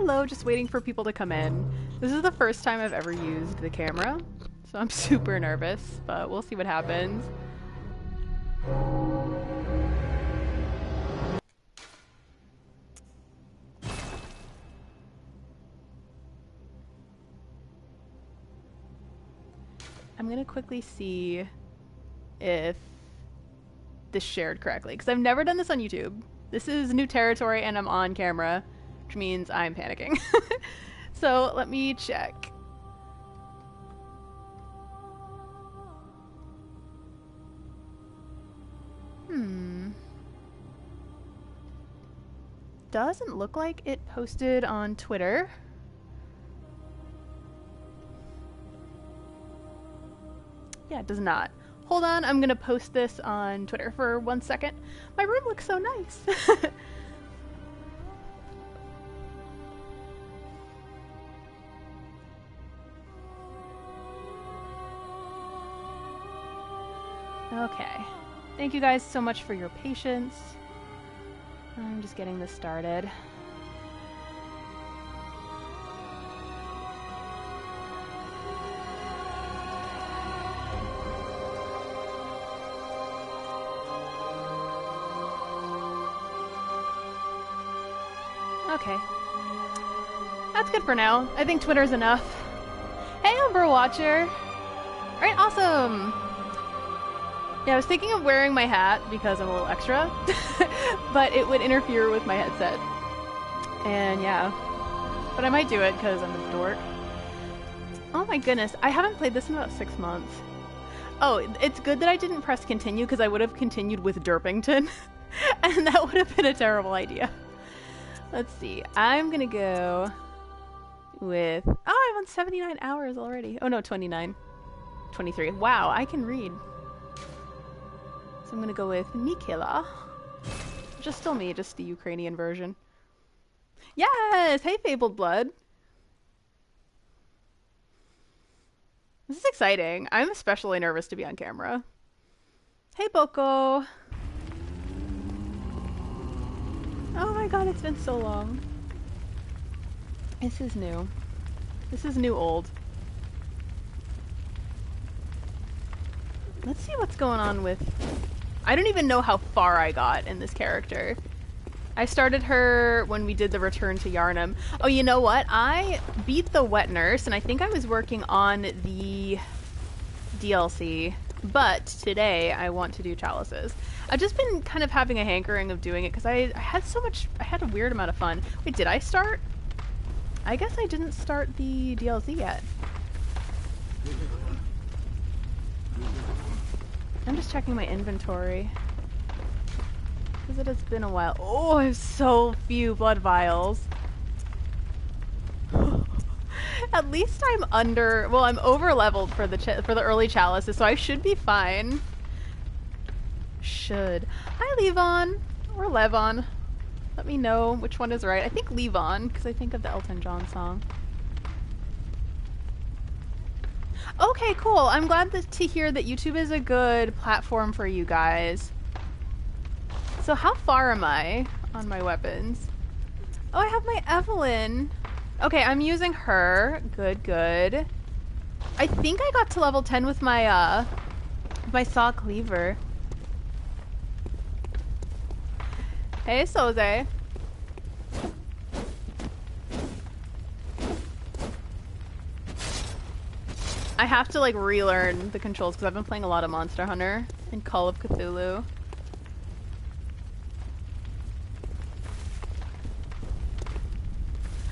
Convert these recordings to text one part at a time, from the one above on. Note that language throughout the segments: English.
hello, just waiting for people to come in. This is the first time I've ever used the camera, so I'm super nervous, but we'll see what happens. I'm gonna quickly see if this shared correctly, because I've never done this on YouTube. This is new territory and I'm on camera, which means I'm panicking. So let me check. Doesn't look like it posted on Twitter. Yeah, it does not. Hold on, I'm gonna post this on Twitter for 1 second. My room looks so nice. Okay. Thank you guys so much for your patience. I'm just getting this started. Okay. That's good for now. I think Twitter's enough. Hey, Overwatcher! Alright, awesome! Yeah, I was thinking of wearing my hat because I'm a little extra, but it would interfere with my headset. And yeah. But I might do it because I'm a dork. Oh my goodness, I haven't played this in about 6 months. Oh, it's good that I didn't press continue because I would have continued with Derpington. And that would have been a terrible idea. Let's see, I'm gonna go with... Oh, I'm on 79 hours already. Oh no, 29. 23. Wow, I can read. So I'm gonna go with Mikela. Just still me, just the Ukrainian version. Yes! Hey, Fabled Blood! This is exciting. I'm especially nervous to be on camera. Hey, Boko! Oh my god, it's been so long. This is new. This is new old. Let's see what's going on with... I don't even know how far I got in this character. I started her when we did the Return to Yharnam. Oh, you know what? I beat the Wet Nurse, and I think I was working on the DLC. But today, I want to do Chalices. I've just been kind of having a hankering of doing it, because I had a weird amount of fun. Wait, did I start? I guess I didn't start the DLC yet. I'm just checking my inventory. Because it has been a while. Oh, I have so few blood vials. At least I'm under... Well, I'm over-leveled for the early chalices, so I should be fine. Should. Hi, Levon. Or Levon. Let me know which one is right. I think Levon, because I think of the Elton John song. Okay, cool. I'm glad to hear that YouTube is a good platform for you guys. So how far am I on my weapons? Oh, I have my Evelyn. Okay, I'm using her. Good, good. I think I got to level 10 with my saw cleaver. Hey, Soze. I have to like relearn the controls because I've been playing a lot of Monster Hunter and Call of Cthulhu.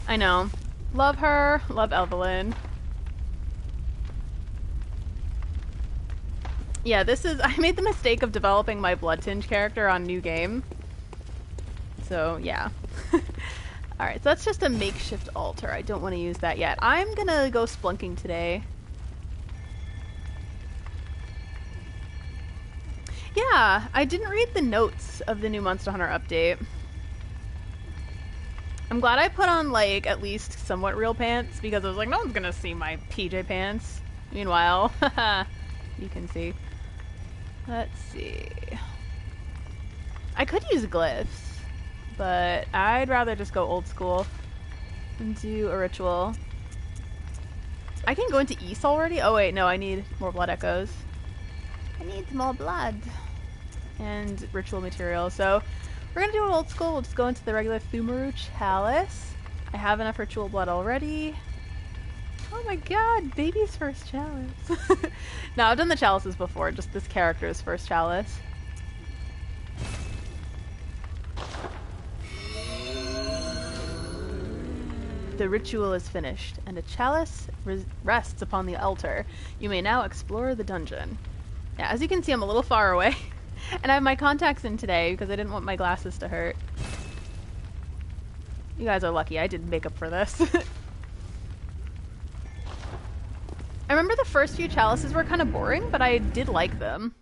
I know. Love her. Love Evelyn. Yeah, this is... I made the mistake of developing my Blood Tinge character on New Game. So, yeah. Alright, so that's just a makeshift altar. I don't want to use that yet. I'm gonna go splunking today. Yeah, I didn't read the notes of the new Monster Hunter update. I'm glad I put on, like, at least somewhat real pants, because I was like, no one's gonna see my PJ pants. Meanwhile, you can see. Let's see. I could use glyphs, but I'd rather just go old school. and do a ritual. I can go into East already? Oh wait, no, I need more blood echoes. I need more blood. And ritual material. So we're gonna do an old school. We'll just go into the regular Thumaru Chalice. I have enough ritual blood already. Oh my god, baby's first chalice. No, I've done the chalices before, just this character's first chalice. The ritual is finished, and a chalice rests upon the altar. You may now explore the dungeon. Yeah, as you can see, I'm a little far away. And I have my contacts in today because I didn't want my glasses to hurt. You guys are lucky, I did makeup for this. I remember the first few chalices were kind of boring, but I did like them.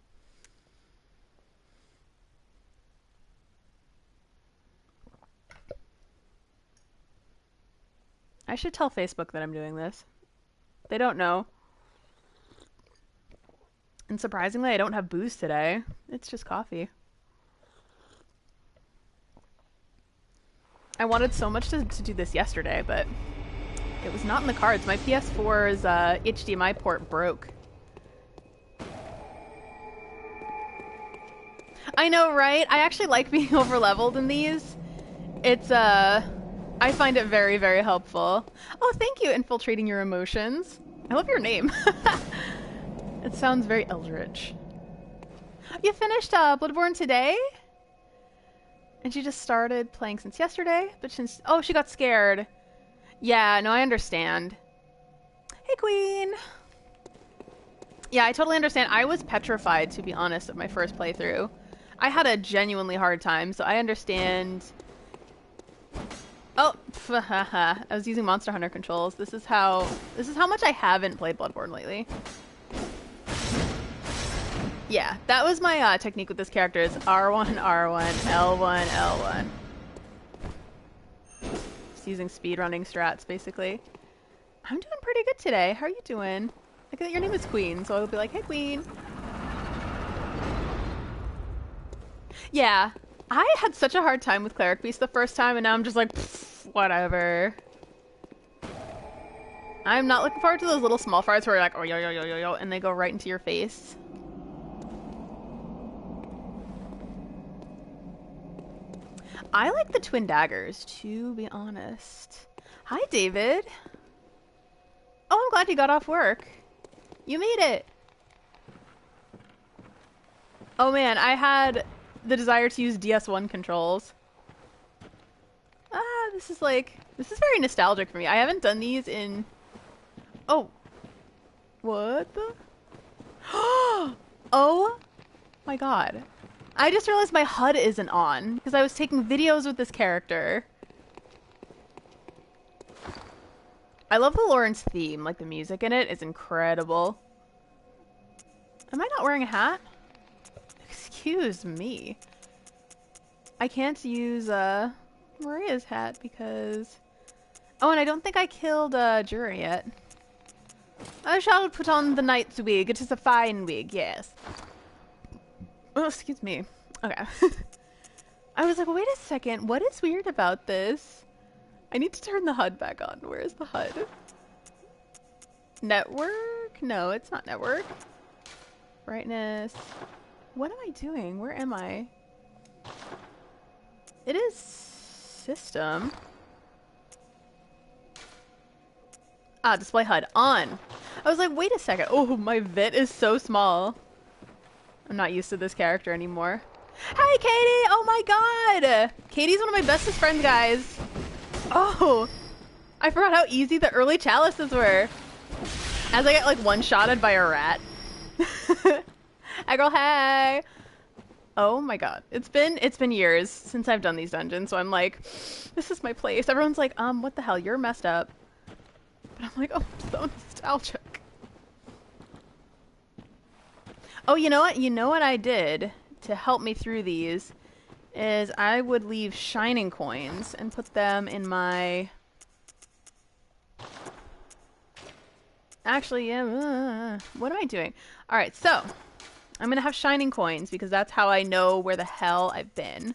I should tell Facebook that I'm doing this. They don't know. And surprisingly, I don't have booze today. It's just coffee. I wanted so much to do this yesterday, but it was not in the cards. My PS4's HDMI port broke. I know, right? I actually like being over-leveled in these. It's, I find it very, very helpful. Oh, thank you, Infiltrating Your Emotions. I love your name. It sounds very eldritch. You finished Bloodborne today? And she just started playing since yesterday, but since... Oh, she got scared. Yeah, no, I understand. Hey, Queen! Yeah, I totally understand. I was petrified, to be honest, of my first playthrough. I had a genuinely hard time, so I understand... Oh, I was using Monster Hunter controls. This is how much I haven't played Bloodborne lately. Yeah, that was my technique with this character is R1, R1, L1, L1. Just using speedrunning strats, basically. I'm doing pretty good today. How are you doing? Like, your name is Queen, so I'll be like, hey, Queen. Yeah, I had such a hard time with Cleric Beast the first time, and now I'm just like, whatever. I'm not looking forward to those little small fires where you're like, oh, yo, yo, yo, yo, yo, and they go right into your face. I like the twin daggers, to be honest. Hi, David. Oh, I'm glad you got off work. You made it. Oh man, I had the desire to use DS1 controls. This is very nostalgic for me. I haven't done these in... Oh. What the? Oh my god. I just realized my HUD isn't on because I was taking videos with this character. I love the Lawrence theme. Like, the music in it is incredible. Am I not wearing a hat? Excuse me. I can't use Maria's hat because... Oh, and I don't think I killed Jura yet. I shall put on the knight's wig. It is a fine wig, yes. Oh, excuse me. Okay. I was like, wait a second. What is weird about this? I need to turn the HUD back on. Where is the HUD? Network? No, it's not network. Brightness. What am I doing? Where am I? It is system. Ah, display HUD on. I was like, wait a second. Oh, my VIT is so small. I'm not used to this character anymore. Hi, Katie! Oh my god! Katie's one of my bestest friends, guys. Oh, I forgot how easy the early chalices were. As I get like one-shotted by a rat. Hi, girl, hey! Oh my god. It's been years since I've done these dungeons, so I'm like, this is my place. Everyone's like, what the hell? You're messed up. But I'm like, oh, so nostalgic. Oh, you know what? You know what I did to help me through these is I would leave shining coins and put them in my... Actually, yeah, what am I doing? Alright, so I'm gonna have shining coins because that's how I know where the hell I've been.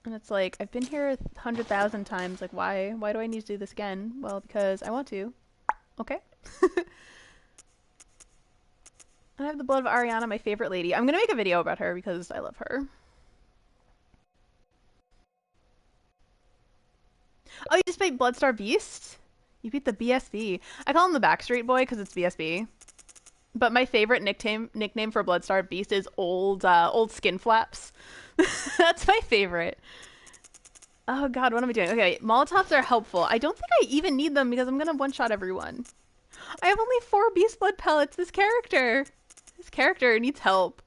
And it's like, I've been here 100,000 times. Like, why? Why do I need to do this again? Well, because I want to. Okay. I have the blood of Ariana, my favorite lady. I'm gonna make a video about her because I love her. Oh, you just beat Bloodstar Beast? You beat the BSB. I call him the Backstreet Boy because it's BSB. But my favorite nickname for Bloodstar Beast is old Skin Flaps. That's my favorite. Oh god, what am I doing? Okay, Molotovs are helpful. I don't think I even need them because I'm gonna one-shot everyone. I have only 4 Beast Blood pellets. This character needs help.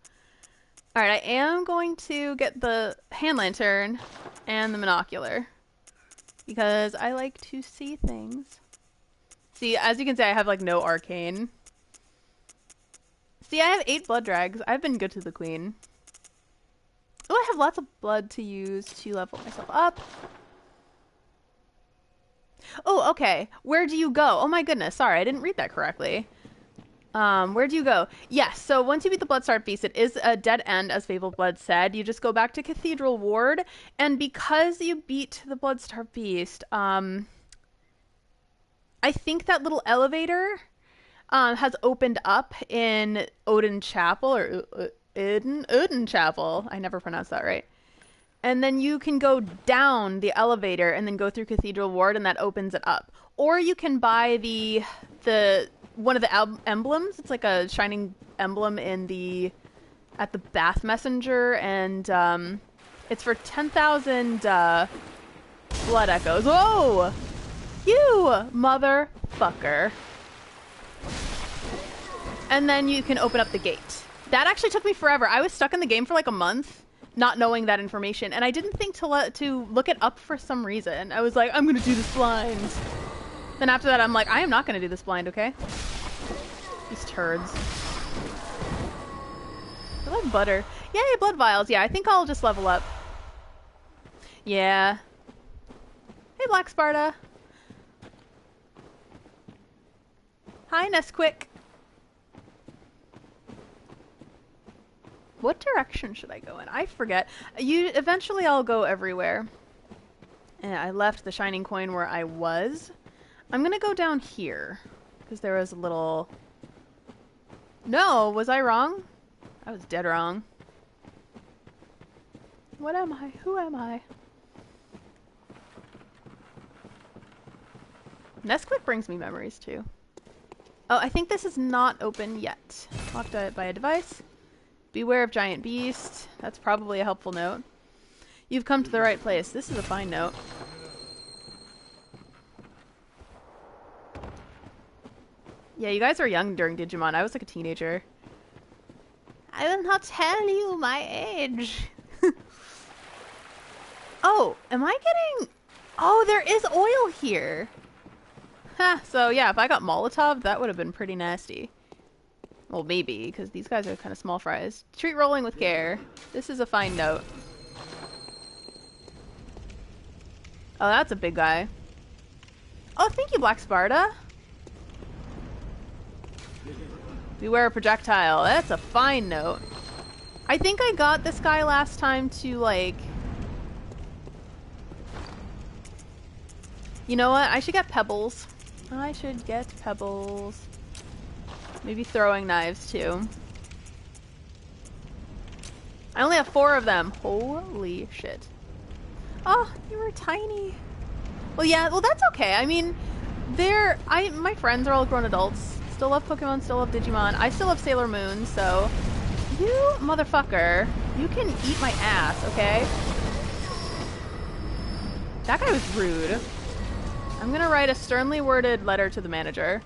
Alright, I am going to get the hand lantern and the monocular. Because I like to see things. See, as you can see, I have like no arcane. See, I have 8 blood drags. I've been good to the queen. Oh, I have lots of blood to use to level myself up. Oh, okay. Where do you go? Oh my goodness. Sorry, I didn't read that correctly. Where do you go? Yes, so once you beat the Bloodstar Beast, it is a dead end, as Fabled Blood said. You just go back to Cathedral Ward, and because you beat the Bloodstar Beast, I think that little elevator has opened up in Odin Chapel, or Odin Chapel. I never pronounced that right. And then you can go down the elevator and then go through Cathedral Ward, and that opens it up. Or you can buy the one of the emblems. It's like a shining emblem at the Bath Messenger, and it's for 10,000 blood echoes. Whoa! You motherfucker. And then you can open up the gate. That actually took me forever. I was stuck in the game for like a month, not knowing that information, and I didn't think to look it up for some reason. I was like, I'm gonna do this blind. Then after that, I'm like, I am not gonna do this blind, okay? These turds. I like butter. Yay, blood vials. Yeah, I think I'll just level up. Yeah. Hey, Black Sparta. Hi, Nesquik. What direction should I go in? I forget. Eventually I'll go everywhere. And I left the shining coin where I was. I'm gonna go down here. Because there was a little... No, was I wrong? I was dead wrong. What am I? Who am I? Nesquik brings me memories too. Oh, I think this is not open yet. Locked by a device. Beware of giant beast. That's probably a helpful note. You've come to the right place. This is a fine note. Yeah, you guys were young during Digimon. I was like a teenager. I will not tell you my age. Oh, am I getting... Oh, there is oil here. Ha, so yeah, if I got Molotov, that would have been pretty nasty. Well, maybe, because these guys are kind of small fries. Treat rolling with care. This is a fine note. Oh, that's a big guy. Oh, thank you, Black Sparta. Beware a projectile. That's a fine note. I think I got this guy last time to, like... You know what? I should get pebbles. I should get pebbles. Maybe throwing knives, too. I only have 4 of them. Holy shit. Oh, you were tiny. Well, yeah, well, that's okay. I mean, my friends are all grown adults. Still love Pokemon, still love Digimon. I still love Sailor Moon, so... You motherfucker. You can eat my ass, okay? That guy was rude. I'm gonna write a sternly worded letter to the manager.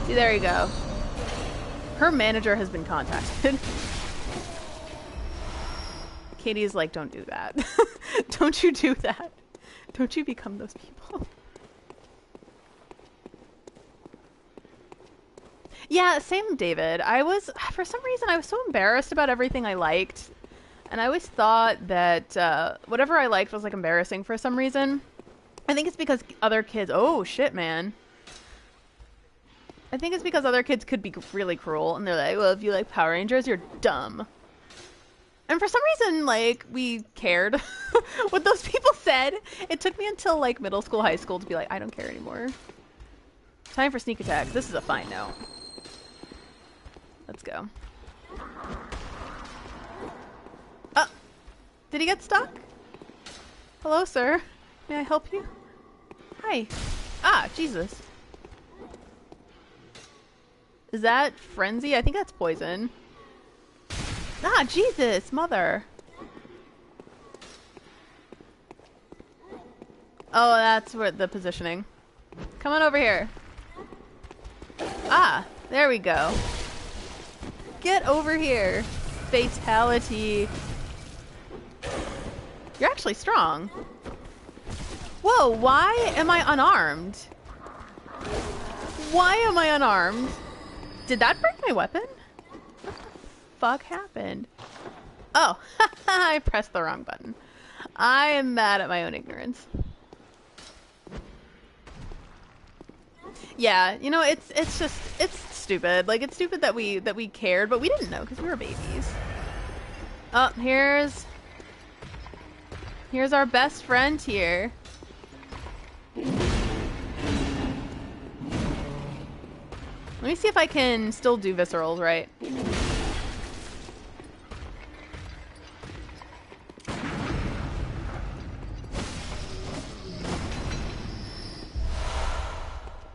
See, there you go. Her manager has been contacted. Katie's like, don't do that. Don't you do that. Don't you become those people. Yeah, same David. For some reason, I was so embarrassed about everything I liked. And I always thought that whatever I liked was like embarrassing for some reason. I think it's because other kids... Oh, shit, man. I think it's because other kids could be really cruel, and they're like, well, if you like Power Rangers, you're dumb. And for some reason, like, we cared what those people said. It took me until, like, middle school, high school to be like, I don't care anymore. Time for sneak attack. This is a fine note. Let's go. Did he get stuck? Hello, sir. May I help you? Hi. Ah, Jesus. Is that frenzy? I think that's poison. Ah, Jesus, mother. Oh, that's where the positioning. Come on over here. Ah, there we go. Get over here. Fatality. You're actually strong. Whoa, why am I unarmed? Why am I unarmed? Did that break my weapon? What the fuck happened? Oh, I pressed the wrong button. I am mad at my own ignorance. Yeah, you know, it's just, it's stupid. Like, it's stupid that we cared, but we didn't know because we were babies. Oh, here's our best friend here. Let me see if I can still do viscerals right.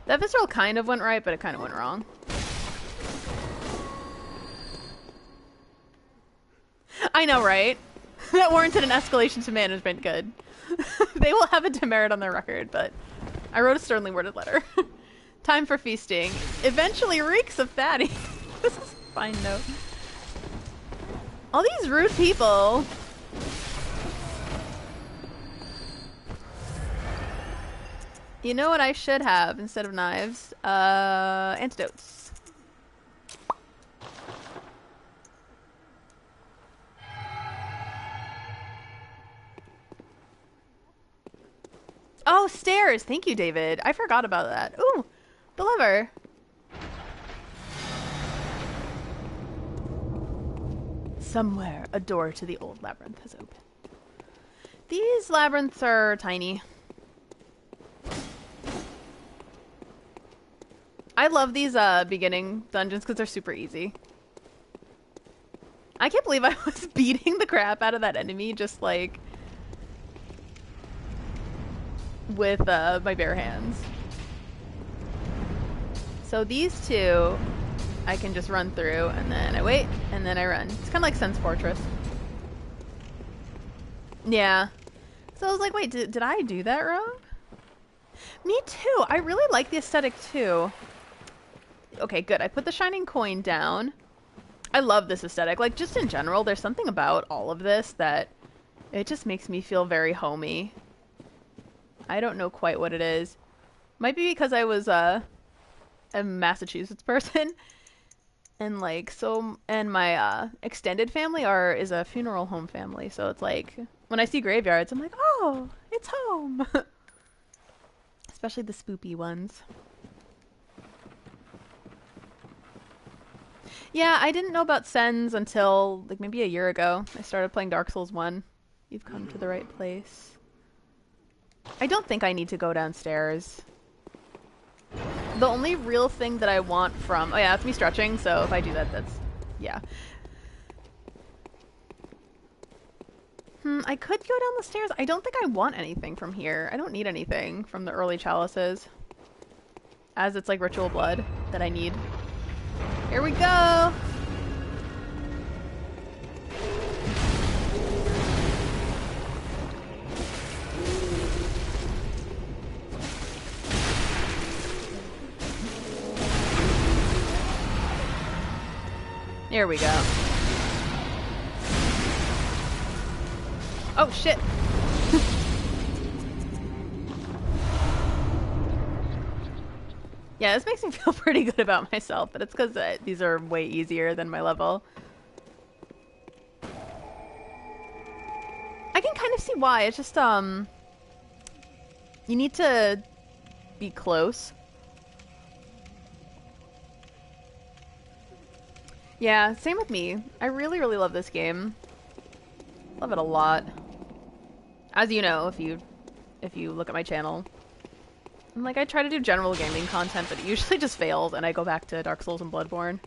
That visceral kind of went right, but it kind of went wrong. I know, right? That warranted an escalation to management. Good. They will have a demerit on their record, but I wrote a sternly worded letter. Time for feasting. Eventually reeks of fatty. This is a fine note. All these rude people. You know what I should have instead of knives? Antidotes. Oh, stairs! Thank you, David. I forgot about that. Ooh, the lever. Somewhere, a door to the old labyrinth has opened. These labyrinths are tiny. I love these beginning dungeons because they're super easy. I can't believe I was beating the crap out of that enemy just like with my bare hands. So these two I can just run through and then I wait and then I run. It's kind of like Sense Fortress. Yeah. So I was like, wait, did I do that wrong? Me too. I really like the aesthetic too. Okay, good. I put the shining coin down. I love this aesthetic. Like, just in general, there's something about all of this that it just makes me feel very homey. I don't know quite what it is. Might be because I was a Massachusetts person. And like, so, and my extended family is a funeral home family. So it's like, when I see graveyards, I'm like, oh, it's home. Especially the spoopy ones. Yeah, I didn't know about Sens until like maybe a year ago. I started playing Dark Souls 1. You've come to the right place. I don't think I need to go downstairs. The only real thing that I want from... Oh yeah, that's me stretching, so if I do that, that's... Yeah. I could go down the stairs. I don't think I want anything from here. I don't need anything from the early chalices. As it's like ritual blood that I need. Here we go! Here we go. Oh, shit! Yeah, this makes me feel pretty good about myself, but it's because these are way easier than my level. I can kind of see why. It's just, You need to be close. Yeah, same with me. I really, really love this game. Love it a lot. As you know, if you look at my channel. And like, I try to do general gaming content, but it usually just fails, and I go back to Dark Souls and Bloodborne.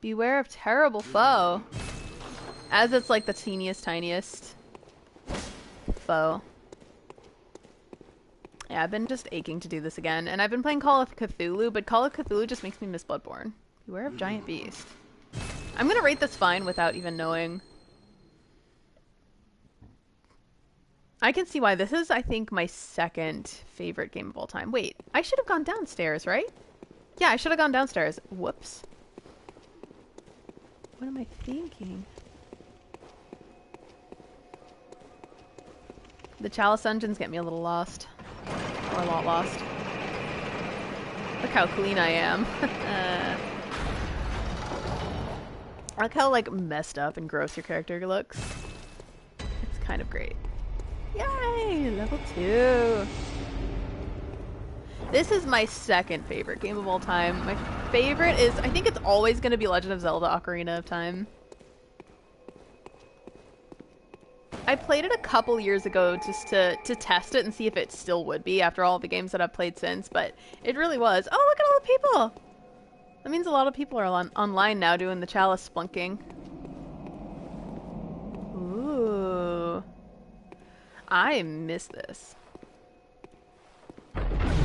Beware of terrible foe. As it's like the teeniest, tiniest foe. Yeah, I've been just aching to do this again, and I've been playing Call of Cthulhu, but Call of Cthulhu just makes me miss Bloodborne. Beware of giant beast. I'm gonna rate this fine without even knowing. I can see why this is, I think, my second favorite game of all time. Wait, I should have gone downstairs, right? Yeah, I should have gone downstairs. Whoops. What am I thinking? The Chalice dungeons get me a little lost. Or a lot lost. Look how clean I am. I like how, like, messed up and gross your character looks. It's kind of great. Yay! Level 2! This is my second favorite game of all time. My favorite is, I think it's always going to be Legend of Zelda Ocarina of Time. I played it a couple years ago just to test it and see if it still would be after all the games that I've played since, but it really was. Oh, look at all the people! That means a lot of people are online now doing the Chalice splunking. Ooh. I miss this.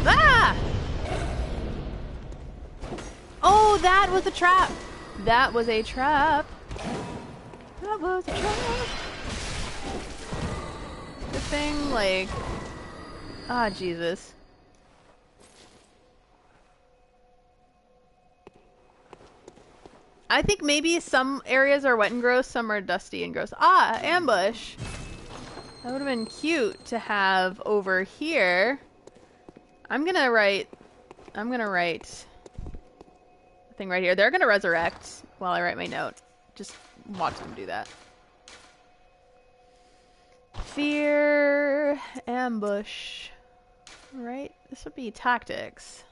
Ah! Oh, that was a trap! That was a trap. That was a trap. The thing, like... Ah, Jesus. I think maybe some areas are wet and gross, some are dusty and gross. Ah, ambush! That would have been cute to have over here. I'm gonna write the thing right here. They're gonna resurrect while I write my note. Just watch them do that. Fear, ambush. Right? This would be tactics.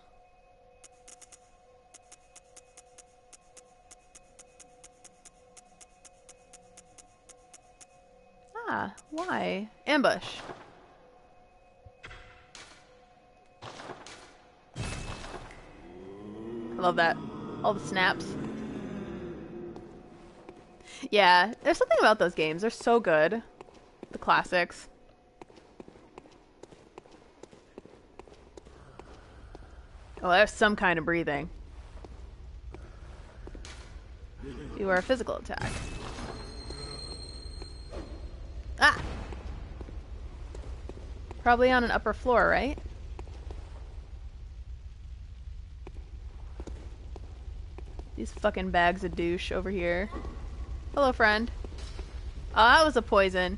Ah, why? Ambush. I love that. All the snaps. Yeah, there's something about those games. They're so good. The classics. Oh, there's some kind of breathing. You are a physical attack. Ah! Probably on an upper floor, right? These fucking bags of douche over here. Hello, friend. Oh, that was a poison.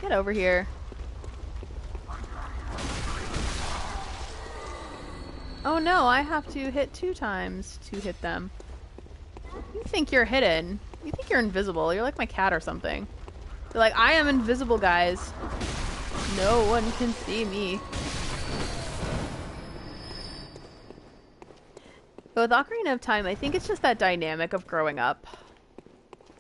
Get over here. Oh no, I have to hit 2 times to hit them. You think you're hidden. You think you're invisible. You're like my cat or something. You're like, I am invisible, guys. No one can see me. But with Ocarina of Time, I think it's just that dynamic of growing up.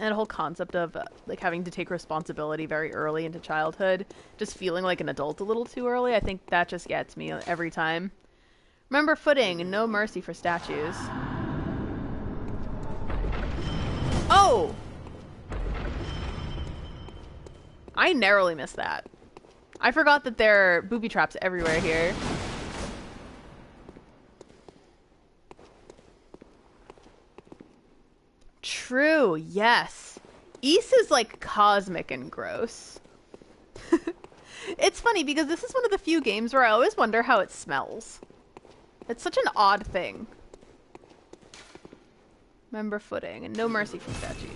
And the whole concept of like having to take responsibility very early into childhood. Just feeling like an adult a little too early. I think that just gets me every time. Remember footing and no mercy for statues. Oh! I narrowly missed that. I forgot that there are booby traps everywhere here. True, yes. Ys is like cosmic and gross. It's funny because this is one of the few games where I always wonder how it smells. It's such an odd thing. Remember footing and no mercy for statues.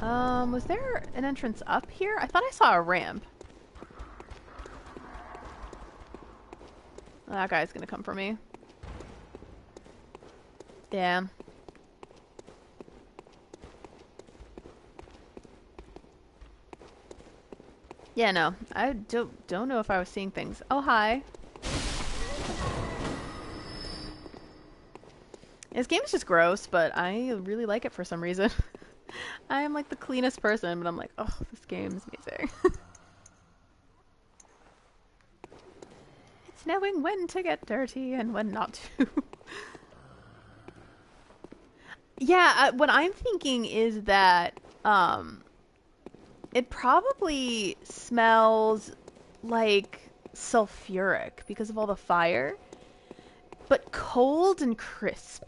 Was there an entrance up here? I thought I saw a ramp. That guy's gonna come for me. Yeah. Yeah, no. I don't know if I was seeing things. Oh, hi. This game is just gross, but I really like it for some reason. I am like the cleanest person, but I'm like, oh, this game is amazing. It's knowing when to get dirty and when not to. Yeah, what I'm thinking is that it probably smells like sulfuric because of all the fire, but cold and crisp.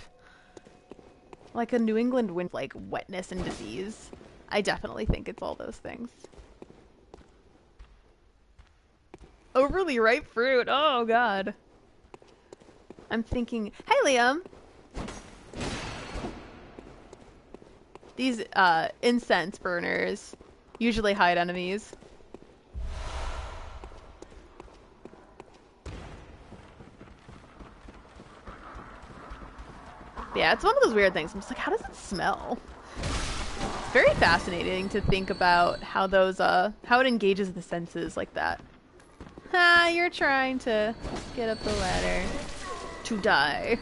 Like a New England wind, like wetness and disease. I definitely think it's all those things. Overly ripe fruit. Oh, God. I'm thinking, hey, Liam. These incense burners usually hide enemies. Yeah, it's one of those weird things. I'm just like, how does it smell? It's very fascinating to think about how those how it engages the senses like that. Ah, you're trying to get up the ladder to die.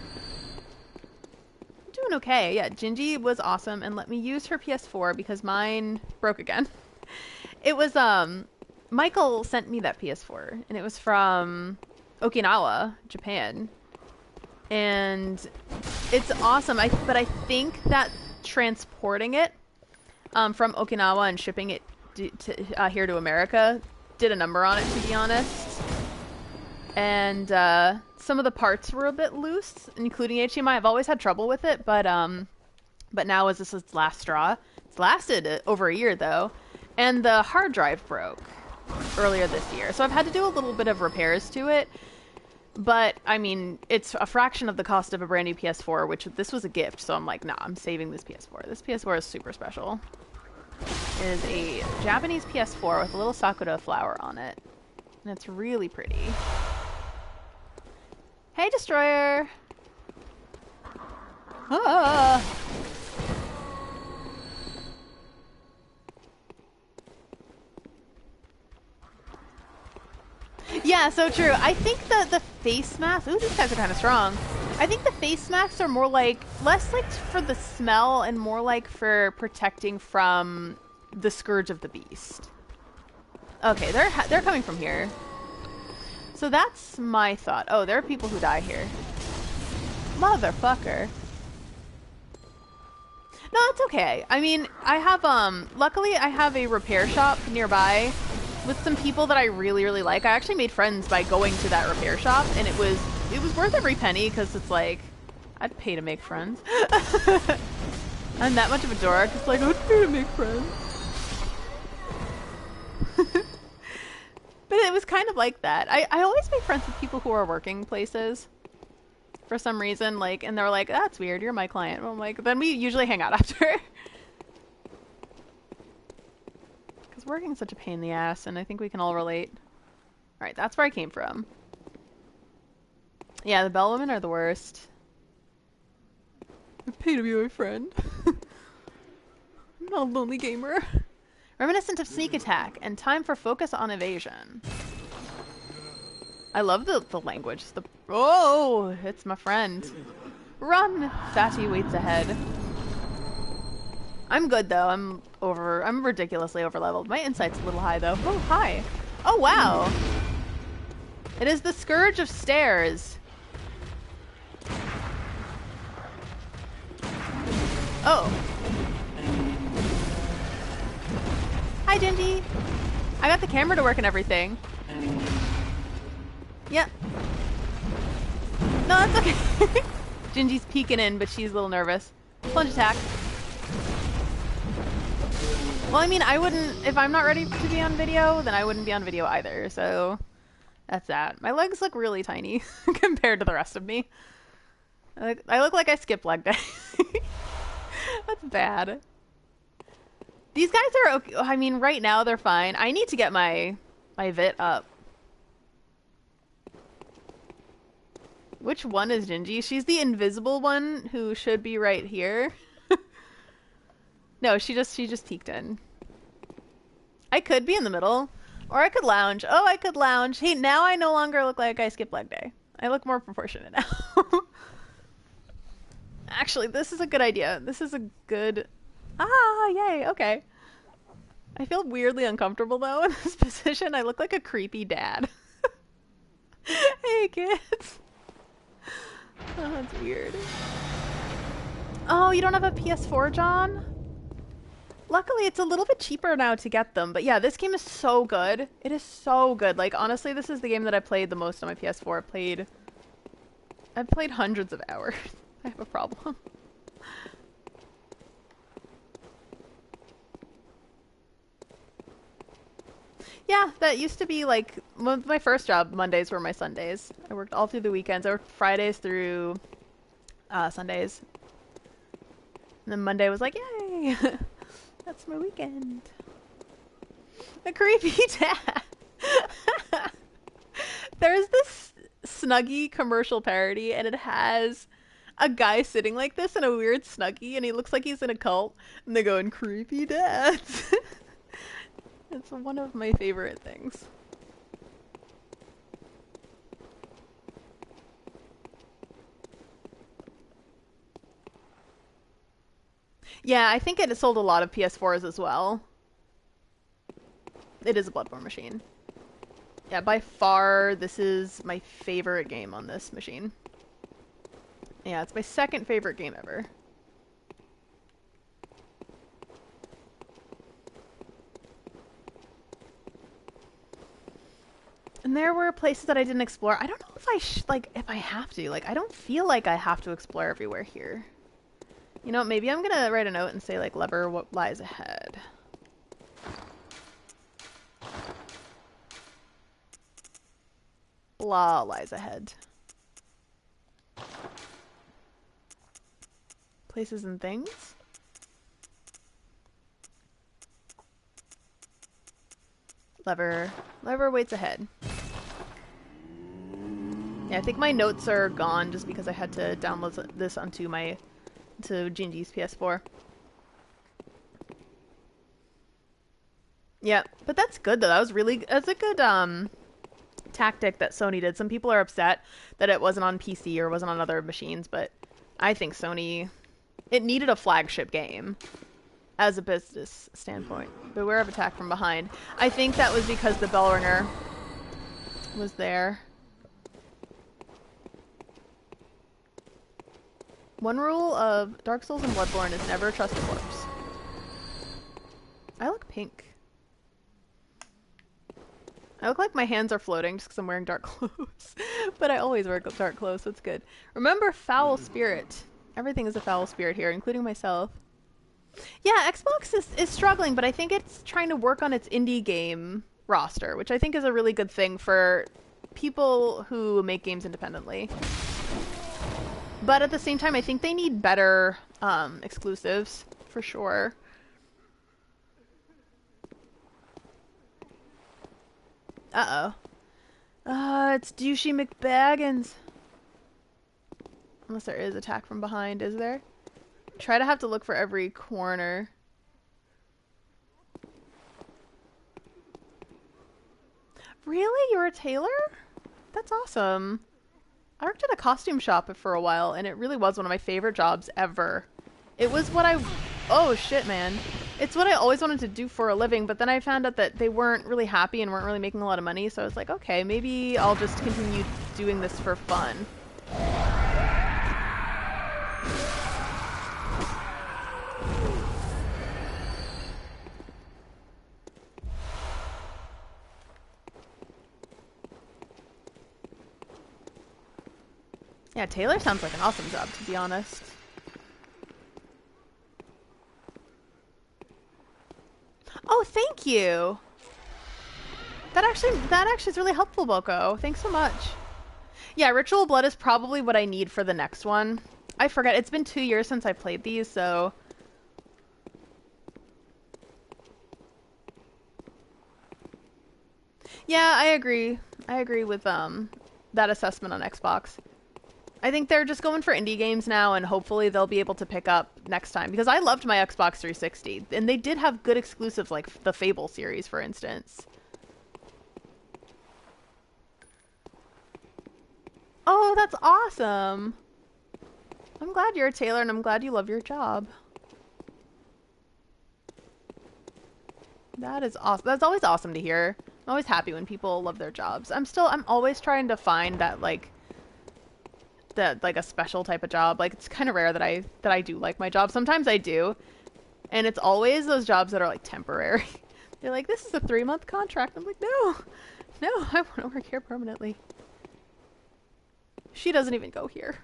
I'm doing okay. Yeah, Gingy was awesome and let me use her PS4 because mine broke again. It was Michael sent me that PS4 and it was from Okinawa, Japan. And it's awesome. But I think that transporting it from Okinawa and shipping it here to America did a number on it, to be honest. And some of the parts were a bit loose, including HDMI. I've always had trouble with it, but now is this its last straw? It's lasted over a year though, and the hard drive broke earlier this year, so I've had to do a little bit of repairs to it. But, I mean, it's a fraction of the cost of a brand new PS4, which this was a gift, so I'm like, nah, I'm saving this PS4. This PS4 is super special. It is a Japanese PS4 with a little Sakura flower on it. And it's really pretty. Hey, Destroyer! Ah! Yeah, so true. I think the face masks... Ooh, these guys are kind of strong. I think the face masks are more like... less like for the smell and more like for protecting from the Scourge of the Beast. Okay, they're coming from here. So that's my thought. Oh, there are people who die here. Motherfucker. No, it's okay. I mean, I have, luckily I have a repair shop nearby with some people that I really, really like. I actually made friends by going to that repair shop, and it was worth every penny, because it's like, I'd pay to make friends. I'm that much of a dork. It's like, I'd pay to make friends. But it was kind of like that. I always make friends with people who are working places. For some reason, like, and they're like, that's weird, you're my client. And I'm like, then we usually hang out after. Because working is such a pain in the ass, and I think we can all relate. Alright, that's where I came from. Yeah, the bellwomen are the worst. I pay to be my friend. I'm not a lonely gamer. Reminiscent of Sneak Attack, and time for focus on evasion. I love the language. Oh, it's my friend. Run! Fatty waits ahead. I'm good though. I'm ridiculously overleveled. My insight's a little high though. Oh, hi. Oh, wow. It is the Scourge of Stairs. Oh. Hi, Gingy. I got the camera to work and everything. Yep. No, that's okay. Gingy's peeking in, but she's a little nervous. Plunge attack. Well, I mean, I wouldn't... If I'm not ready to be on video, then I wouldn't be on video either, so... That's that. My legs look really tiny compared to the rest of me. I look like I skipped leg day. That's bad. These guys are okay. I mean, right now they're fine. I need to get my VIT up. Which one is Gingy? She's the invisible one who should be right here. No, she just peeked in. I could be in the middle. Or I could lounge. Oh, I could lounge. Hey, now I no longer look like I skipped leg day. I look more proportionate now. Actually, this is a good idea. This is a good... Ah, yay, okay. I feel weirdly uncomfortable, though, in this position. I look like a creepy dad. Hey, kids. Oh, that's weird. Oh, you don't have a PS4, John? Luckily, it's a little bit cheaper now to get them. But yeah, this game is so good. It is so good. Like, honestly, this is the game that I played the most on my PS4. I've played hundreds of hours. I have a problem. Yeah, that used to be like my first job. Mondays were my Sundays. I worked all through the weekends. I worked Fridays through Sundays. And then Monday was like, yay! That's my weekend. A creepy dad. There's this Snuggie commercial parody, and it has a guy sitting like this in a weird Snuggie, and he looks like he's in a cult, and they go in creepy dads. It's one of my favorite things. Yeah, I think it sold a lot of PS4s as well. It is a Bloodborne machine. Yeah, by far, this is my favorite game on this machine. Yeah, it's my second favorite game ever. And there were places that I didn't explore. I don't know if if I have to. Like, I don't feel like I have to explore everywhere here. You know, maybe I'm gonna write a note and say, like, Lever, what lies ahead? Blah lies ahead. Places and things? Lever waits ahead. Yeah, I think my notes are gone just because I had to download this onto Gingy's PS4. Yeah, but that's good though. That's a good tactic that Sony did. Some people are upset that it wasn't on PC or wasn't on other machines, but I think it needed a flagship game as a business standpoint. Beware of attack from behind. I think that was because the bell ringer was there. One rule of Dark Souls and Bloodborne is never trust a corpse. I look pink. I look like my hands are floating just because I'm wearing dark clothes. But I always wear dark clothes, so it's good. Remember, foul spirit. Everything is a foul spirit here, including myself. Yeah, Xbox is struggling, but I think it's trying to work on its indie game roster, which I think is a really good thing for people who make games independently. But at the same time, I think they need better exclusives, for sure. Uh-oh. It's Douchey McBaggins. Unless there is attack from behind, is there? Try to have to look for every corner. Really? You're a tailor? That's awesome. I worked at a costume shop for a while, and it really was one of my favorite jobs ever. It was what Oh, shit, man. It's what I always wanted to do for a living, but then I found out that they weren't really happy and weren't really making a lot of money, so I was like, okay, maybe I'll just continue doing this for fun. Yeah, tailor sounds like an awesome job, to be honest. Oh, thank you! That actually is really helpful, Boko. Thanks so much. Yeah, Ritual Blood is probably what I need for the next one. I forget, it's been 2 years since I played these, so... Yeah, I agree. I agree with that assessment on Xbox. I think they're just going for indie games now, and hopefully they'll be able to pick up next time. Because I loved my Xbox 360, and they did have good exclusives like the Fable series, for instance. Oh, that's awesome! I'm glad you're a tailor, and I'm glad you love your job. That is awesome. That's always awesome to hear. I'm always happy when people love their jobs. I'm always trying to find that like a special type of job. Like it's kind of rare that I do like my job. Sometimes I do, and it's always those jobs that are like temporary. They're like, this is a 3-month contract. I'm like, no, I want to work here permanently. She doesn't even go here.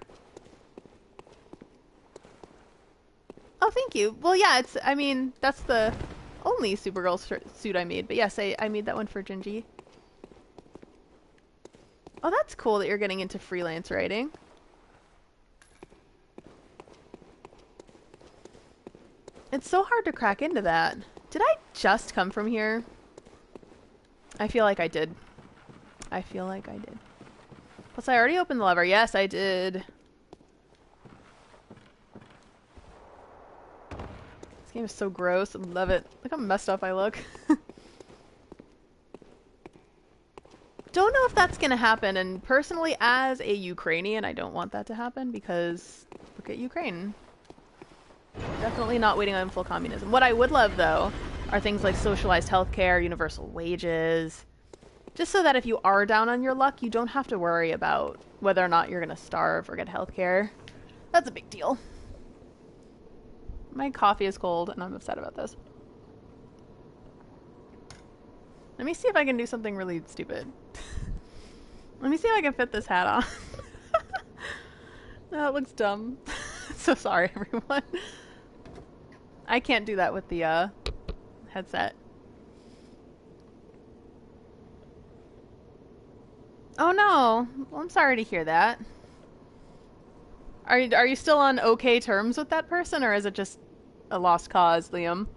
Oh, thank you. Well, yeah, I mean, that's the only Supergirl suit I made. But yes, I made that one for Gingy. Oh, that's cool that you're getting into freelance writing. It's so hard to crack into that. Did I just come from here? I feel like I did. I feel like I did. Plus, I already opened the lever. Yes, I did. This game is so gross. I love it. Look how messed up I look. Don't know if that's gonna happen, and personally, as a Ukrainian, I don't want that to happen because look at Ukraine. Definitely not waiting on full communism. What I would love, though, are things like socialized healthcare, universal wages, just so that if you are down on your luck, you don't have to worry about whether or not you're gonna starve or get healthcare. That's a big deal. My coffee is cold, and I'm upset about this. Let me see if I can do something really stupid. Let me see if I can fit this hat on. No, it looks dumb. So sorry, everyone. I can't do that with the headset. Oh no. Well, I'm sorry to hear that. Are you still on okay terms with that person, or is it just a lost cause, Liam?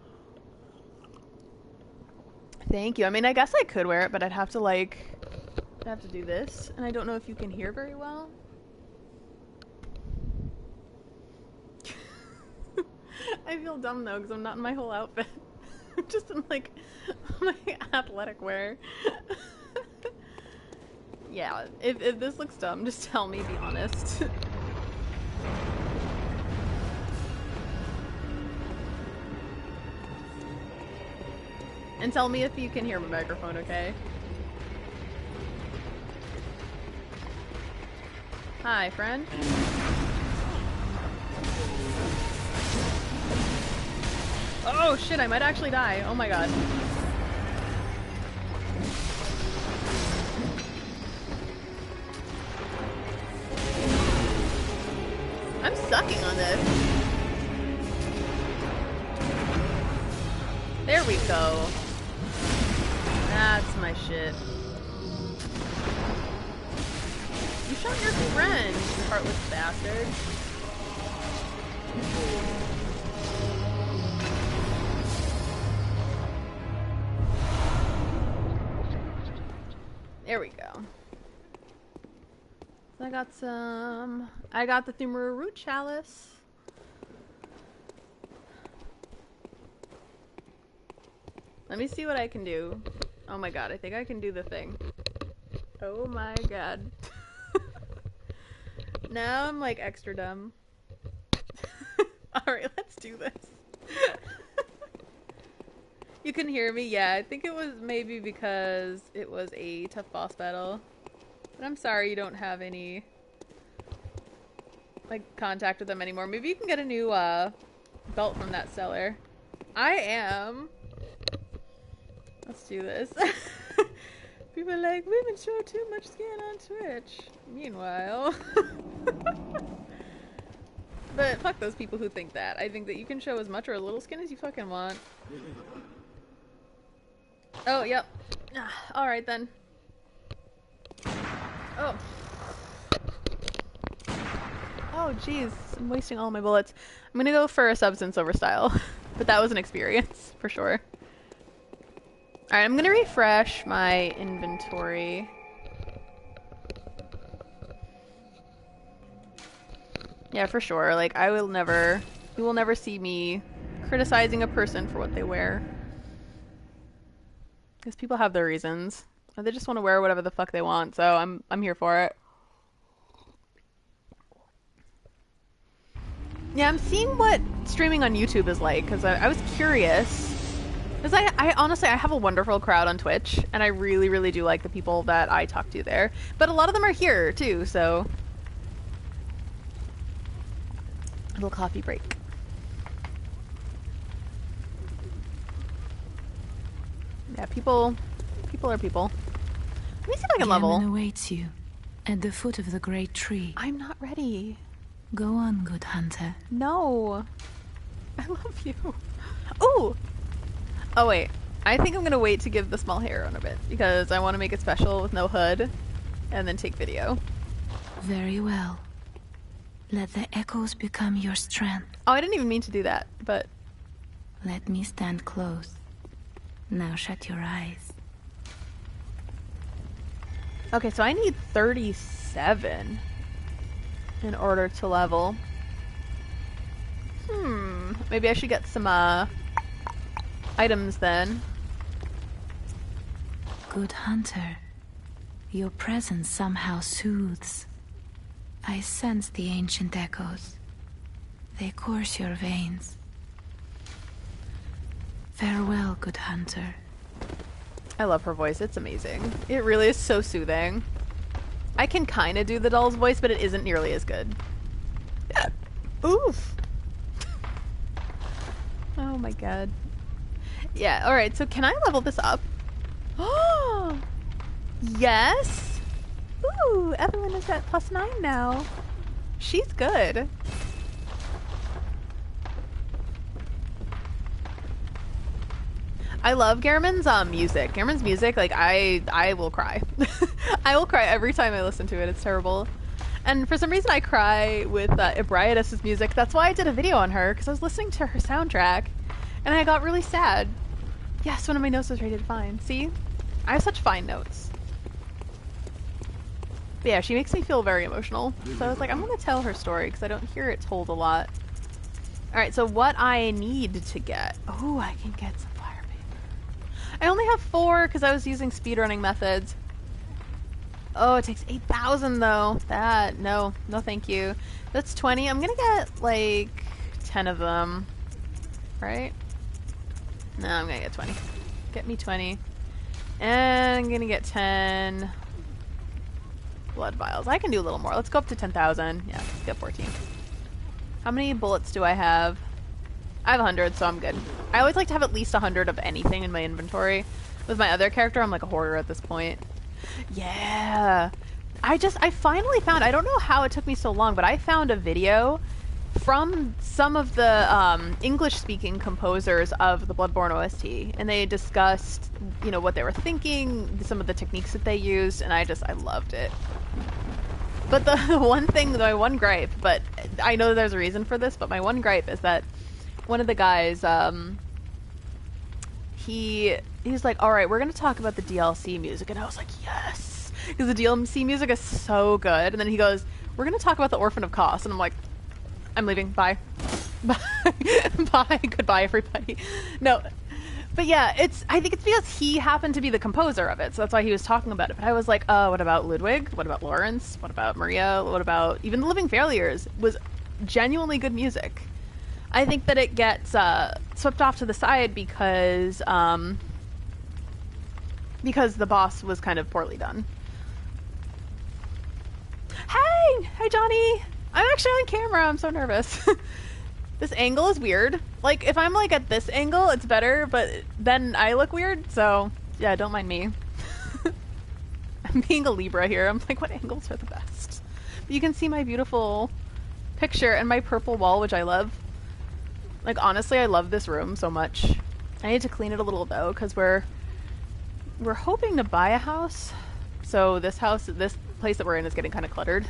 Thank you. I mean, I guess I could wear it, but I'd have to do this, and I don't know if you can hear very well. I feel dumb though because I'm not in my whole outfit. I'm just in like my athletic wear. Yeah, if this looks dumb, just tell me, be honest. And tell me if you can hear my microphone, okay? Hi, friend. Oh shit, I might actually die. Oh my god. I'm sucking on this. There we go. That's my shit. You shot your friend, you heartless bastard. There we go. So I got the Thumru Root Chalice. Let me see what I can do. Oh my god, I think I can do the thing. Oh my god. Now I'm like extra dumb. Alright, let's do this. You can hear me? Yeah, I think it was maybe because it was a tough boss battle. But I'm sorry you don't have any like contact with them anymore. Maybe you can get a new belt from that seller. I am. Let's do this. People are like, women show too much skin on Twitch. Meanwhile. But fuck those people who think that. I think that you can show as much or as little skin as you fucking want. Oh, yep. Alright then. Oh. Oh, jeez. I'm wasting all my bullets. I'm gonna go for a substance over style. But that was an experience, for sure. Alright, I'm gonna refresh my inventory. Yeah, for sure. Like, you will never see me criticizing a person for what they wear. Because people have their reasons. Or they just want to wear whatever the fuck they want, so I'm here for it. Yeah, I'm seeing what streaming on YouTube is like, because I was curious. Because I honestly, I have a wonderful crowd on Twitch, and I really, really do like the people that I talk to there. But a lot of them are here, too, so... A little coffee break. Yeah, people are people. Let me see if I can level. Gammon awaits you at the foot of the great tree. I'm not ready. Go on, good hunter. No. I love you. Ooh! Oh wait, I think I'm gonna wait to give the small hair on a bit, because I want to make it special with no hood, and then take video. Very well. Let the echoes become your strength. Oh, I didn't even mean to do that, but... Let me stand close. Now shut your eyes. Okay, so I need 37 in order to level. Maybe I should get some, items then. Good hunter, your presence somehow soothes. I sense the ancient echoes. They course your veins. Farewell, good hunter. I love her voice, it's amazing. It really is so soothing. I can kind of do the doll's voice, but it isn't nearly as good. Oof! Oh my god. Yeah, alright, so can I level this up? Oh! Yes! Ooh, Evelyn is at +9 now. She's good. I love Gehrman's music. Gehrman's music, like, I will cry. I will cry every time I listen to it. It's terrible. And for some reason I cry with Ebrietas' music. That's why I did a video on her, because I was listening to her soundtrack, and I got really sad. Yes, one of my notes was rated fine. See? I have such fine notes. But yeah, she makes me feel very emotional. So I was like, I'm going to tell her story, because I don't hear it told a lot. Alright, so what I need to get... Oh, I can get some fire paper. I only have 4, because I was using speedrunning methods. Oh, it takes 8,000 though. No thank you. That's 20. I'm gonna get like 10 of them. Right? No, I'm gonna get 20. Get me 20. And I'm gonna get 10 blood vials. I can do a little more. Let's go up to 10,000. Yeah, let's get 14. How many bullets do I have? I have 100, so I'm good. I always like to have at least 100 of anything in my inventory. With my other character, I'm like a hoarder at this point. Yeah. I finally found, I don't know how it took me so long, but I found a video from some of the English-speaking composers of the Bloodborne OST, and they discussed, you know, what they were thinking, some of the techniques that they used, and I loved it. But the one thing, my one gripe, but I know there's a reason for this, but my one gripe is that one of the guys, he's like, all right, we're going to talk about the DLC music. And I was like, yes, because the DLC music is so good. And then he goes, we're going to talk about the Orphan of Kos. And I'm like, I'm leaving. Bye. Bye. Bye. Goodbye, everybody. No. But yeah, I think it's because he happened to be the composer of it. So that's why he was talking about it. But I was like, what about Ludwig? What about Lawrence? What about Maria? What about even The Living Failures? Was genuinely good music. I think that it gets swept off to the side because the boss was kind of poorly done. Hey, Johnny. I'm actually on camera. I'm so nervous. This angle is weird. Like, if I'm like at this angle, it's better, but then I look weird. So yeah, don't mind me. I'm being a Libra here. I'm like, what angles are the best? But you can see my beautiful picture and my purple wall, which I love. Like, honestly, I love this room so much. I need to clean it a little, though, because we're hoping to buy a house. So this place that we're in is getting kind of cluttered.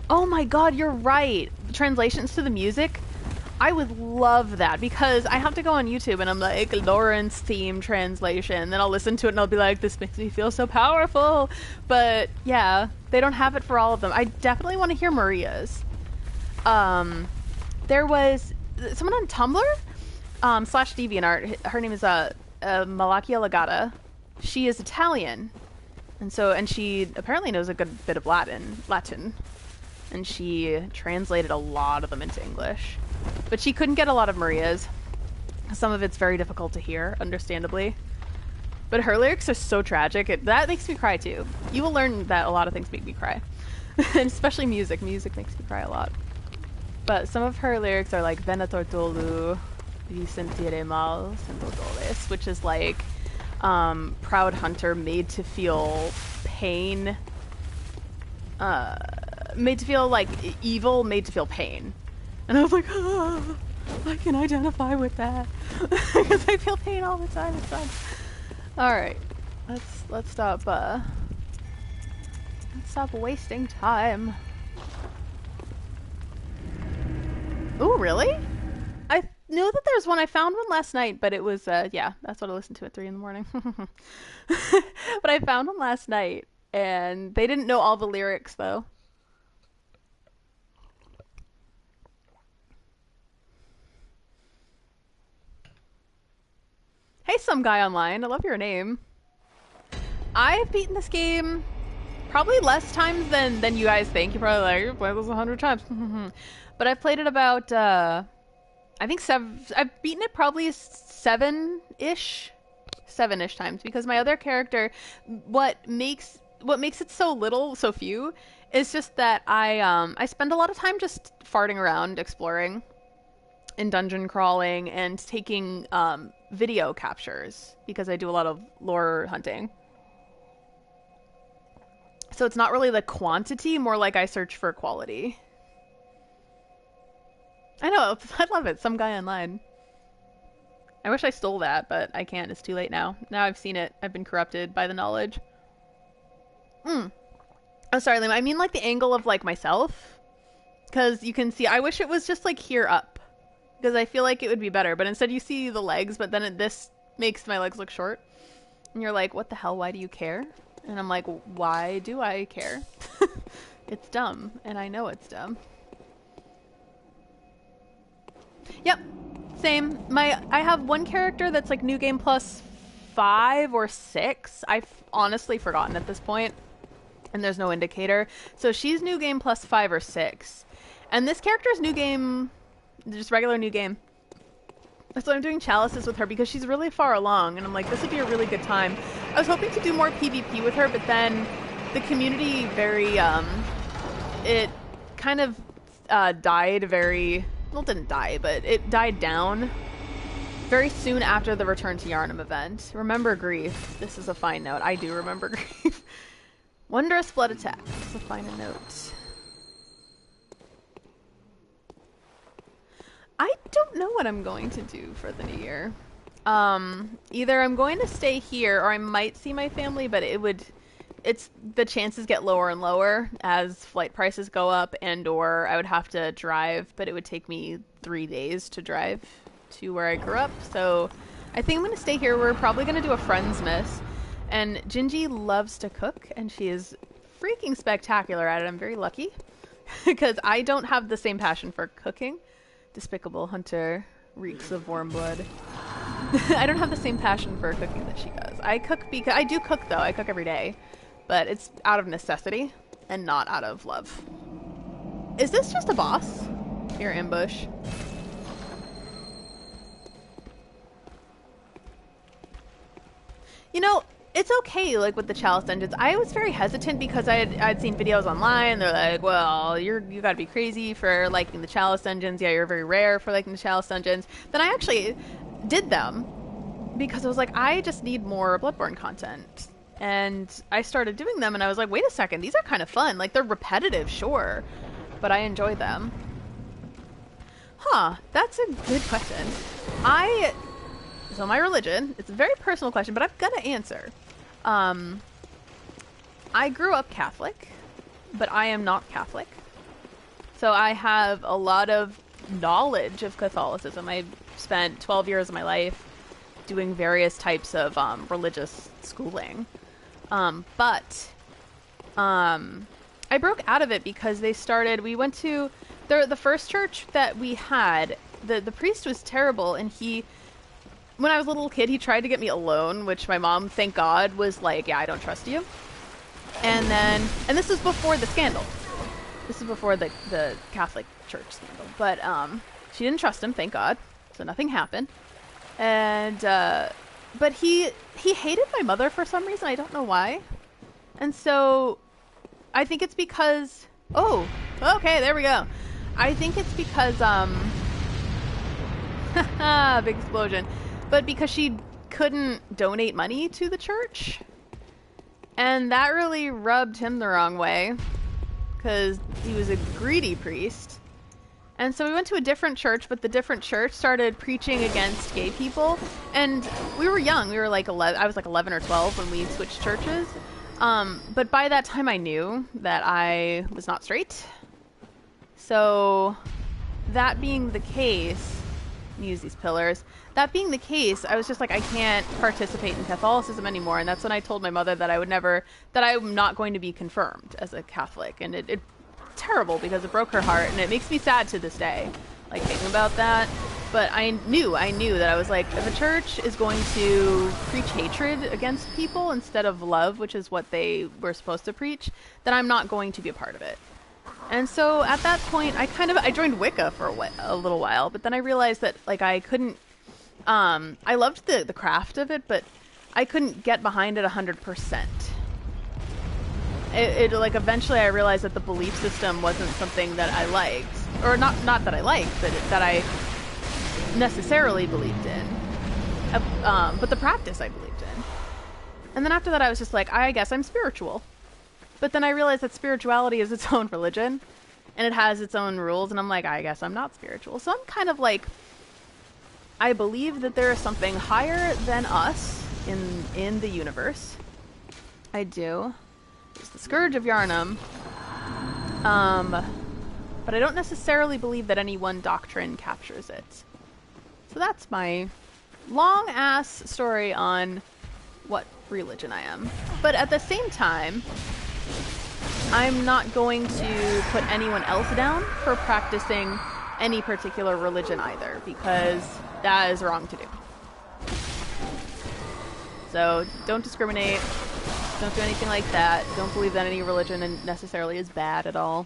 Oh my god, you're right! Translations to the music? I would love that, because I have to go on YouTube and I'm like, Lawrence theme translation. Then I'll listen to it and I'll be like, this makes me feel so powerful. But yeah, they don't have it for all of them. I definitely want to hear Maria's. There was someone on Tumblr / DeviantArt. Her name is Malakia Legata. She is Italian, and she apparently knows a good bit of Latin, and she translated a lot of them into English. But she couldn't get a lot of Maria's. Some of it's very difficult to hear, understandably. But her lyrics are so tragic. That makes me cry too. You will learn that a lot of things make me cry. And especially music. Music makes me cry a lot. But some of her lyrics are like Venator tolu, vi sentire mal, sento doles, which is like proud hunter made to feel pain. Made to feel like evil, made to feel pain. And I was like, oh, I can identify with that. Because I feel pain all the time. It's fun. Alright. Let's stop wasting time. Ooh, really? I knew that there's one. I found one last night, but it was yeah, that's what I listened to at 3 in the morning. But I found one last night, and they didn't know all the lyrics though. Hey, some guy online. I love your name. I've beaten this game probably less times than you guys think. You're probably like, you've played this 100 times. But I've played it about, I think I've beaten it probably 7-ish times, because my other character, what makes it so few, is just that I spend a lot of time just farting around, exploring, and dungeon crawling, and taking video captures, because I do a lot of lore hunting. So it's not really the quantity, more like I search for quality. I know, I love it. Some guy online. I wish I stole that, but I can't. It's too late now. Now I've seen it. I've been corrupted by the knowledge. Oh, sorry, Liam. I mean like the angle of like myself. Because you can see, I wish it was just like here up. Because I feel like it would be better. But instead you see the legs, but then this makes my legs look short. And you're like, what the hell? Why do you care? And I'm like, why do I care? It's dumb. And I know it's dumb. Yep, same. I have one character that's like New Game Plus 5 or 6. I've honestly forgotten at this point, and there's no indicator. So she's New Game Plus 5 or 6, and this character's New Game, just regular New Game. So I'm doing chalices with her because she's really far along, and I'm like, this would be a really good time. I was hoping to do more PvP with her, but then the community it kind of died very. Well, it didn't die, but it died down very soon after the Return to Yharnam event. Remember grief. This is a fine note. I do remember grief. Wondrous blood attack. This is a fine note. I don't know what I'm going to do for the new year. Either I'm going to stay here, or I might see my family, but the chances get lower and lower as flight prices go up, and or I would have to drive, but it would take me 3 days to drive to where I grew up. So I think I'm going to stay here. We're probably going to do a Friendsmas. And Gingy loves to cook, and she is freaking spectacular at it. I'm very lucky because I don't have the same passion for cooking. Despicable Hunter reeks of warm blood. I don't have the same passion for cooking that she does. I cook because I do cook though. I cook every day. But it's out of necessity and not out of love. Is this just a boss? Your ambush. You know, it's okay, like, with the Chalice Dungeons. I was very hesitant because I'd seen videos online. They're like, well, you gotta be crazy for liking the Chalice Dungeons. Yeah, you're very rare for liking the Chalice Dungeons. Then I actually did them because I was like, I just need more Bloodborne content. And I started doing them, and I was like, wait a second, these are kind of fun. Like, they're repetitive, sure, but I enjoy them. Huh, that's a good question. So my religion, it's a very personal question, but I've got to answer. I grew up Catholic, but I am not Catholic. So I have a lot of knowledge of Catholicism. I spent 12 years of my life doing various types of religious schooling. But I broke out of it because we went to the first church that we had. The priest was terrible, and when I was a little kid, he tried to get me a loan, which my mom, thank God, was like, yeah, I don't trust you. And this was before the scandal. This is before the Catholic Church scandal. But she didn't trust him, thank God. So nothing happened. And but he hated my mother for some reason. I don't know why. And so I think it's because okay, there we go. I think it's because big explosion. But because she couldn't donate money to the church. And that really rubbed him the wrong way. Because he was a greedy priest. And so we went to a different church, but the different church started preaching against gay people. And we were young. We were like 11. I was like 11 or 12 when we switched churches. But by that time I knew that I was not straight. So that being the case, use these pillars. That being the case, I was just like, I can't participate in Catholicism anymore. And that's when I told my mother that I'm not going to be confirmed as a Catholic. And it's terrible because it broke her heart, and it makes me sad to this day, like thinking about that. But I knew that I was like, if a church is going to preach hatred against people instead of love, which is what they were supposed to preach, then I'm not going to be a part of it. And so at that point, I joined Wicca for a little while, but then I realized that like I couldn't. I loved the craft of it, but I couldn't get behind it 100%. It like eventually I realized that the belief system wasn't something that I liked, or not that I liked, but that I necessarily believed in. But the practice I believed in. And then after that, I was just like, I guess I'm spiritual. But then I realized that spirituality is its own religion, and it has its own rules, and I'm like, I guess I'm not spiritual. So I'm kind of like, I believe that there is something higher than us in the universe. I do. It's the Scourge of Yharnam. But I don't necessarily believe that any one doctrine captures it. So that's my long-ass story on what religion I am. But at the same time, I'm not going to put anyone else down for practicing any particular religion either, because that is wrong to do. So don't discriminate. Don't do anything like that. Don't believe that any religion necessarily is bad at all.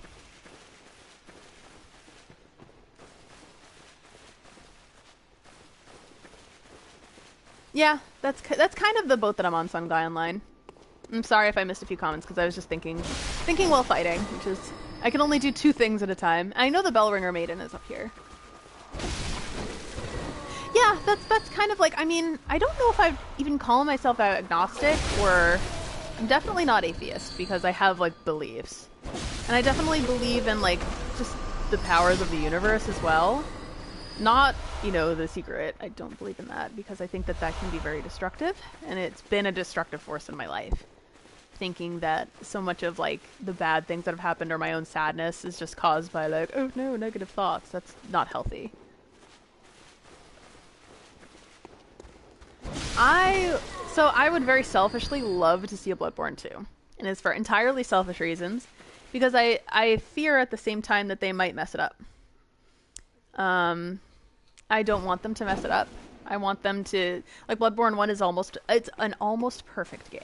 Yeah, that's kind of the boat that I'm on, Some Guy Online. I'm sorry if I missed a few comments because I was just thinking while fighting, which is I can only do 2 things at a time. I know the Bellringer Maiden is up here. Yeah, that's kind of like, I mean, I don't know if I'd even call myself agnostic, or I'm definitely not atheist because I have like beliefs. And I definitely believe in like just the powers of the universe as well. Not, the secret. I don't believe in that because I think that can be very destructive, and it's been a destructive force in my life. Thinking that so much of like the bad things that have happened or my own sadness is just caused by like, oh no, negative thoughts. That's not healthy. I would very selfishly love to see a Bloodborne 2. And it's for entirely selfish reasons. Because I fear at the same time that they might mess it up. I don't want them to mess it up. I want them to... Like, Bloodborne 1 is it's an almost perfect game.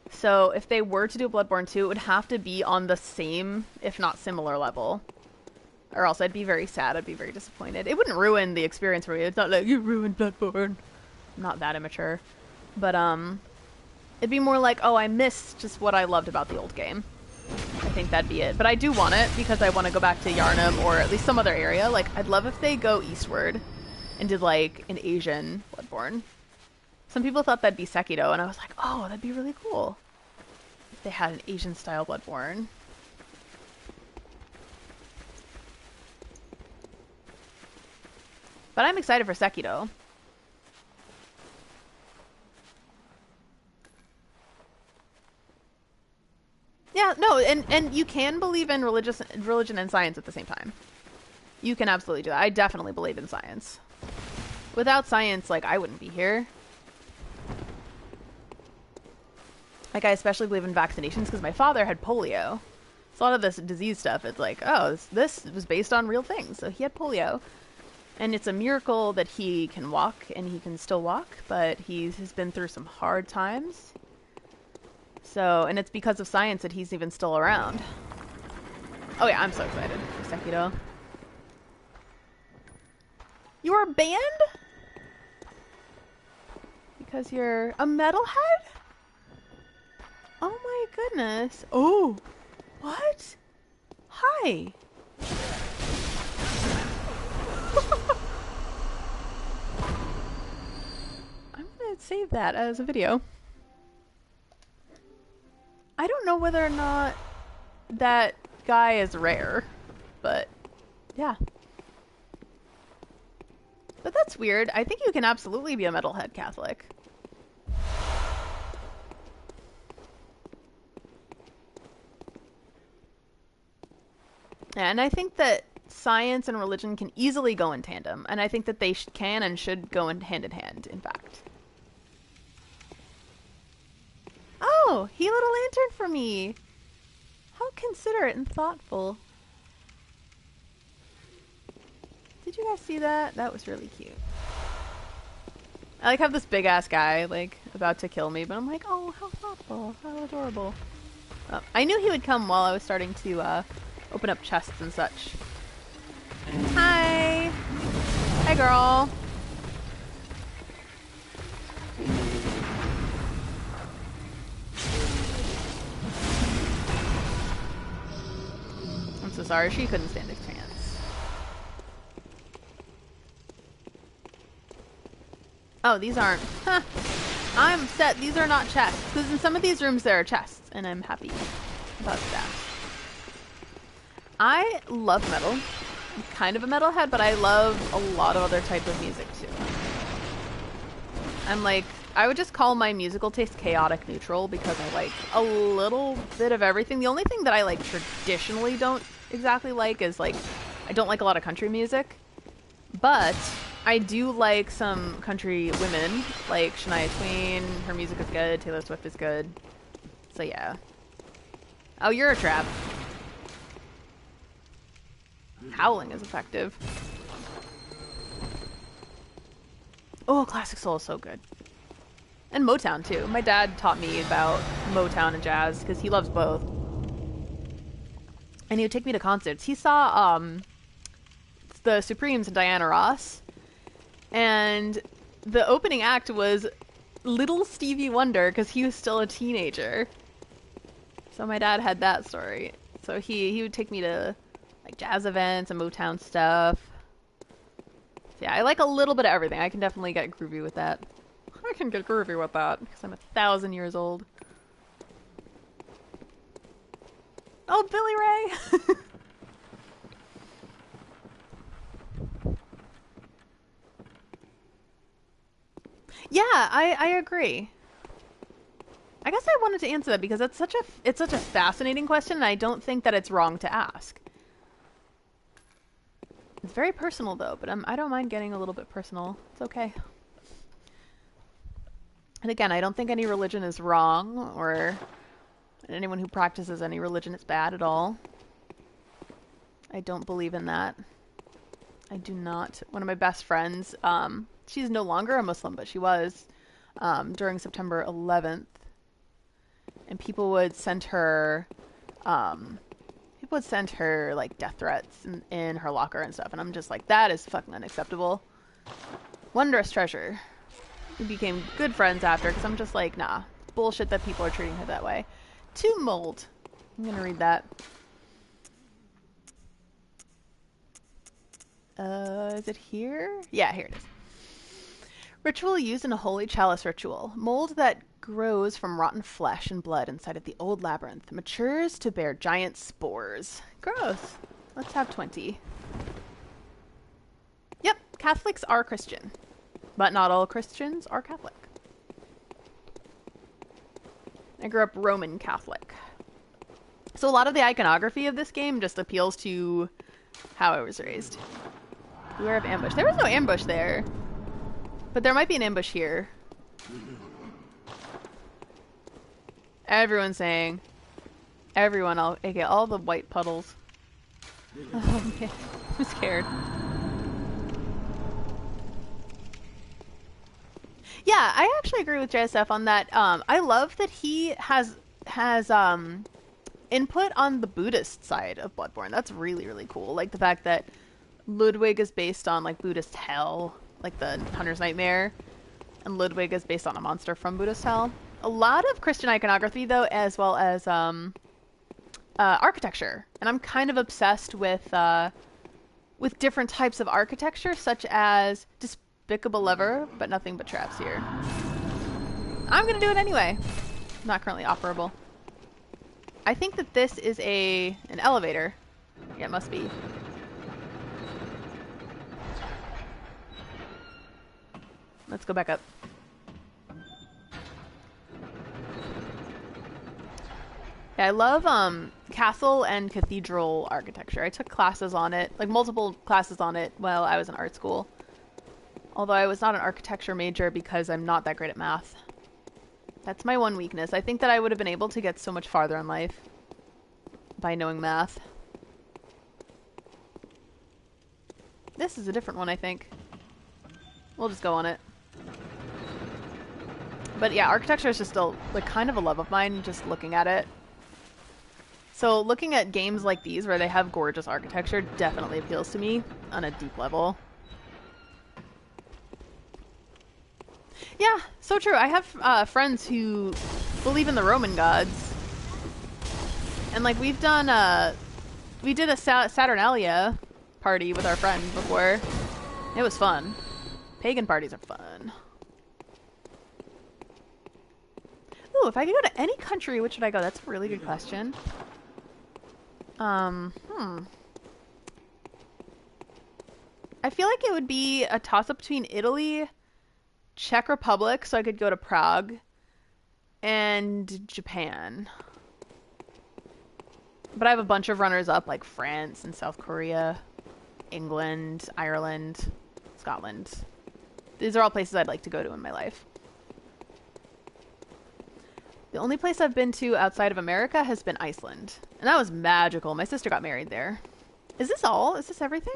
So if they were to do a Bloodborne 2, it would have to be on the same, if not similar level. Or else I'd be very sad. I'd be very disappointed. It wouldn't ruin the experience for me. It's not like, you ruined Bloodborne. I'm not that immature. But, it'd be more like, oh, I missed just what I loved about the old game. I think that'd be it. But I do want it because I want to go back to Yharnam or at least some other area. Like, I'd love if they go eastward and did, like, an Asian Bloodborne. Some people thought that'd be Sekiro, and I was like, oh, that'd be really cool if they had an Asian-style Bloodborne. But I'm excited for Sekiro. Yeah, no, and you can believe in religion and science at the same time. You can absolutely do that. I definitely believe in science. Without science, like, I wouldn't be here. Like, I especially believe in vaccinations because my father had polio. So a lot of this disease stuff, it's like, oh, this was based on real things. So he had polio. And it's a miracle that he can walk and he can still walk, but he has been through some hard times. So, and it's because of science that he's even still around. Oh yeah, I'm so excited for Sekiro. You're a band? Because you're a metalhead? Oh my goodness. Oh, what? Hi. I'm gonna save that as a video. I don't know whether or not that guy is rare, but yeah. But that's weird. I think you can absolutely be a metalhead Catholic. And I think that science and religion can easily go in tandem, and I think that they can and should go in hand, in fact. Oh, he lit a lantern for me. How considerate and thoughtful. Did you guys see that? That was really cute. I like have this big ass guy like about to kill me, but I'm like, oh, how thoughtful, how adorable. Oh, I knew he would come while I was starting to open up chests and such. Hi. Hi, girl. I'm so sorry, she couldn't stand a chance. Oh, these aren't. Huh. I'm upset. These are not chests. Because in some of these rooms there are chests, and I'm happy about that. I love metal. I'm kind of a metalhead, but I love a lot of other type of music too. I'm like, I would just call my musical taste chaotic neutral because I like a little bit of everything. The only thing that I like traditionally don't exactly like is like, I don't like a lot of country music, but I do like some country women, like Shania Twain. Her music is good. Taylor Swift is good. So yeah. Oh, you're a trap. Howling is effective. Oh, Classic Soul is so good. And Motown too. My dad taught me about Motown and jazz because he loves both. And he would take me to concerts. He saw the Supremes and Diana Ross. And the opening act was little Stevie Wonder because he was still a teenager. So my dad had that story. So he would take me to like jazz events and Motown stuff. So yeah, I like a little bit of everything. I can definitely get groovy with that. I can get groovy with that because I'm 1,000 years old. Oh, Billy Ray! Yeah, I agree. I guess I wanted to answer that because it's such a fascinating question, and I don't think that it's wrong to ask. It's very personal though, but I don't mind getting a little bit personal. It's okay. And again, I don't think any religion is wrong, or anyone who practices any religion is bad at all. I don't believe in that. I do not. One of my best friends, she's no longer a Muslim, but she was during September 11th. And people would send her like death threats in her locker and stuff. And I'm just like, that is fucking unacceptable. Wondrous treasure. We became good friends after because I'm just like, nah, bullshit that people are treating her that way. To Mold. I'm gonna read that. Is it here? Yeah, here it is. Ritual used in a holy chalice ritual. Mold that grows from rotten flesh and blood inside of the old labyrinth matures to bear giant spores. Gross. Let's have 20. Yep, Catholics are Christian. But not all Christians are Catholic. I grew up Roman Catholic. So a lot of the iconography of this game just appeals to how I was raised. Beware of ambush. There was no ambush there. But there might be an ambush here. Everyone's saying. Everyone, aka all the white puddles. Oh man, I'm scared. Yeah, I actually agree with JSF on that. I love that he has input on the Buddhist side of Bloodborne. That's really, really cool. Like the fact that Ludwig is based on like Buddhist hell, like the Hunter's Nightmare, and Ludwig is based on a monster from Buddhist hell. A lot of Christian iconography though, as well as architecture, and I'm kind of obsessed with different types of architecture, such as Despicable Lever, but nothing but traps here. I'm gonna do it anyway. Not currently operable. I think that this is an elevator. Yeah, it must be. Let's go back up. Yeah, I love castle and cathedral architecture. I took classes on it, like multiple classes on it while I was in art school. Although I was not an architecture major because I'm not that great at math. That's my one weakness. I think that I would have been able to get so much farther in life by knowing math. This is a different one, I think. We'll just go on it. But yeah, architecture is just still like kind of a love of mine, just looking at it. So looking at games like these where they have gorgeous architecture definitely appeals to me on a deep level. Yeah, so true. I have friends who believe in the Roman gods. And like we did a Saturnalia party with our friend before. It was fun. Pagan parties are fun. Ooh, if I could go to any country, which would I go? That's a really good question. I feel like it would be a toss-up between Italy, Czech Republic, so I could go to Prague, and Japan. But I have a bunch of runners-up, like France and South Korea, England, Ireland, Scotland. These are all places I'd like to go to in my life. The only place I've been to outside of America has been Iceland. And that was magical. My sister got married there. Is this all? Is this everything?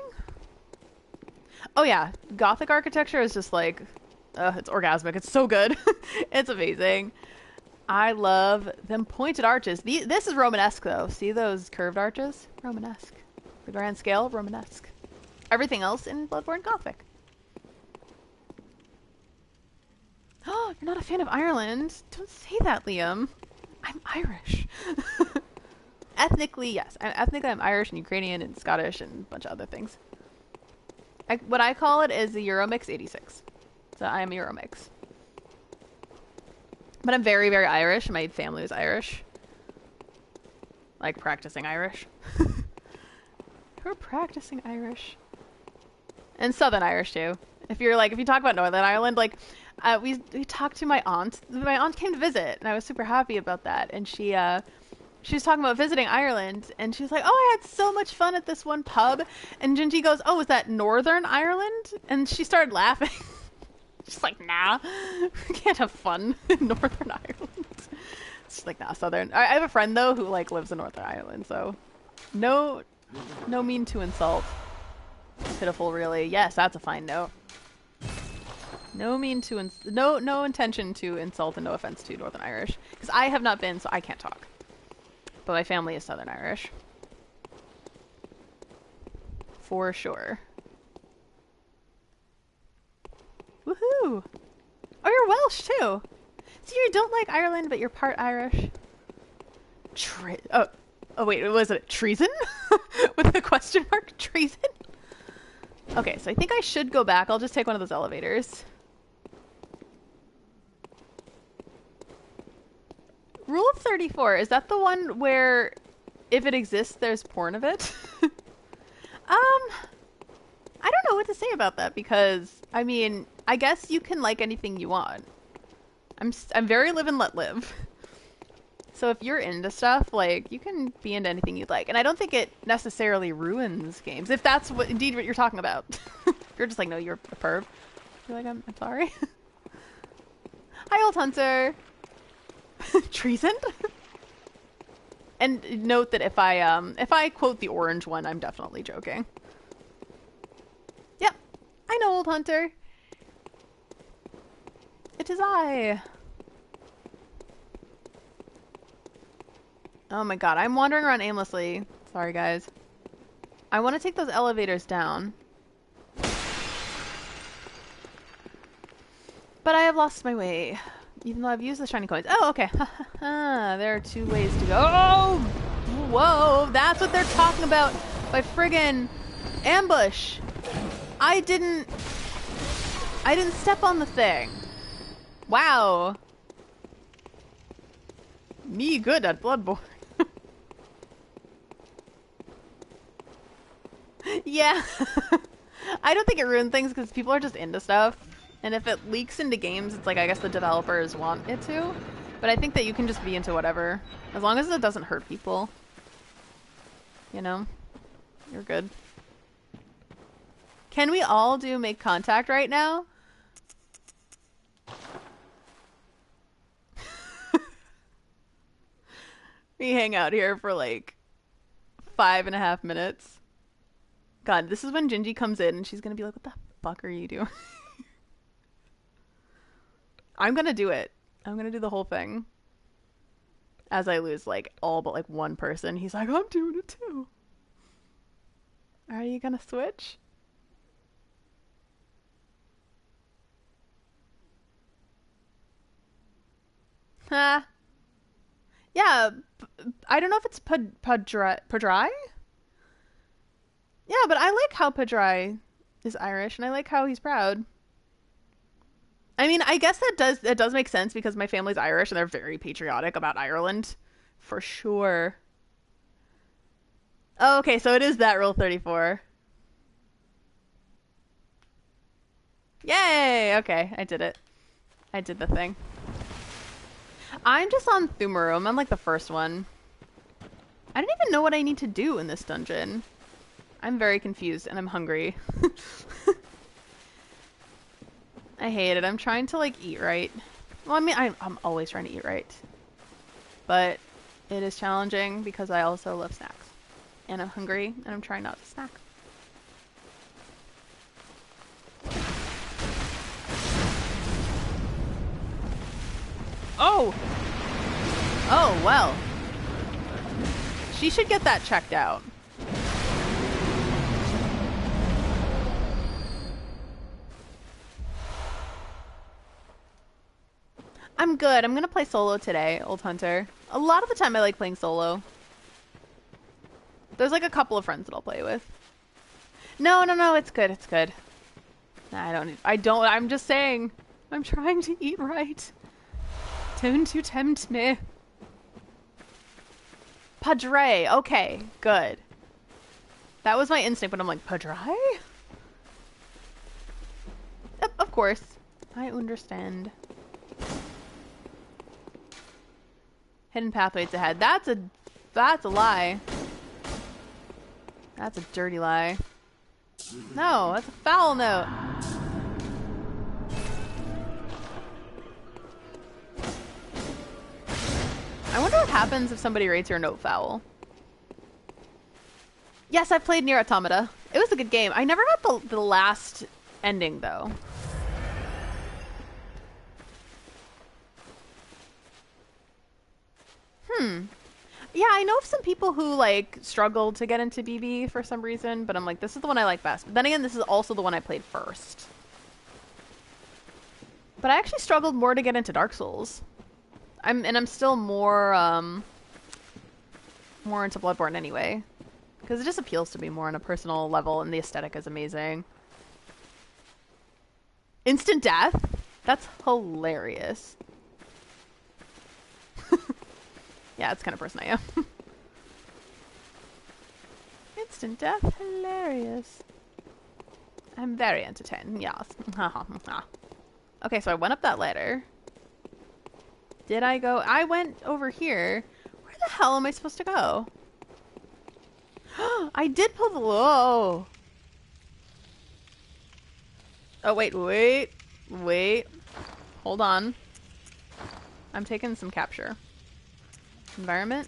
Oh yeah. Gothic architecture is just like... it's orgasmic. It's so good. It's amazing. I love them pointed arches. This is Romanesque though. See those curved arches? Romanesque. The grand scale, Romanesque. Everything else in Bloodborne, Gothic. Oh, you're not a fan of Ireland? Don't say that, Liam. I'm Irish. Ethnically, yes. I'm Irish and Ukrainian and Scottish and a bunch of other things. What I call it is the Euromix 86. So I am a Euromix. But I'm very, very Irish. My family was Irish. Like practicing Irish. We're practicing Irish. And Southern Irish too. If you talk about Northern Ireland, like... we talked to my aunt. My aunt came to visit, and I was super happy about that. And she was talking about visiting Ireland, and she was like, "Oh, I had so much fun at this one pub." And Gingy goes, "Oh, is that Northern Ireland?" And she started laughing. She's like, "Nah, we can't have fun in Northern Ireland." She's like, "Nah, Southern." I have a friend though who like lives in Northern Ireland, so no mean to insult. Pitiful, really. Yes, that's a fine note. No intention to insult and no offense to Northern Irish. Because I have not been, so I can't talk. But my family is Southern Irish. For sure. Woohoo! Oh, you're Welsh, too! So you don't like Ireland, but you're part Irish? Oh wait, was it treason? With a question mark? Treason? Okay, so I think I should go back. I'll just take one of those elevators. Rule of 34, is that the one where if it exists, there's porn of it? I don't know what to say about that because, I mean, I guess you can like anything you want. I'm very live and let live. So if you're into stuff, like, you can be into anything you'd like. And I don't think it necessarily ruins games, if that's indeed what you're talking about. If you're just like, no, you're a perv. You're like, I'm sorry. Hi, old hunter. Treason? And note that if I quote the orange one, I'm definitely joking. Yep, I know, old hunter. It is I. Oh my god, I'm wandering around aimlessly. Sorry, guys. I want to take those elevators down. But I have lost my way. Even though I've used the shiny coins. Oh, okay. There are 2 ways to go. Oh! Whoa! That's what they're talking about by friggin' ambush. I didn't step on the thing. Wow. Me good at Bloodborne. Yeah. I don't think it ruined things because people are just into stuff. And if it leaks into games, it's like, I guess the developers want it to. But I think that you can just be into whatever. As long as it doesn't hurt people. You know? You're good. Can we all do make contact right now? We hang out here for like 5.5 minutes. God, this is when Gingy comes in and she's gonna be like, what the fuck are you doing? I'm gonna do it. I'm gonna do the whole thing. As I lose like all but like one person, he's like, I'm doing it too. Are you gonna switch? Huh. Yeah, I don't know if it's Padrai? Yeah, but I like how Padrai is Irish, and I like how he's proud. I mean, I guess that does make sense because my family's Irish and they're very patriotic about Ireland, for sure. Oh, okay, so it is that Rule 34. Yay! Okay, I did it. I did the thing. I'm just on Thumarum. I'm like the first one. I don't even know what I need to do in this dungeon. I'm very confused and I'm hungry. I hate it. I'm trying to like eat right. Well, I mean, I'm always trying to eat right. But it is challenging because I also love snacks. And I'm hungry and I'm trying not to snack. Oh! Oh, well. She should get that checked out. I'm good. I'm gonna play solo today, Old Hunter. A lot of the time I like playing solo. There's like a couple of friends that I'll play with. No, it's good, it's good. I'm just saying. I'm trying to eat right. Don't you tempt me. Padre, okay, good. That was my instinct, but I'm like, Padre? Yep, of course. I understand. Hidden pathways ahead. That's a lie. That's a dirty lie. No, that's a foul note. I wonder what happens if somebody rates your note foul. Yes, I've played Nier Automata. It was a good game. I never got the last ending, though. Yeah, I know of some people who, like, struggled to get into BB for some reason, but I'm like, this is the one I like best. But then again, this is also the one I played first. But I actually struggled more to get into Dark Souls. I'm still more into Bloodborne anyway. Because it just appeals to me more on a personal level, and the aesthetic is amazing. Instant death? That's hilarious. Yeah, that's the kind of person I am. Instant death? Hilarious. I'm very entertained, yes. Okay, so I went up that ladder. Did I go? I went over here. the hell am I supposed to go? I did pull the... Whoa! Oh, wait. Hold on. I'm taking some capture. Environment.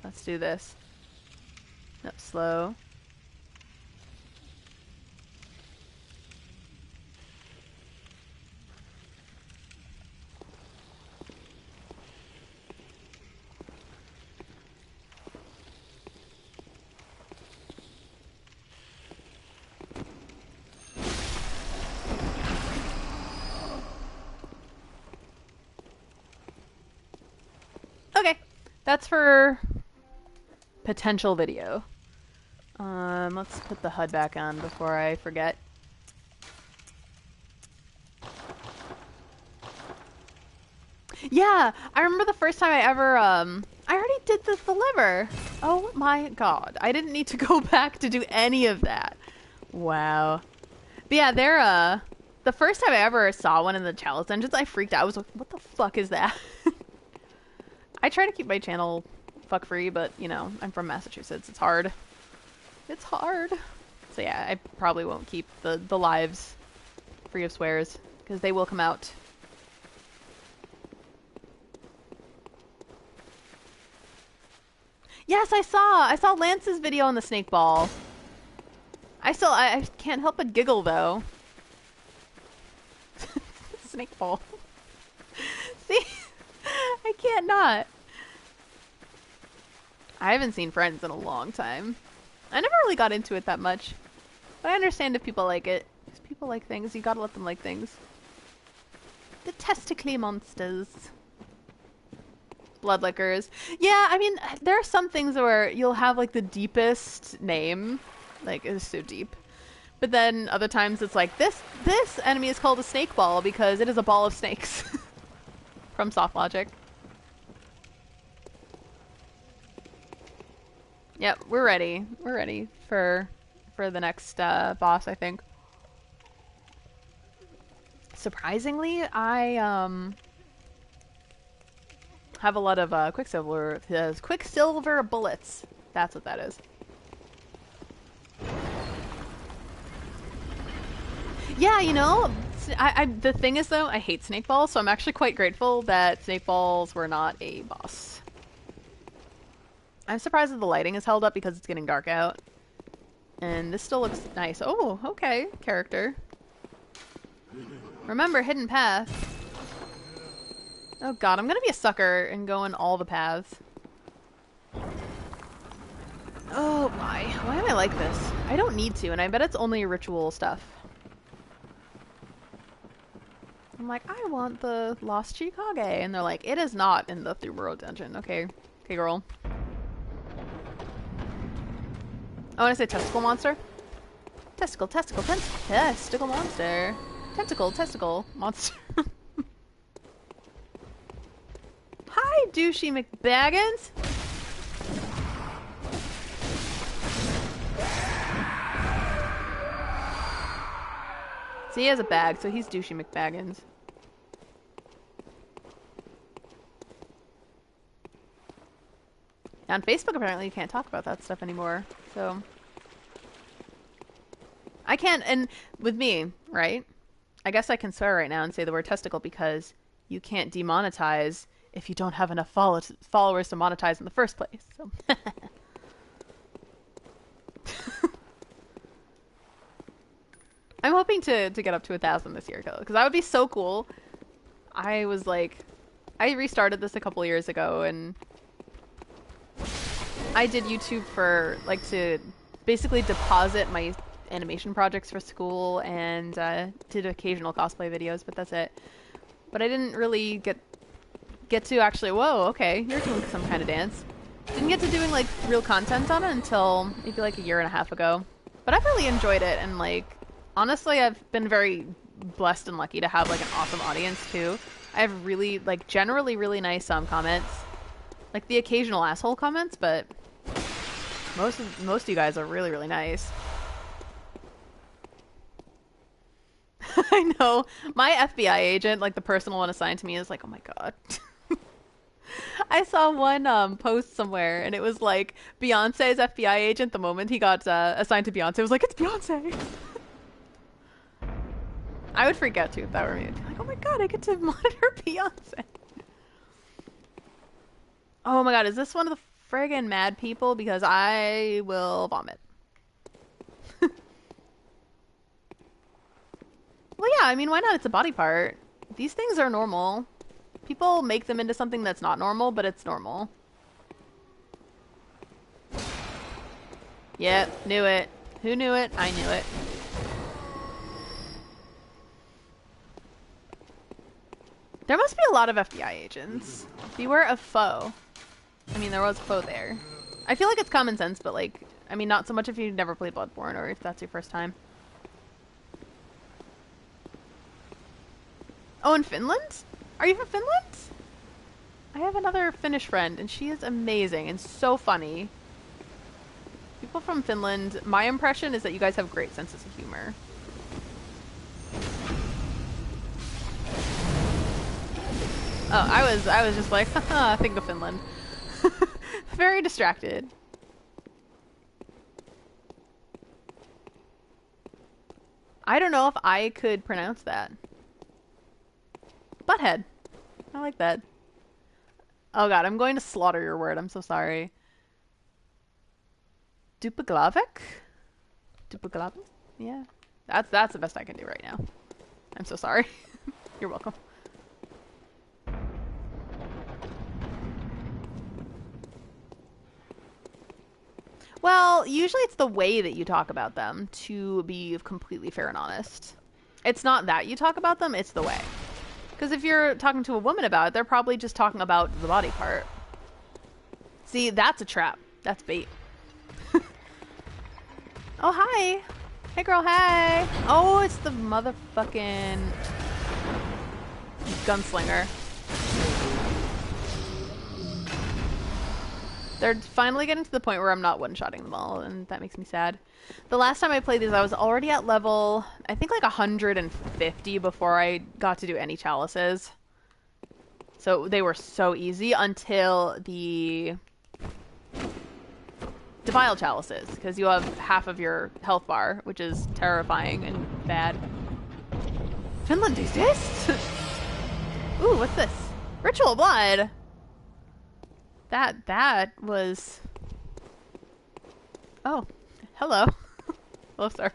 Let's do this. Nope, slow. Okay, that's for potential video. Let's put the HUD back on before I forget. Yeah, I remember the first time I ever, I already did the lever. Oh my god, I didn't need to go back to do any of that. Wow. But yeah, they're, the first time I ever saw one in the Chalice Dungeons, I freaked out. I was like, what the fuck is that? I try to keep my channel fuck free, but you know, I'm from Massachusetts. It's hard. It's hard. So yeah, I probably won't keep the lives free of swears because they will come out. Yes, I saw Lance's video on the snake ball. I can't help but giggle though. Snake ball. See? I can't not. I haven't seen Friends in a long time. I never really got into it that much. But I understand if people like it. Because people like things, you gotta let them like things. The testicle monsters. Bloodlickers. Yeah, I mean, there are some things where you'll have like the deepest name. Like, it's so deep. But then other times it's like, this enemy is called a snake ball because it is a ball of snakes. From Soft Logic. Yep, we're ready. We're ready for the next boss, I think. Surprisingly, I have a lot of Quicksilver bullets. That's what that is. Yeah, you know, the thing is though, I hate snake balls, so I'm actually quite grateful that snake balls were not a boss. I'm surprised that the lighting is held up because it's getting dark out. And this still looks nice. Oh, okay, character. Remember, hidden path. Oh god, I'm gonna be a sucker and go in all the paths. Oh my, why am I like this? I don't need to, and I bet it's only ritual stuff. I'm like, I want the Lost Chikage, and they're like, it is not in the Thumuro dungeon. Okay, okay girl. I want to say testicle monster. Testicle monster. Testicle monster. Hi, douchey McBaggins. So he has a bag, so he's douchey McBaggins. On Facebook, apparently, you can't talk about that stuff anymore. So I can't, and with me, right? I guess I can swear right now and say the word testicle because you can't demonetize if you don't have enough followers to monetize in the first place. So. I'm hoping to get up to 1,000 this year, because that would be so cool. I was like, I restarted this a couple years ago, and I did YouTube for, like, to basically deposit my animation projects for school and did occasional cosplay videos, but that's it. But I didn't really get to actually, whoa, okay, you're doing some kind of dance. Didn't get to doing, like, real content on it until maybe, like, a year and a half ago. But I've really enjoyed it, and, like, honestly, I've been very blessed and lucky to have, like, an awesome audience, too. I have really, like, generally really nice comments. Like, the occasional asshole comments, but most of you guys are really, really nice. I know. My FBI agent, like the personal one assigned to me, is like, oh my God. I saw one post somewhere, and it was like Beyonce's FBI agent. The moment he got assigned to Beyonce, was like, it's Beyonce. I would freak out too if that were me. I'd be like, oh my God, I get to monitor Beyonce. Oh my God, is this one of the friggin' mad people? Because I will vomit. Well, yeah, I mean, why not? It's a body part. These things are normal. People make them into something that's not normal, but it's normal. Yep, knew it. Who knew it? I knew it. There must be a lot of FBI agents. Beware of foe. I mean, there was foe there. I feel like it's common sense, but like, I mean, not so much if you've never played Bloodborne or if that's your first time. Oh, in Finland? Are you from Finland? I have another Finnish friend, and she is amazing and so funny. People from Finland, my impression is that you guys have great senses of humor. Oh, I was just like, haha, think of Finland. Very distracted. I don't know if I could pronounce that. Butthead. I like that. Oh God, I'm going to slaughter your word. I'm so sorry. Dupaglavik? Dupaglavik? Yeah. That's the best I can do right now. I'm so sorry. You're welcome. Well, usually it's the way that you talk about them, to be completely fair and honest. It's not that you talk about them, it's the way. Because if you're talking to a woman about it, they're probably just talking about the body part. See, that's a trap. That's bait. Oh, hi. Hey, girl, hi. Oh, it's the motherfucking gunslinger. They're finally getting to the point where I'm not one-shotting them all, and that makes me sad. The last time I played these, I was already at level, I think like 150 before I got to do any chalices. So they were so easy until the Defile chalices, because you have half of your health bar, which is terrifying and bad. Finland exists? Ooh, what's this? Ritual blood! That was... Oh, hello. Hello, sir.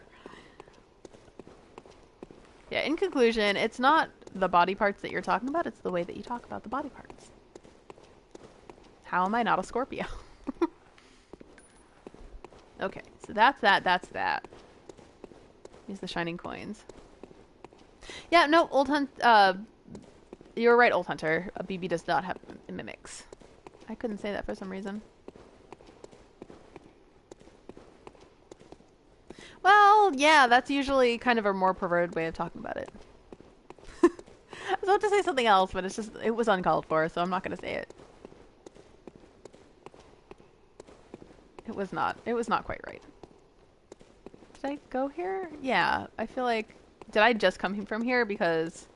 Yeah, in conclusion, it's not the body parts that you're talking about, it's the way that you talk about the body parts. How am I not a Scorpio? Okay, so that's that. Use the shining coins. Yeah, no, Old Hunt, you were right, Old Hunter. A BB does not have mimics. I couldn't say that for some reason. Well, yeah, that's usually kind of a more perverted way of talking about it. I was about to say something else, but it was uncalled for, so I'm not going to say it. It was not quite right. Did I go here? Yeah, I feel like, did I just come from here? Because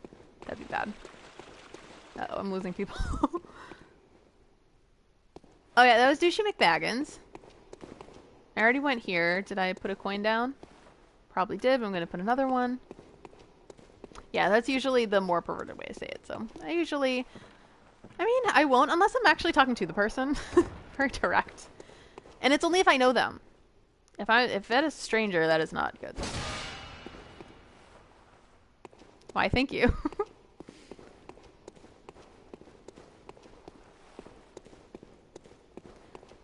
that'd be bad. Uh-oh, I'm losing people. Oh yeah, that was Douchey McBaggins. I already went here. Did I put a coin down? Probably did, but I'm going to put another one. Yeah, that's usually the more perverted way to say it, so I mean, I won't unless I'm actually talking to the person. Very direct. And it's only if I know them. If that is a stranger, that is not good. Why, thank you.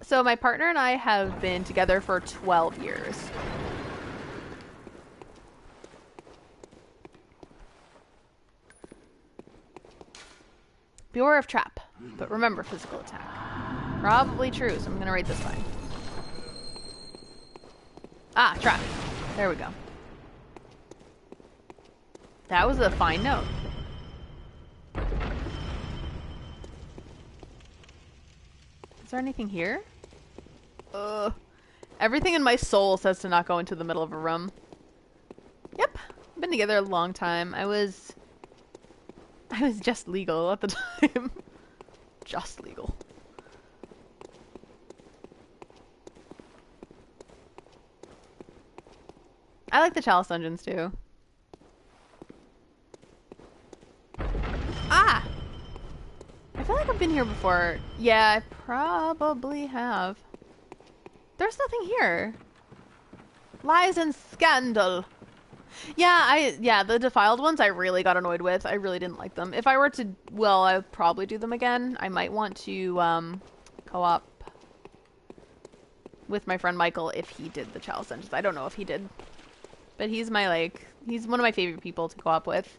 So my partner and I have been together for 12 years. Beware of trap, but remember physical attack. Probably true, so I'm gonna rate this fine. Ah, trap. There we go. That was a fine note. Is there anything here? Everything in my soul says to not go into the middle of a room. Yep. Been together a long time. I was just legal at the time. Just legal. I like the Chalice Dungeons too. Ah! I feel like I've been here before. Yeah, I probably have. There's nothing here. Lies and scandal. Yeah, the defiled ones I really got annoyed with. I really didn't like them. If I were to, well, I would probably do them again. I might want to co-op with my friend Michael if he did the Chalice Dungeons. I don't know if he did. But he's he's one of my favorite people to co-op with.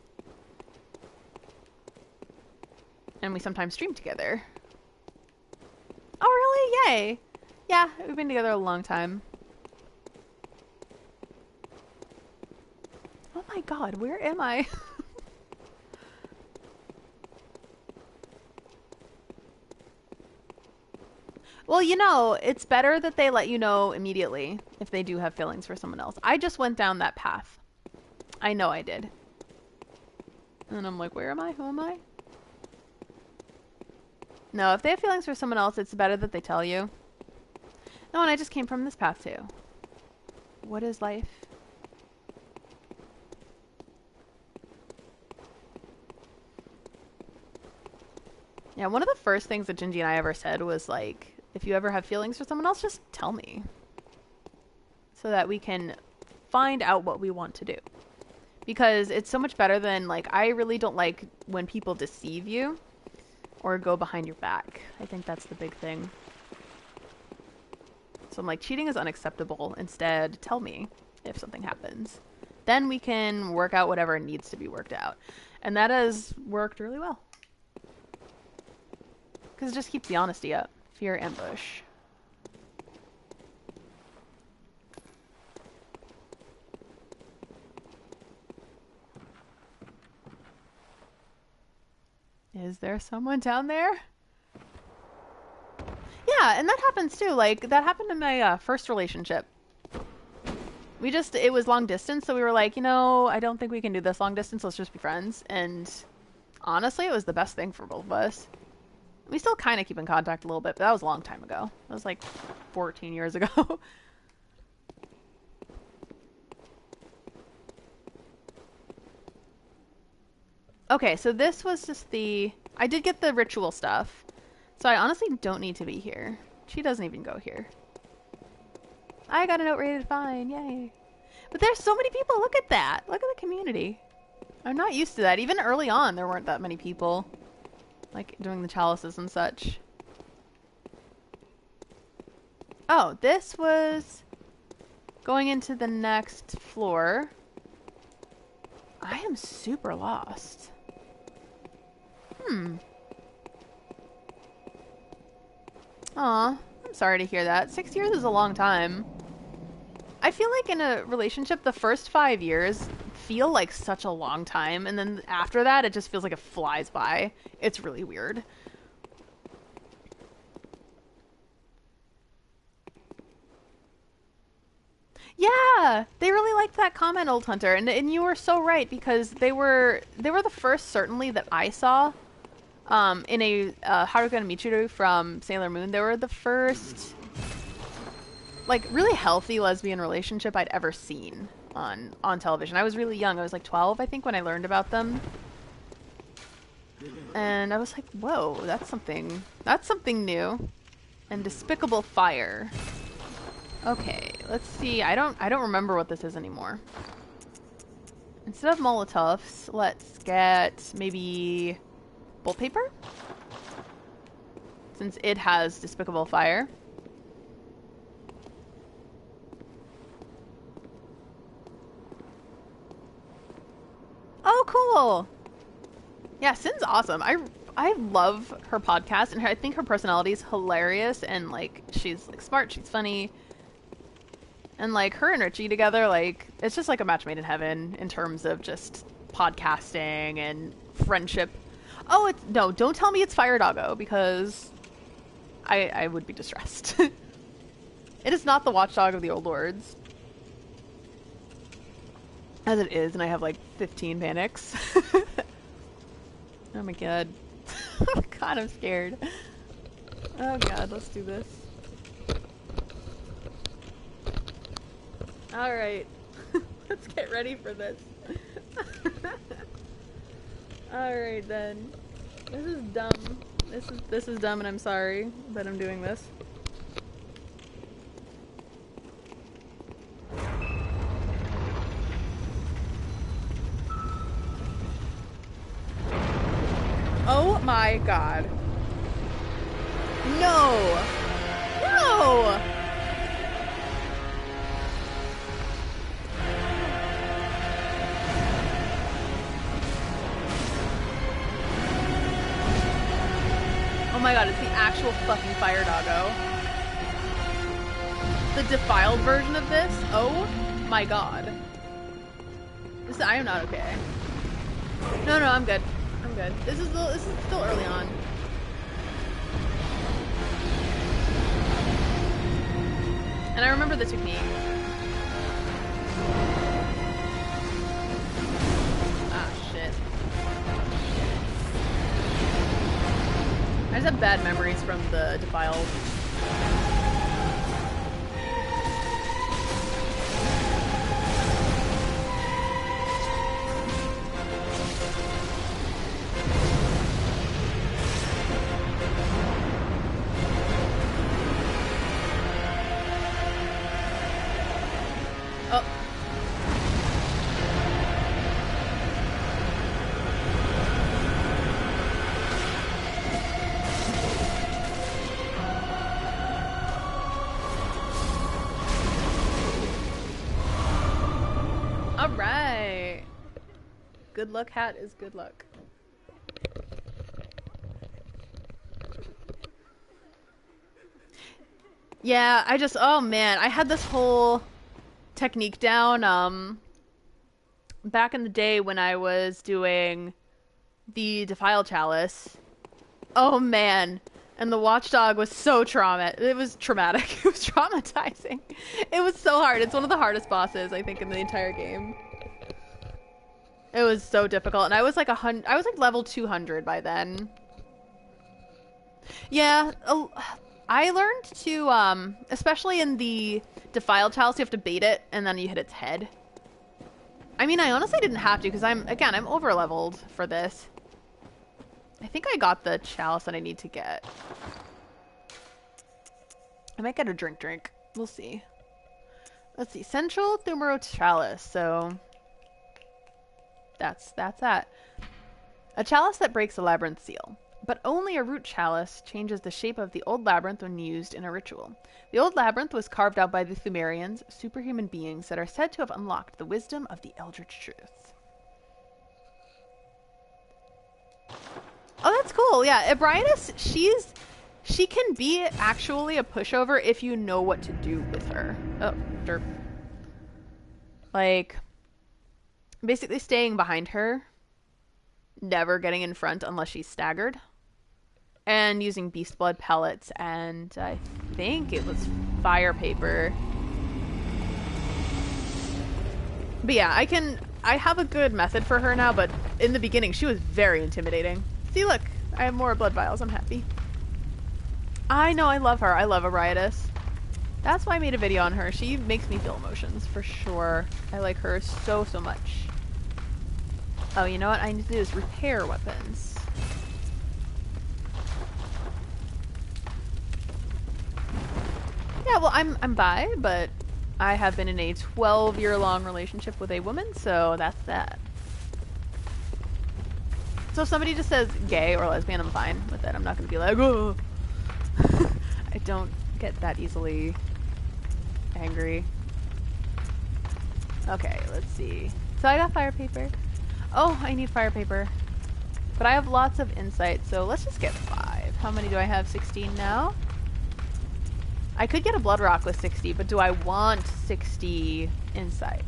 And we sometimes stream together. Oh, really? Yay! Yeah, we've been together a long time. Oh my god, where am I? Well, you know, it's better that they let you know immediately if they do have feelings for someone else. I just went down that path. I know I did. And I'm like, where am I? Who am I? No, if they have feelings for someone else, it's better that they tell you. No, and I just came from this path too. What is life? Yeah, one of the first things that Gingy and I ever said was like, if you ever have feelings for someone else, just tell me. So that we can find out what we want to do. Because it's so much better than, like, I really don't like when people deceive you or go behind your back. I think that's the big thing. So I'm like, cheating is unacceptable. Instead, tell me if something happens. Then we can work out whatever needs to be worked out. And that has worked really well. Because it just keeps the honesty up. Fear ambush. Is there someone down there? Yeah, and that happens too. Like, that happened in my first relationship. It was long distance, so we were like, you know, I don't think we can do this long distance. Let's just be friends. And honestly, it was the best thing for both of us. We still kind of keep in contact a little bit, but that was a long time ago. That was like 14 years ago. Okay, so this was just I did get the ritual stuff. So I honestly don't need to be here. She doesn't even go here. I got a note rated fine, yay. But there's so many people, look at that. Look at the community. I'm not used to that. Even early on, there weren't that many people. Like, doing the chalices and such. Oh, this was going into the next floor. I am super lost. Aw, I'm sorry to hear that. 6 years is a long time. I feel like in a relationship, the first 5 years feel like such a long time, and then after that, it just feels like it flies by. It's really weird. Yeah, they really liked that comment, Old Hunter, and you were so right because they were the first certainly that I saw in a Haruka and Michiru from Sailor Moon. They were the first like really healthy lesbian relationship I'd ever seen on television. I was really young. I was like 12, I think, when I learned about them. And I was like, whoa, that's something new. And Despicable Fire. Okay, let's see. I don't remember what this is anymore. Instead of Molotovs, let's get maybe Bolt Paper? Since it has Despicable Fire. Oh, cool! Yeah, Sin's awesome. I love her podcast, and I think her personality is hilarious, and, like, she's, like, smart, she's funny. And, like, her and Richie together, like, it's just like a match made in heaven in terms of just podcasting and friendship. Oh, no, don't tell me it's Fire Doggo, because I would be distressed. It is not the watchdog of the Old Lords. As it is, and I have like 15 panics. Oh my god. God, I'm scared. Oh god, let's do this. Alright. Let's get ready for this. Alright then. This is dumb. This is dumb, and I'm sorry that I'm doing this. Oh my god. No! No! Oh my god, it's the actual fucking fire doggo. The defiled version of this? Oh my god. I am not okay. No, I'm good. I'm good. This is still early on. And I remember the technique. Ah, shit. I just have bad memories from the defiled. Good luck hat is good luck. Yeah, oh man, I had this whole technique down, back in the day when I was doing the Defiled Chalice. Oh man, and the Watchdog was so traumatic. It was traumatic. It was traumatizing. It was so hard. It's one of the hardest bosses, I think, in the entire game. It was so difficult, and I was like level 200 by then. Yeah, I learned to, especially in the Defiled Chalice, you have to bait it, and then you hit its head. I mean, I honestly didn't have to, because I'm over-leveled for this. I think I got the chalice that I need to get. I might get a drink. We'll see. Let's see. Central Thumero Chalice, so... That's that. A chalice that breaks a labyrinth seal. But only a root chalice changes the shape of the old labyrinth when used in a ritual. The old labyrinth was carved out by the Thumerians, superhuman beings that are said to have unlocked the wisdom of the Eldritch Truth. Oh, that's cool. Yeah, Ebrietas, she can be actually a pushover if you know what to do with her. Oh, derp. Like... basically staying behind her, never getting in front unless she's staggered, and using beast blood pellets, and I think it was fire paper. But yeah, I have a good method for her now, but in the beginning she was very intimidating. See, look, I have more blood vials, I'm happy. I know, I love her. I love Ebrietas. That's why I made a video on her. She makes me feel emotions, for sure. I like her so much. Oh, you know what I need to do is repair weapons. Yeah, well, I'm bi, but I have been in a 12-year-long relationship with a woman, so that's that. So if somebody just says gay or lesbian, I'm fine with it. I'm not gonna be like, oh. I don't get that easily angry. Okay, let's see. So I got fire paper. Oh, I need fire paper. But I have lots of insight, so let's just get 5. How many do I have? 16 now? I could get a blood rock with 60, but do I want 60 insight?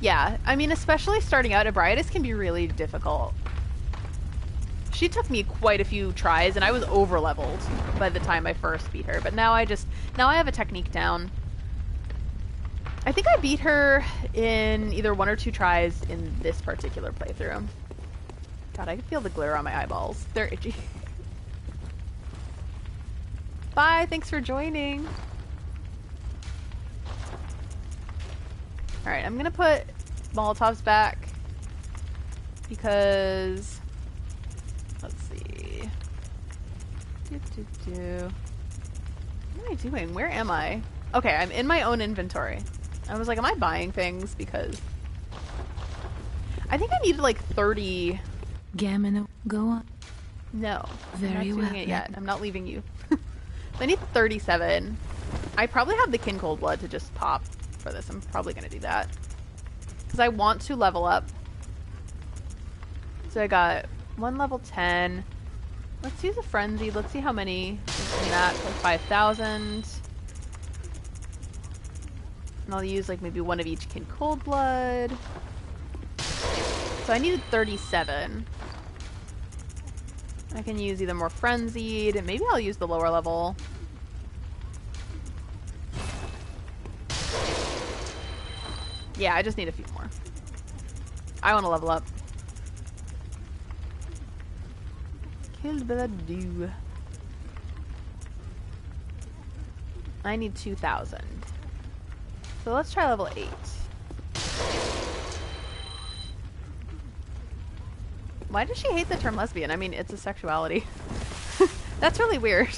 Yeah, I mean, especially starting out, Ebrietas can be really difficult. She took me quite a few tries, and I was over-leveled by the time I first beat her. But now I have a technique down. I think I beat her in either 1 or 2 tries in this particular playthrough. God, I can feel the glare on my eyeballs. They're itchy. Bye, thanks for joining. Alright, I'm gonna put Molotovs back because... Let's see. What am I doing? Where am I? Okay, I'm in my own inventory. I was like, am I buying things? Because... I think I needed like 30... Gamino, go on. No, Very I'm not well, doing it yet. I'm not leaving you. I need 37. I probably have the Kin Cold Blood to just pop for this. I'm probably going to do that. Because I want to level up. So I got 1 level 10. Let's use a Frenzy. Let's see how many in that. Like 5,000. And I'll use like maybe 1 of each Kin Cold Blood. So I needed 37. I can use either more Frenzied, and maybe I'll use the lower level. Yeah, I just need a few more. I want to level up. Killed by the dew. I need 2,000. So let's try level 8. Why does she hate the term lesbian? I mean, it's a sexuality. That's really weird.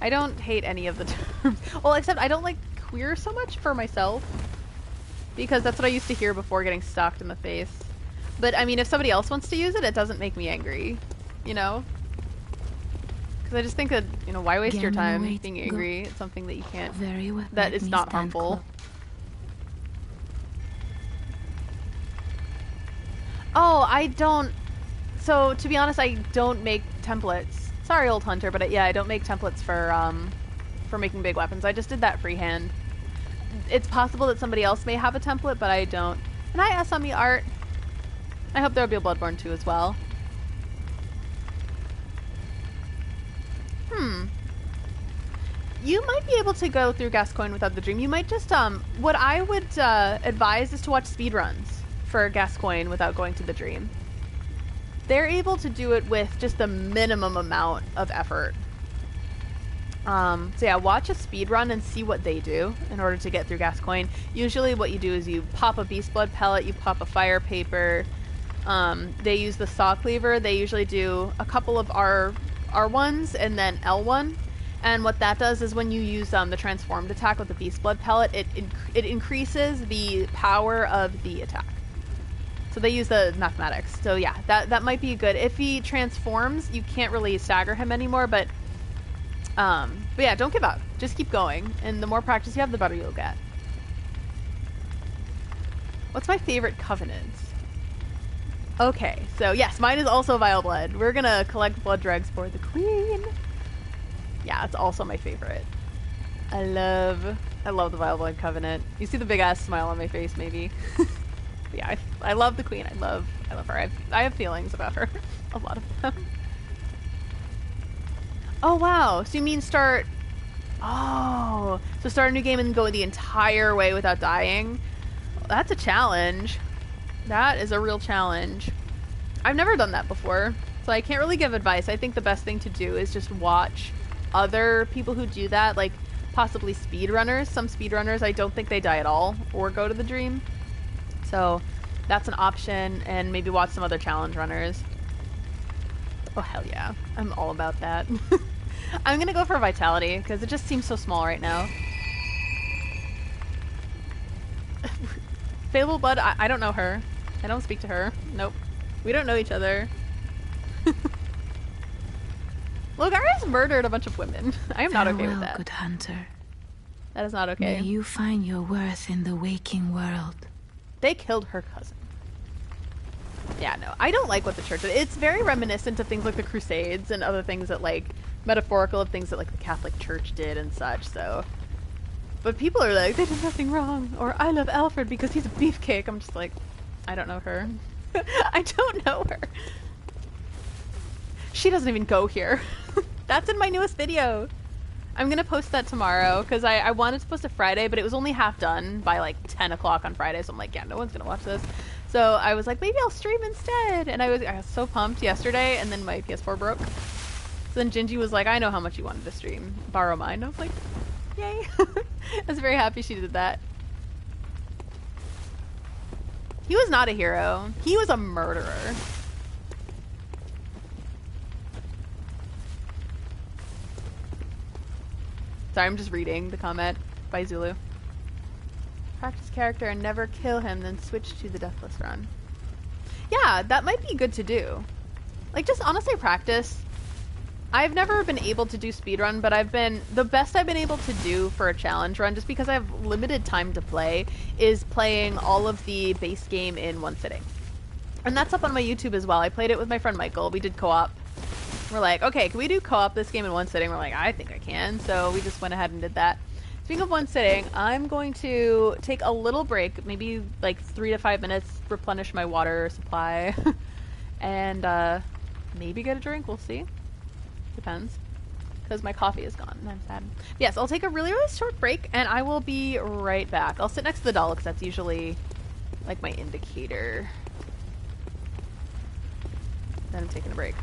I don't hate any of the terms. Well, except I don't like queer so much for myself. Because that's what I used to hear before getting stalked in the face. But, I mean, if somebody else wants to use it, it doesn't make me angry. You know? Because I just think that, you know, why waste your time being angry at something that you can't... Very well. That is not harmful. Oh, I don't... So, to be honest, I don't make templates. Sorry, old hunter, but yeah, I don't make templates for making big weapons. I just did that freehand. It's possible that somebody else may have a template, but I don't. And I asked on me art. I hope there'll be a Bloodborne 2 as well. You might be able to go through Gascoigne without the dream. You might just, what I would advise is to watch speedruns for Gascoigne without going to the dream. They're able to do it with just the minimum amount of effort. So yeah, watch a speedrun and see what they do in order to get through Gascoigne. Usually what you do is you pop a Beast Blood pellet, you pop a Fire Paper. They use the Saw Cleaver. They usually do a couple of R1s and then L1. And what that does is when you use the transformed attack with the Beast Blood pellet, it increases the power of the attack. So they use the mathematics. So yeah, that might be good. If he transforms, you can't really stagger him anymore, but yeah, don't give up. Just keep going. And the more practice you have, the better you'll get. What's my favorite covenant? Okay, so yes, mine is also Vile Blood. We're gonna collect blood dregs for the queen. Yeah, it's also my favorite. I love the Vile Blood Covenant. You see the big ass smile on my face, maybe. Yeah, I love the queen. I love her. I have feelings about her. A lot of them. Oh wow, so you mean start... Oh, so start a new game and go the entire way without dying? That's a challenge. That is a real challenge. I've never done that before, so I can't really give advice. I think the best thing to do is just watch other people who do that, like possibly speedrunners. Some speedrunners, I don't think they die at all or go to the dream. So that's an option, and maybe watch some other challenge runners. Oh hell yeah, I'm all about that. I'm gonna go for Vitality, because it just seems so small right now. Fable Blood, I don't know her. I don't speak to her. Nope. We don't know each other. Logarius murdered a bunch of women. I am not okay with that. Good hunter. That is not okay. May you find your worth in the waking world. They killed her cousin. Yeah, no, I don't like what the church did. It's very reminiscent of things like the Crusades and other things that, like, metaphorical of things that, like, the Catholic Church did and such, so. But people are like, they did nothing wrong, or I love Alfred because he's a beefcake. I'm just like, I don't know her. I don't know her. She doesn't even go here. That's in my newest video. I'm gonna post that tomorrow because I wanted to post it Friday, but it was only half done by like 10 o'clock on Friday, so I'm like, yeah, no one's gonna watch this. So I was like, maybe I'll stream instead, and I was so pumped yesterday, and then my PS4 broke. So then Gingy was like, I know how much you wanted to stream, borrow mine. I was like, yay! I was very happy she did that. He was not a hero. He was a murderer. Sorry, I'm just reading the comment by Zulu. Practice character and never kill him, then switch to the Deathless run. Yeah, that might be good to do. Like, just honestly practice. I've never been able to do speedrun, but the best I've been able to do for a challenge run, just because I have limited time to play, is playing all of the base game in one sitting. And that's up on my YouTube as well. I played it with my friend Michael. We did co-op. We're like, okay, can we do co-op this game in one sitting? We're like, I think I can. So we just went ahead and did that. Speaking of one sitting, I'm going to take a little break, maybe like 3 to 5 minutes, replenish my water supply, and maybe get a drink. We'll see. Depends. Because my coffee is gone and I'm sad. Yes, I'll take a really, really short break and I will be right back. I'll sit next to the doll because that's usually like my indicator. Then I'm taking a break.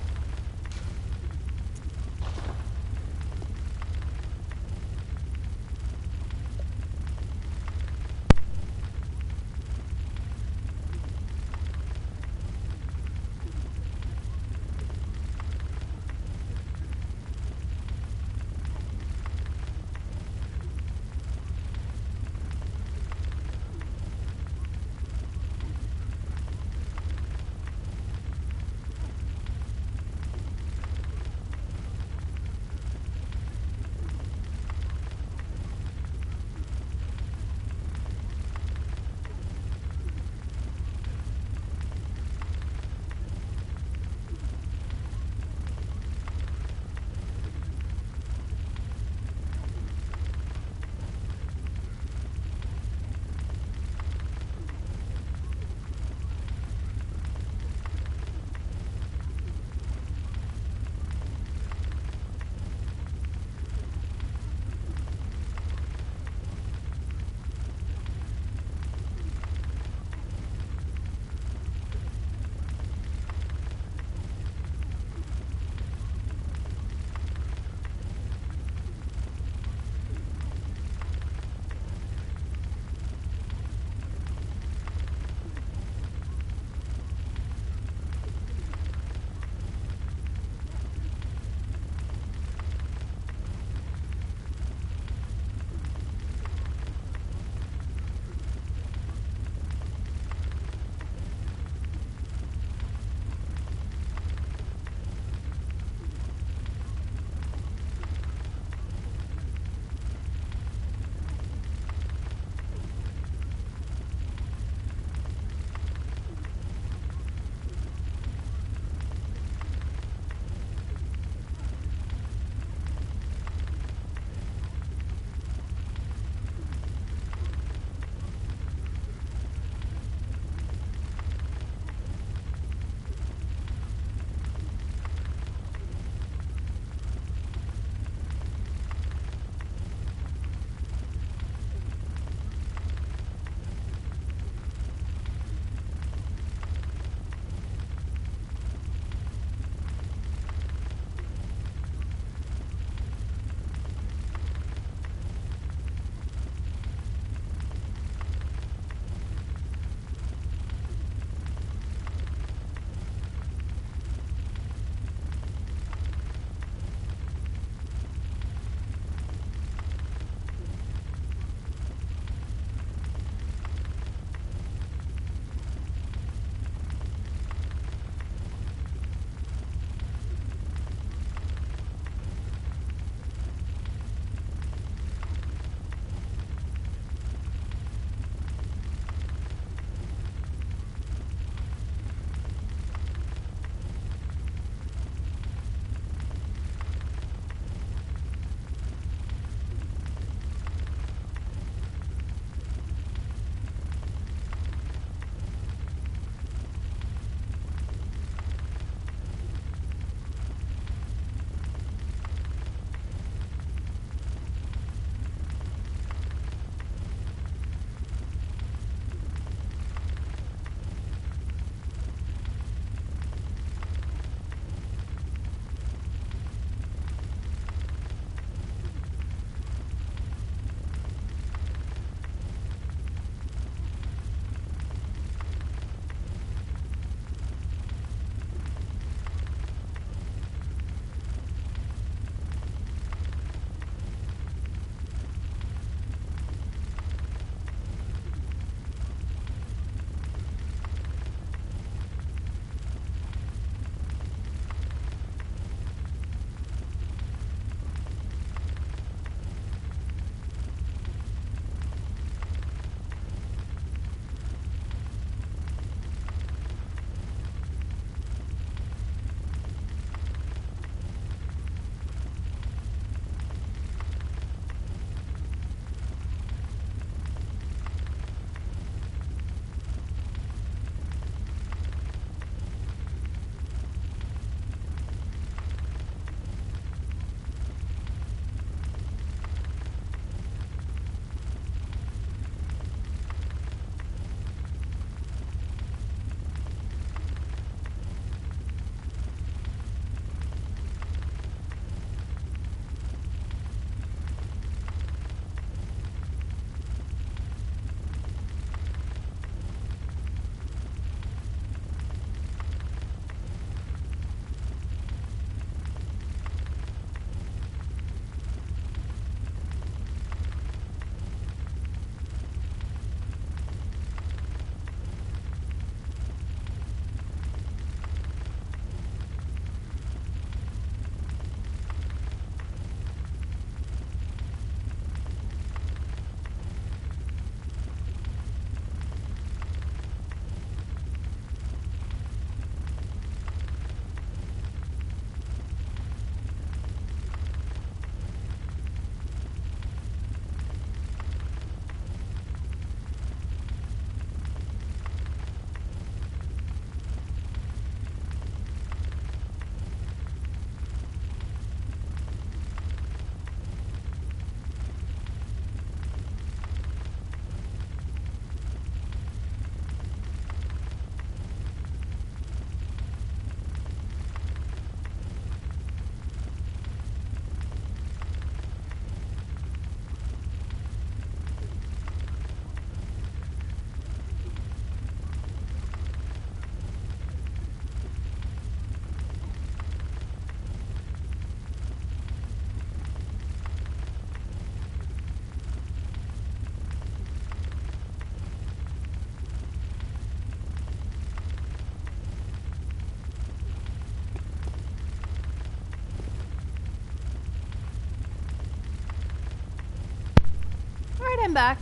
I'm back.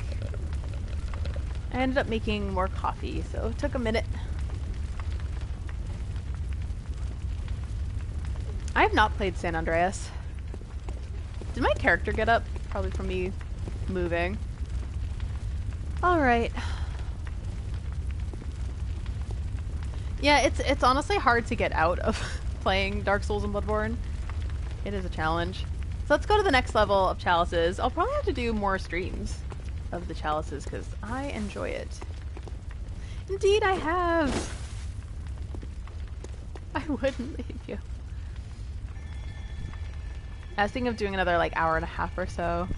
I ended up making more coffee, so it took a minute. I have not played San Andreas. Did my character get up? Probably from me moving. Alright. Yeah, it's honestly hard to get out of playing Dark Souls and Bloodborne. It is a challenge. So let's go to the next level of chalices. I'll probably have to do more streams of the chalices because I enjoy it. Indeed I have. I wouldn't leave you. I was thinking of doing another like hour and a half or so.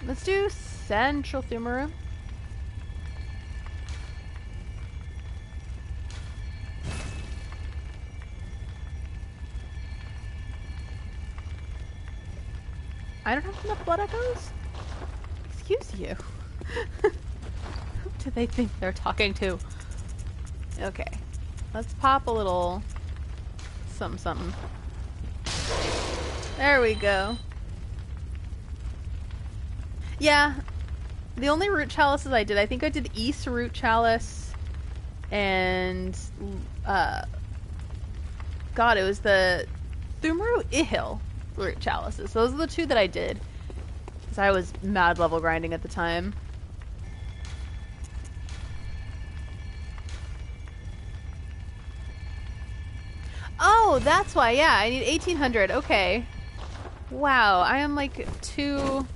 Let's do Central Thumaru. I don't have enough blood echoes? Excuse you. Who do they think they're talking to? Okay. Let's pop a little something something. There we go. Yeah. The only root chalices I did, I think I did East Root Chalice and God, it was the Thumaru Ihil root chalices. Those are the two that I did. Because I was mad level grinding at the time. Oh, that's why. Yeah, I need 1800. Okay. Wow, I am like too...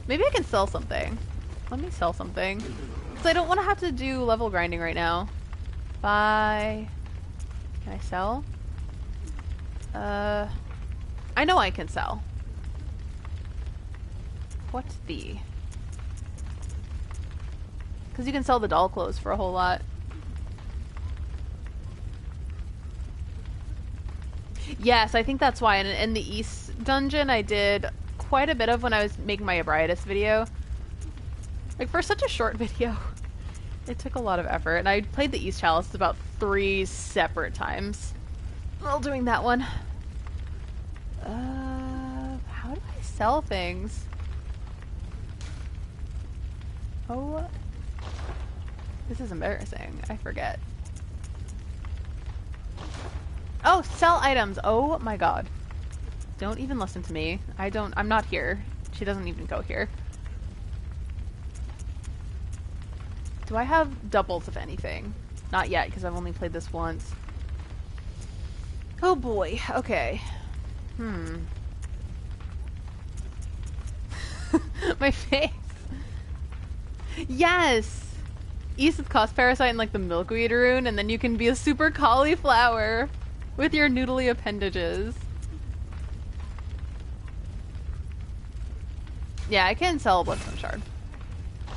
Maybe I can sell something. Let me sell something. Because I don't want to have to do level grinding right now. Buy... Can I sell? I know I can sell. What's the... Because you can sell the doll clothes for a whole lot. Yes, I think that's why. In the East dungeon, I did quite a bit of when I was making my Ebriatus video. Like, for such a short video, it took a lot of effort. And I played the East Chalice about 3 separate times while doing that one. How do I sell things? Oh, this is embarrassing. I forget. Oh, sell items. Oh my god. Don't even listen to me. I'm not here. She doesn't even go here. Do I have doubles of anything? Not yet, because I've only played this once. Oh boy. Okay. My face. Yes! East cost Parasite and like the Milkweed rune, and then you can be a super cauliflower with your noodly appendages. Yeah, I can sell a Bloodstone Shard.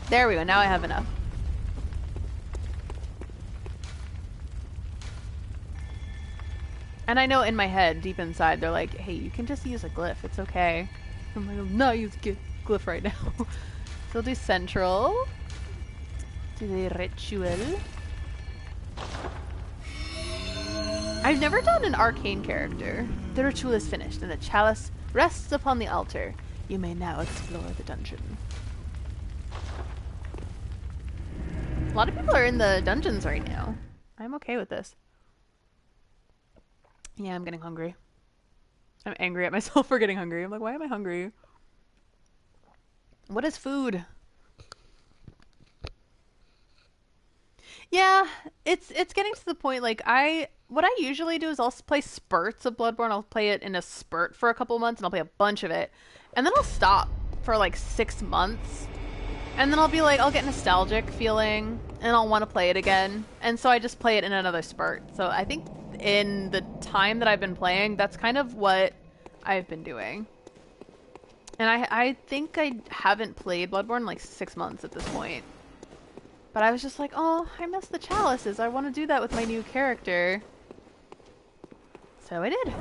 There we go, now I have enough. And I know in my head, deep inside, they're like, hey, you can just use a glyph, it's okay. I'm like, I'm not use glyph right now. So we'll do Central. Do the Ritual. I've never done an arcane character. The ritual is finished, and the chalice rests upon the altar. You may now explore the dungeon. A lot of people are in the dungeons right now. I'm okay with this. Yeah, I'm getting hungry. I'm angry at myself for getting hungry. I'm like, why am I hungry? What is food? Yeah, it's getting to the point, like, what I usually do is I'll play spurts of Bloodborne. I'll play it in a spurt for a couple months, and I'll play a bunch of it. And then I'll stop for, like, 6 months. And then I'll be like, I'll get nostalgic feeling, and I'll want to play it again. And so I just play it in another spurt. So I think in the time that I've been playing, that's kind of what I've been doing. And I think I haven't played Bloodborne in, like, 6 months at this point. But I was just like, oh, I miss the chalices. I want to do that with my new character. So I did.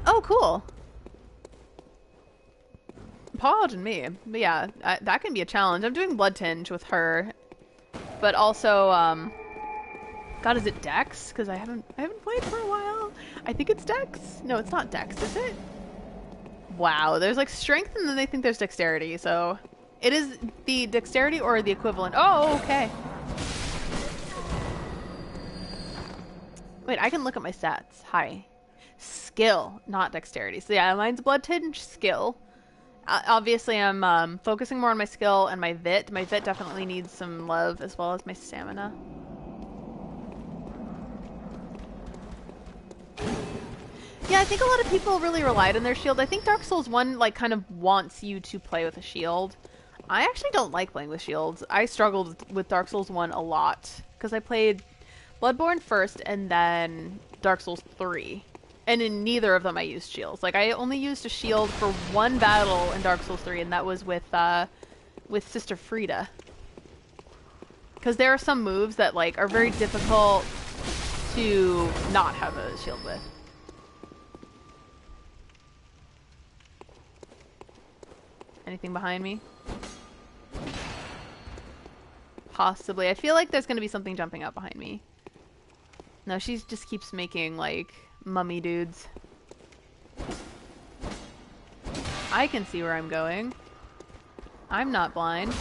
Oh, cool. Pardon me. But yeah, that can be a challenge. I'm doing Blood Tinge with her. But also, God, God, is it Dex? Because I haven't played for a while. I think it's Dex. No, it's not Dex, is it? Wow, there's like strength and then they think there's dexterity, so it is the dexterity or the equivalent. Oh, okay. Wait, I can look at my stats. Hi. Skill, not dexterity. So yeah, mine's blood tinge skill. Obviously, I'm focusing more on my skill and my vit. My vit definitely needs some love as well as my stamina. Yeah, I think a lot of people really relied on their shield. I think Dark Souls 1 like kind of wants you to play with a shield. I actually don't like playing with shields. I struggled with Dark Souls 1 a lot because I played Bloodborne first and then Dark Souls 3. And in neither of them I used shields. Like I only used a shield for one battle in Dark Souls 3 and that was with Sister Frieda. Cuz there are some moves that like are very difficult to not have a shield with. Anything behind me? Possibly. I feel like there's going to be something jumping up behind me. No, she just keeps making, like, mummy dudes. I can see where I'm going. I'm not blind.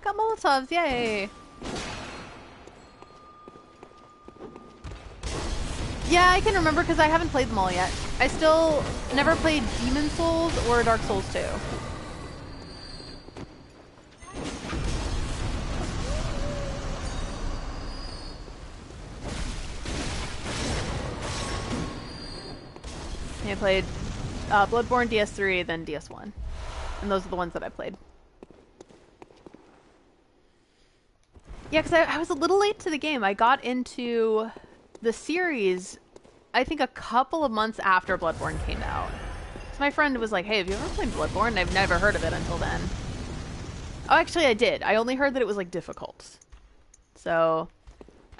Got Molotovs, yay! Yeah, I can remember because I haven't played them all yet. I still never played Demon Souls or Dark Souls 2. I played Bloodborne, DS3, then DS1. And those are the ones that I played. Yeah, because I was a little late to the game. I got into the series, I think a couple of months after Bloodborne came out. So my friend was like, hey, have you ever played Bloodborne? And I've never heard of it until then. Oh, actually I did. I only heard that it was like difficult. So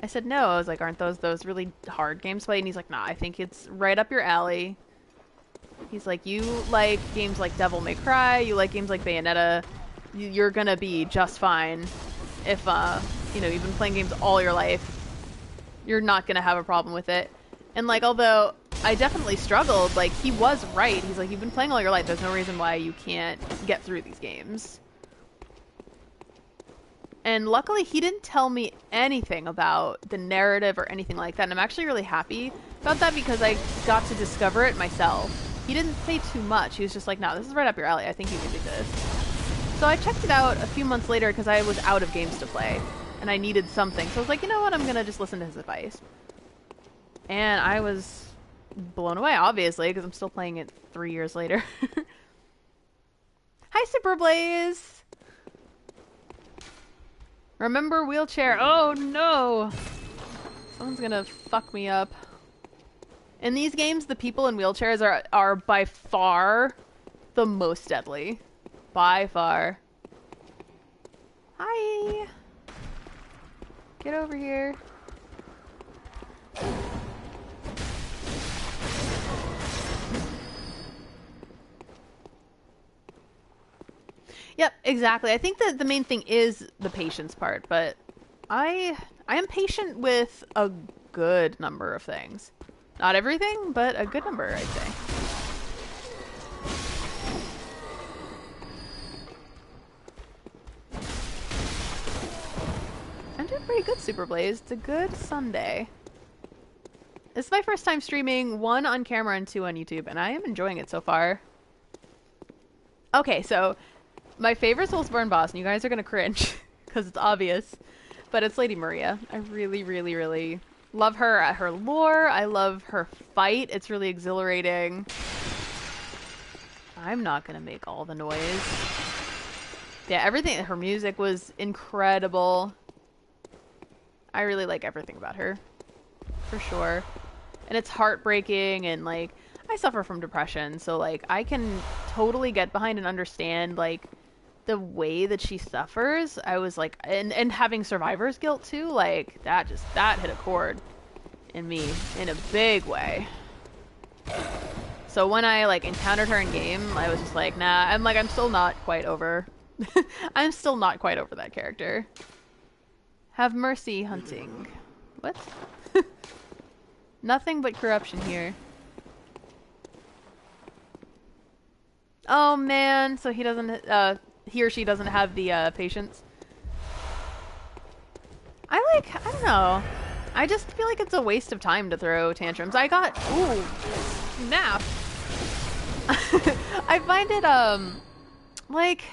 I said no. I was like, aren't those really hard games to play? And he's like, nah, I think it's right up your alley. He's like, you like games like Devil May Cry, you like games like Bayonetta, you're gonna be just fine if, you know, you've been playing games all your life. You're not gonna have a problem with it. And like, although I definitely struggled, like, he was right. He's like, you've been playing all your life, there's no reason why you can't get through these games. And luckily he didn't tell me anything about the narrative or anything like that, and I'm actually really happy about that because I got to discover it myself. He didn't say too much. He was just like, no, this is right up your alley, I think you can do this. So I checked it out a few months later because I was out of games to play. And I needed something. So I was like, you know what, I'm gonna just listen to his advice. And I was blown away, obviously, because I'm still playing it 3 years later. Hi, Super Blaze! Remember wheelchair. Oh no! Someone's gonna fuck me up. In these games, the people in wheelchairs are by far the most deadly. By far. Hi! Get over here. Yep, exactly. I think that the main thing is the patience part, but I am patient with a good number of things. Not everything, but a good number, I'd say. I'm doing pretty good, Super Blaze. It's a good Sunday. This is my first time streaming, 1 on camera and 2 on YouTube, and I am enjoying it so far. Okay, so my favorite Soulsborne boss, and you guys are gonna cringe, because it's obvious, but it's Lady Maria. I really, really, really love her at her lore. I love her fight. It's really exhilarating. I'm not gonna make all the noise. Yeah, everything, her music was incredible. I really like everything about her, for sure. And it's heartbreaking, and like, I suffer from depression, so like, I can totally get behind and understand like the way that she suffers. I was like, and having survivor's guilt too, like that hit a chord in me in a big way. So when I like encountered her in game, I was just like, nah, I'm still not quite over I'm still not quite over that character. Have mercy hunting. What? Nothing but corruption here. Oh man, so he doesn't, he or she doesn't have the, patience. I don't know. I just feel like it's a waste of time to throw tantrums. Ooh, snap. I find it, like,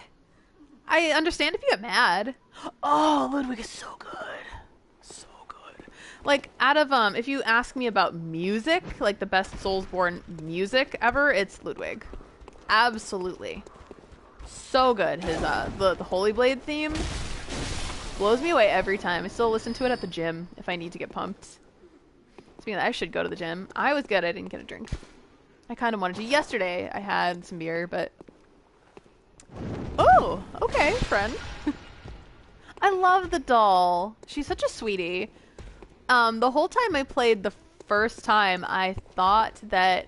I understand if you get mad. Oh, Ludwig is so good. So good. Like, out of, if you ask me about music, like the best Soulsborne music ever, it's Ludwig. Absolutely. So good. His, the Holy Blade theme blows me away every time. I still listen to it at the gym if I need to get pumped. Speaking of that, I should go to the gym. I was good. I didn't get a drink. I kind of wanted to. Yesterday, I had some beer, but... Oh, okay, friend. I love the doll. She's such a sweetie. The whole time I played the first time, I thought that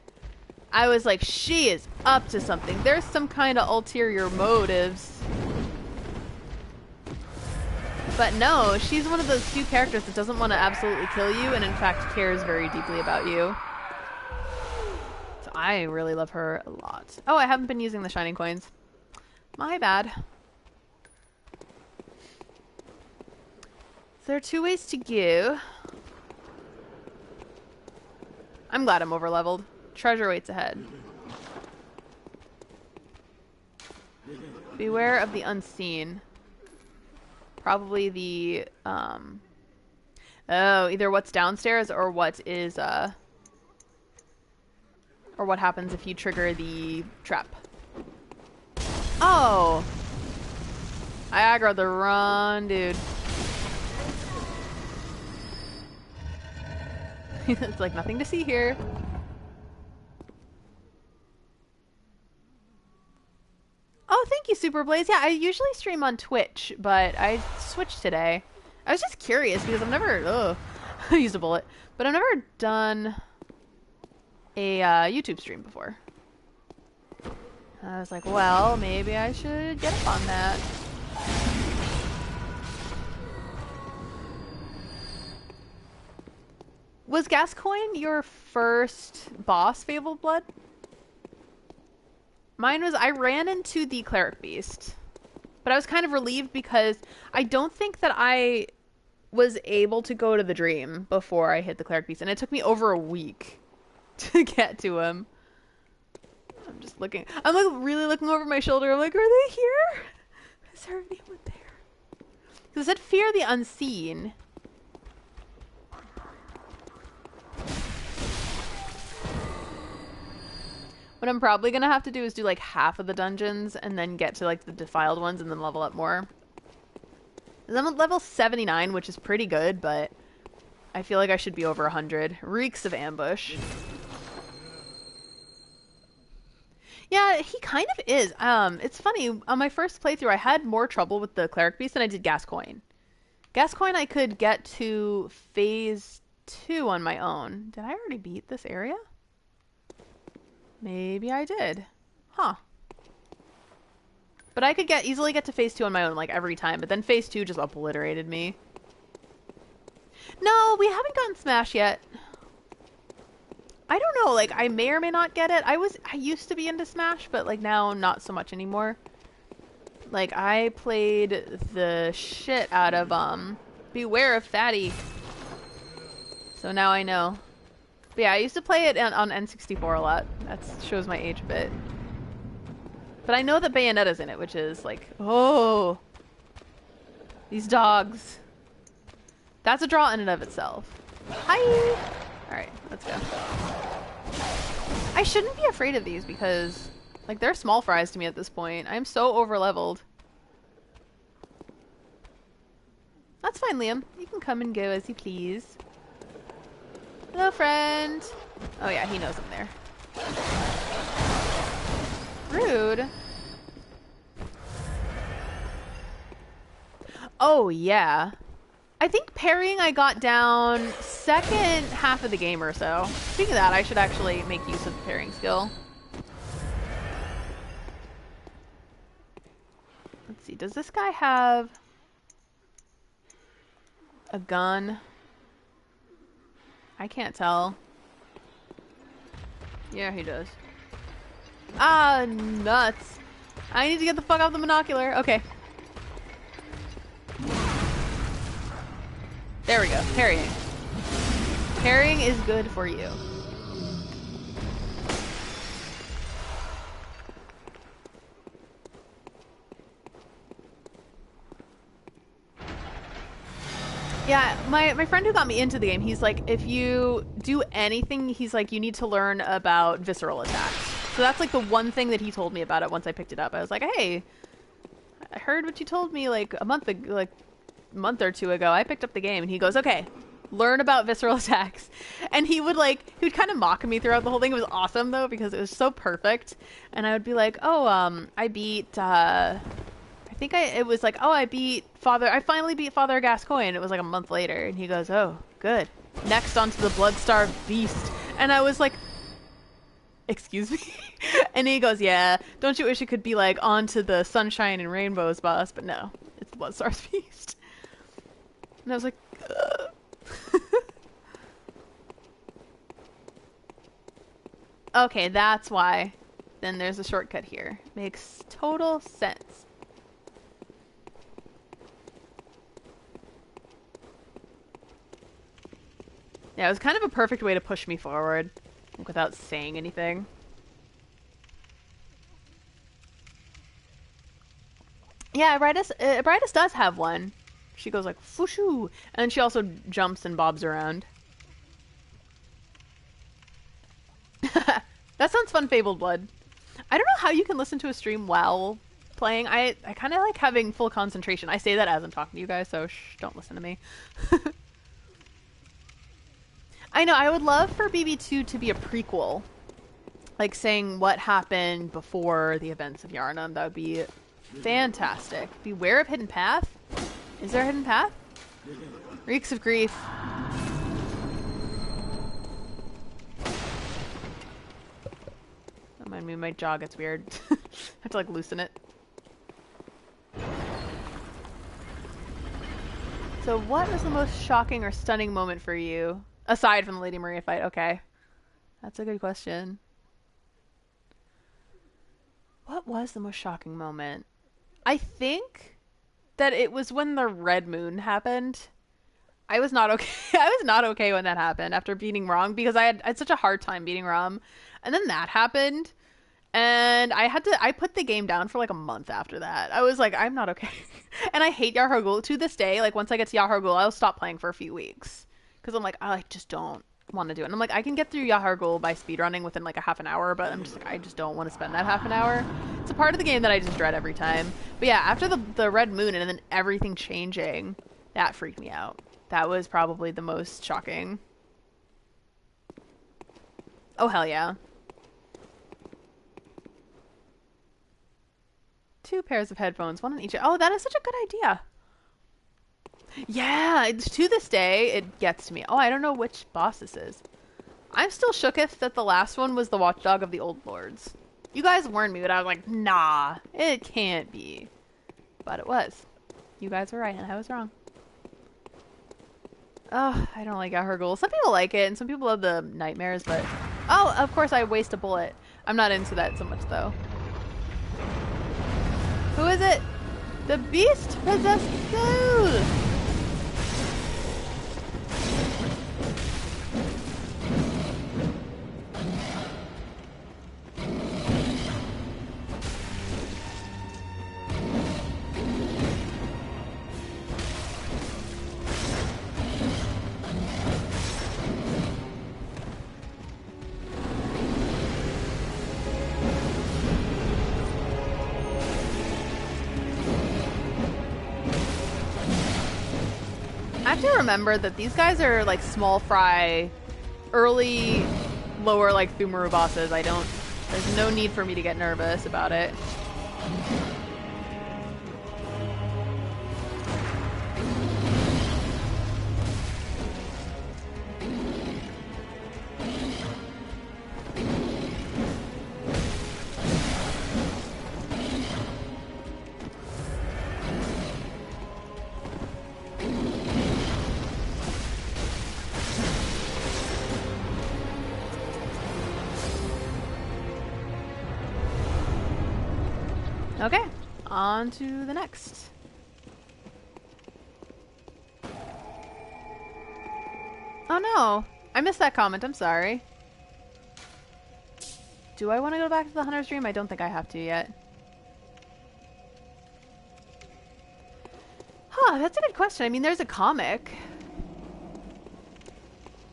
I was like, she is up to something. There's some kind of ulterior motives. But no, she's one of those few characters that doesn't want to absolutely kill you and in fact cares very deeply about you. So I really love her a lot. Oh, I haven't been using the shining coins. My bad. There are 2 ways to go. I'm glad I'm overleveled. Treasure waits ahead. Beware of the unseen. Probably the, oh, either what's downstairs or what is, or what happens if you trigger the trap. Oh! I aggroed the wrong dude. It's like nothing to see here. Oh, thank you, Super Blaze. Yeah, I usually stream on Twitch, but I switched today. I was just curious because I've never... I used a bullet. But I've never done a YouTube stream before. I was like, well, maybe I should get up on that. Was Gascoigne your first boss, Fabled Blood? Mine was, I ran into the Cleric Beast. But I was kind of relieved because I don't think that I was able to go to the Dream before I hit the Cleric Beast. And it took me over a week to get to him. I'm just looking. I'm like really looking over my shoulder. I'm like, are they here? Is there anyone there? Because it said fear the unseen. What I'm probably gonna have to do is do like half of the dungeons and then get to like the defiled ones and then level up more. I'm at level 79, which is pretty good, but I feel like I should be over 100. Reeks of ambush. Yeah, he kind of is. It's funny, on my first playthrough I had more trouble with the Cleric Beast than I did Gascoigne. Gascoigne I could get to phase 2 on my own. Did I already beat this area? Maybe I did. Huh. But I could easily get to phase 2 on my own, like, every time. But then phase 2 just obliterated me. No, we haven't gotten Smash yet. I don't know, like, I may or may not get it. I used to be into Smash, but, like, now not so much anymore. Like, I played the shit out of, Beware of Fatty. So now I know. But yeah, I used to play it on N64 a lot. That shows my age a bit. But I know that Bayonetta's in it, which is like, oh, these dogs. That's a draw in and of itself. Hi! Alright, let's go. I shouldn't be afraid of these because, like, they're small fries to me at this point. I'm so over-leveled. That's fine, Liam. You can come and go as you please. Hello, friend. Oh yeah, he knows I'm there. Rude. Oh yeah. I think parrying I got down second half of the game or so. Speaking of that, I should actually make use of the parrying skill. Let's see. Does this guy have a gun? I can't tell. Yeah, he does. Ah, nuts. I need to get the fuck off the monocular. Okay. There we go. Parrying. Parrying is good for you. Yeah, my friend who got me into the game, he's like, if you do anything, he's like, you need to learn about visceral attacks. So that's like the one thing that he told me about it once I picked it up. I was like, hey, I heard what you told me like a month or two ago. I picked up the game, and he goes, okay, learn about visceral attacks. And he would kind of mock me throughout the whole thing. It was awesome though, because it was so perfect. And I would be like, oh, I beat, I finally beat Father Gascoigne. It was like a month later, and he goes, oh, good. Next onto the Bloodstar Beast. And I was like, excuse me? And he goes, yeah, don't you wish it could be like onto the Sunshine and Rainbows boss? But no, it's the Bloodstar Beast. And I was like, okay, that's why. Then there's a shortcut here. Makes total sense. Yeah, it was kind of a perfect way to push me forward, like, without saying anything. Yeah, Bridus does have one. She goes like, fooshoo! And she also jumps and bobs around. That sounds fun, Fabled Blood. I don't know how you can listen to a stream while playing. I kind of like having full concentration. I say that as I'm talking to you guys, so shh, don't listen to me. I know, I would love for BB2 to be a prequel. Like, saying what happened before the events of Yharnam. That would be fantastic. Beware of Hidden Path? Is there a Hidden Path? Reeks of Grief. Don't mind me, my jaw gets weird. I have to, like, loosen it. So what was the most shocking or stunning moment for you? Aside from the Lady Maria fight, okay. That's a good question. What was the most shocking moment? I think that it was when the Red Moon happened. I was not okay. I was not okay when that happened after beating Rom, because I had such a hard time beating Rom. And then that happened. And I put the game down for like a month after that. I was like, I'm not okay. And I hate Yahar Ghul to this day. Like, once I get to Yahar Ghul, I'll stop playing for a few weeks. Because I'm like, I just don't want to do it. And I'm like, I can get through Yahar Ghul by speedrunning within like a half an hour, but I'm just like, I just don't want to spend that half an hour. It's a part of the game that I just dread every time. But yeah, after the Red Moon and then everything changing, that freaked me out. That was probably the most shocking. Oh, hell yeah. 2 pairs of headphones, one in each. Oh, that is such a good idea. Yeah, to this day, it gets to me. Oh, I don't know which boss this is. I'm still shooketh that the last one was the Watchdog of the Old Lords. You guys warned me, but I was like, nah, it can't be. But it was. You guys were right, and I was wrong. Oh, I don't like Yahar Ghul. Some people like it, and some people love the nightmares, but... Oh, of course I waste a bullet. I'm not into that so much, though. Who is it? The beast-possessed soul! I have to remember that these guys are like small fry, early, lower like Thumaru bosses. There's no need for me to get nervous about it. on to the next. Oh no, I missed that comment, I'm sorry. Do I want to go back to the Hunter's Dream? I don't think I have to yet. Huh, that's a good question. I mean, there's a comic.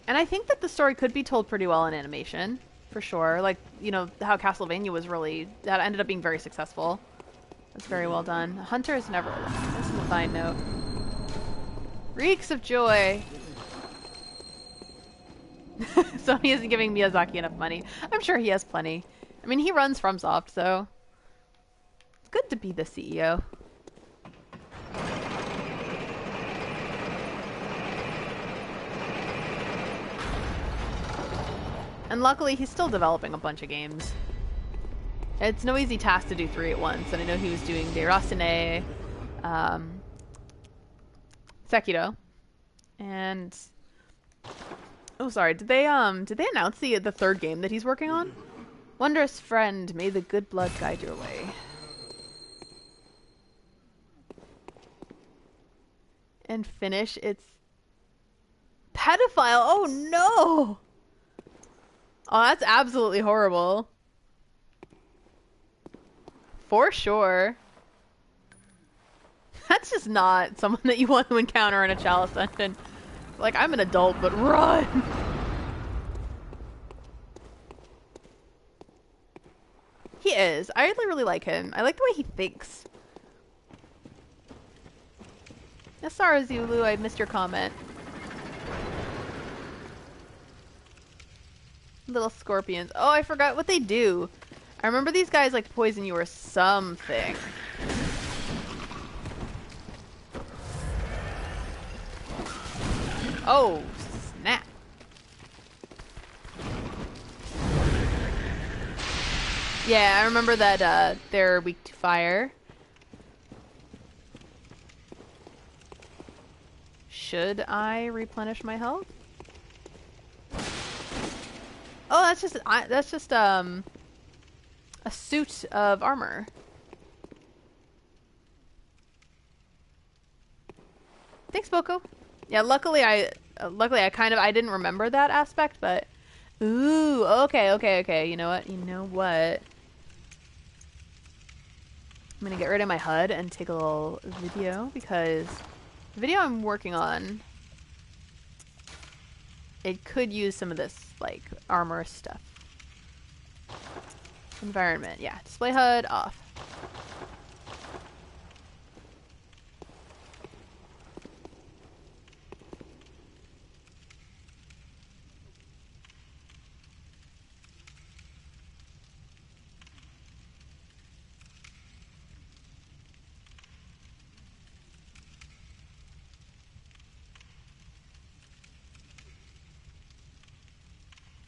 And I think that the story could be told pretty well in animation, for sure. Like, you know, how Castlevania was really... that ended up being very successful. That's very well done. Hunter is never alone. This is a fine note. Reeks of joy. Sony isn't giving Miyazaki enough money. I'm sure he has plenty. I mean, he runs FromSoft, so... it's good to be the CEO. And luckily, he's still developing a bunch of games. It's no easy task to do 3 at once, and I know he was doing Déraciné, Sekiro, and... oh, sorry. Did they announce the third game that he's working on? Wondrous friend, may the good blood guide your way. And finish its pedophile. Oh no! Oh, that's absolutely horrible. For sure. That's just not someone that you want to encounter in a Chalice dungeon. Like, I'm an adult, but run! He is. I really like him. I like the way he thinks. Sorry, Zulu, I missed your comment. Little scorpions. Oh, I forgot what they do. I remember these guys like poison you or something. Oh, snap. Yeah, I remember that they're weak to fire. Should I replenish my health? Oh, that's just a suit of armor. Thanks, Boko. Yeah, luckily I didn't remember that aspect, but ooh, okay. You know what? I'm gonna get rid of my HUD and take a little video because the video I'm working on, it could use some of this like armor stuff. Environment, yeah. Display HUD off.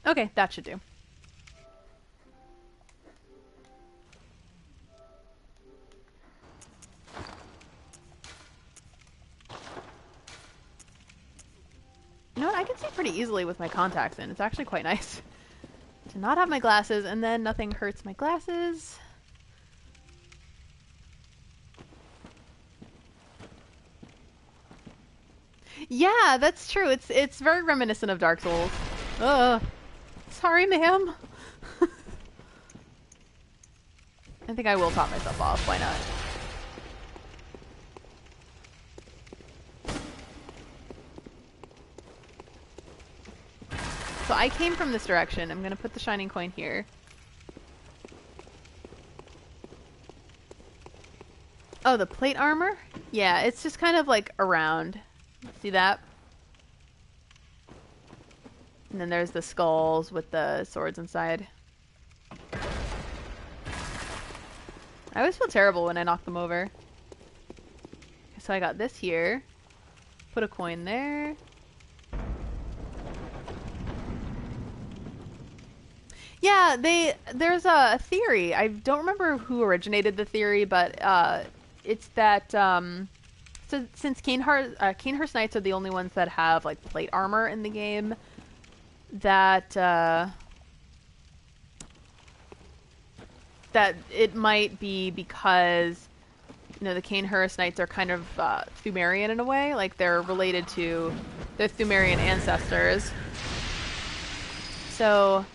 Okay, that should do. You know what? I can see pretty easily with my contacts in. It's actually quite nice to not have my glasses, and then nothing hurts my glasses. Yeah, that's true. It's very reminiscent of Dark Souls. Sorry, ma'am. I think I will top myself off. Why not? So I came from this direction. I'm gonna put the shining coin here. Oh, the plate armor? Yeah, it's just kind of like around. See that? And then there's the skulls with the swords inside. I always feel terrible when I knock them over. So I got this here. Put a coin there. Yeah, there's a theory. I don't remember who originated the theory, but it's that so since Cainhurst Knights are the only ones that have like plate armor in the game, that that it might be because you know, the Cainhurst Knights are kind of Pthumerian in a way. Like, they're related to their Pthumerian ancestors. So,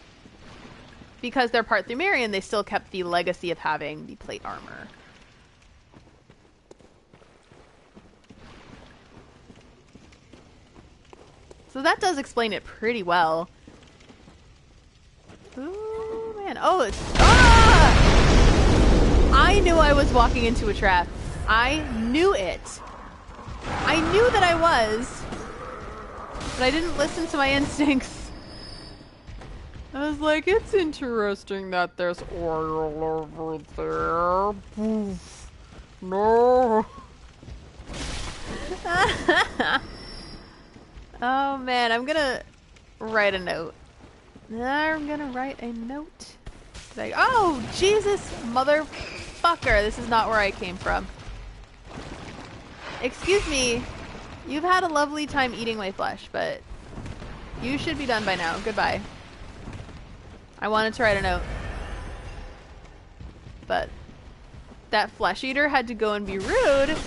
because they're part Pthumerian, they still kept the legacy of having the plate armor. So that does explain it pretty well. Ooh, man. Oh, it's... Ah! I knew I was walking into a trap. I knew it. I knew that I was. But I didn't listen to my instincts. I was like, it's interesting that there's oil over there. Oof. No. Oh man, I'm gonna write a note. I'm gonna write a note. Like, oh, Jesus, motherfucker. This is not where I came from. Excuse me. You've had a lovely time eating my flesh, but you should be done by now. Goodbye. I wanted to write a note. But that flesh eater had to go and be rude.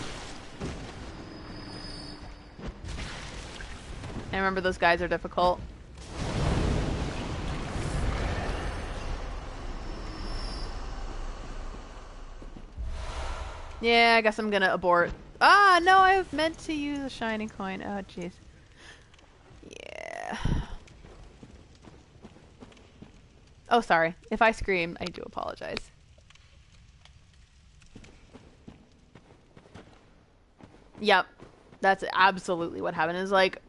I remember those guys are difficult. Yeah, I guess I'm gonna abort. Ah, no, I meant to use a shiny coin. Oh, jeez. Yeah. Oh, sorry. If I scream, I do apologize. Yep. That's absolutely what happened. It was like,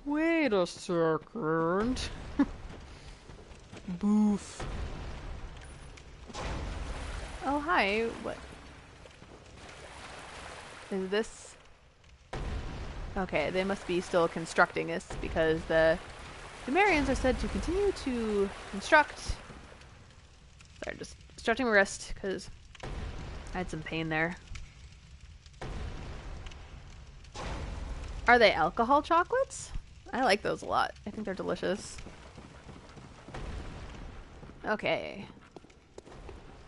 wait a second. Boof. Oh, hi. What? Is this... Okay, they must be still constructing this because the Pthumerians are said to continue to construct. Sorry, just stretching my wrist because I had some pain there. Are they alcohol chocolates? I like those a lot. I think they're delicious. Okay.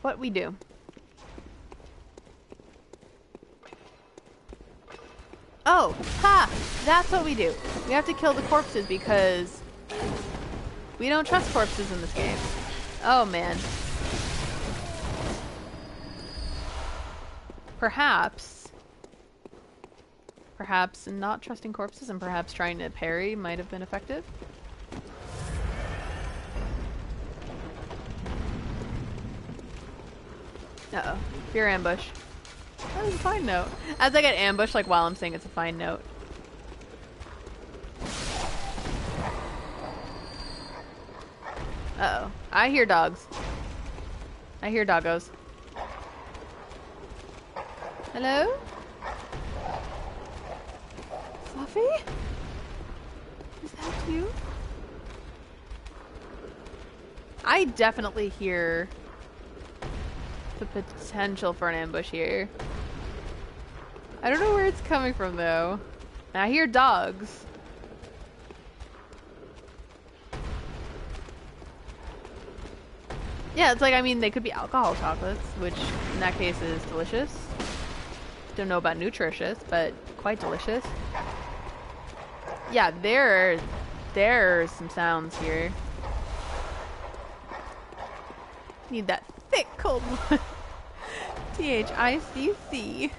What we do? Oh, ha! That's what we do. We have to kill the corpses because we don't trust corpses in this game. Oh, man. Perhaps not trusting corpses and perhaps trying to parry might have been effective. Uh-oh. Fear ambush. That was a fine note. As I get ambushed, like while I'm saying it's a fine note. Uh-oh. I hear dogs. I hear doggos. Hello? Fluffy? Is that you? I definitely hear the potential for an ambush here. I don't know where it's coming from though. I hear dogs. Yeah, it's like, I mean, they could be alcohol chocolates, which in that case is delicious. Don't know about nutritious, but quite delicious. Yeah, there's some sounds here. Need that thick cold one. THICC.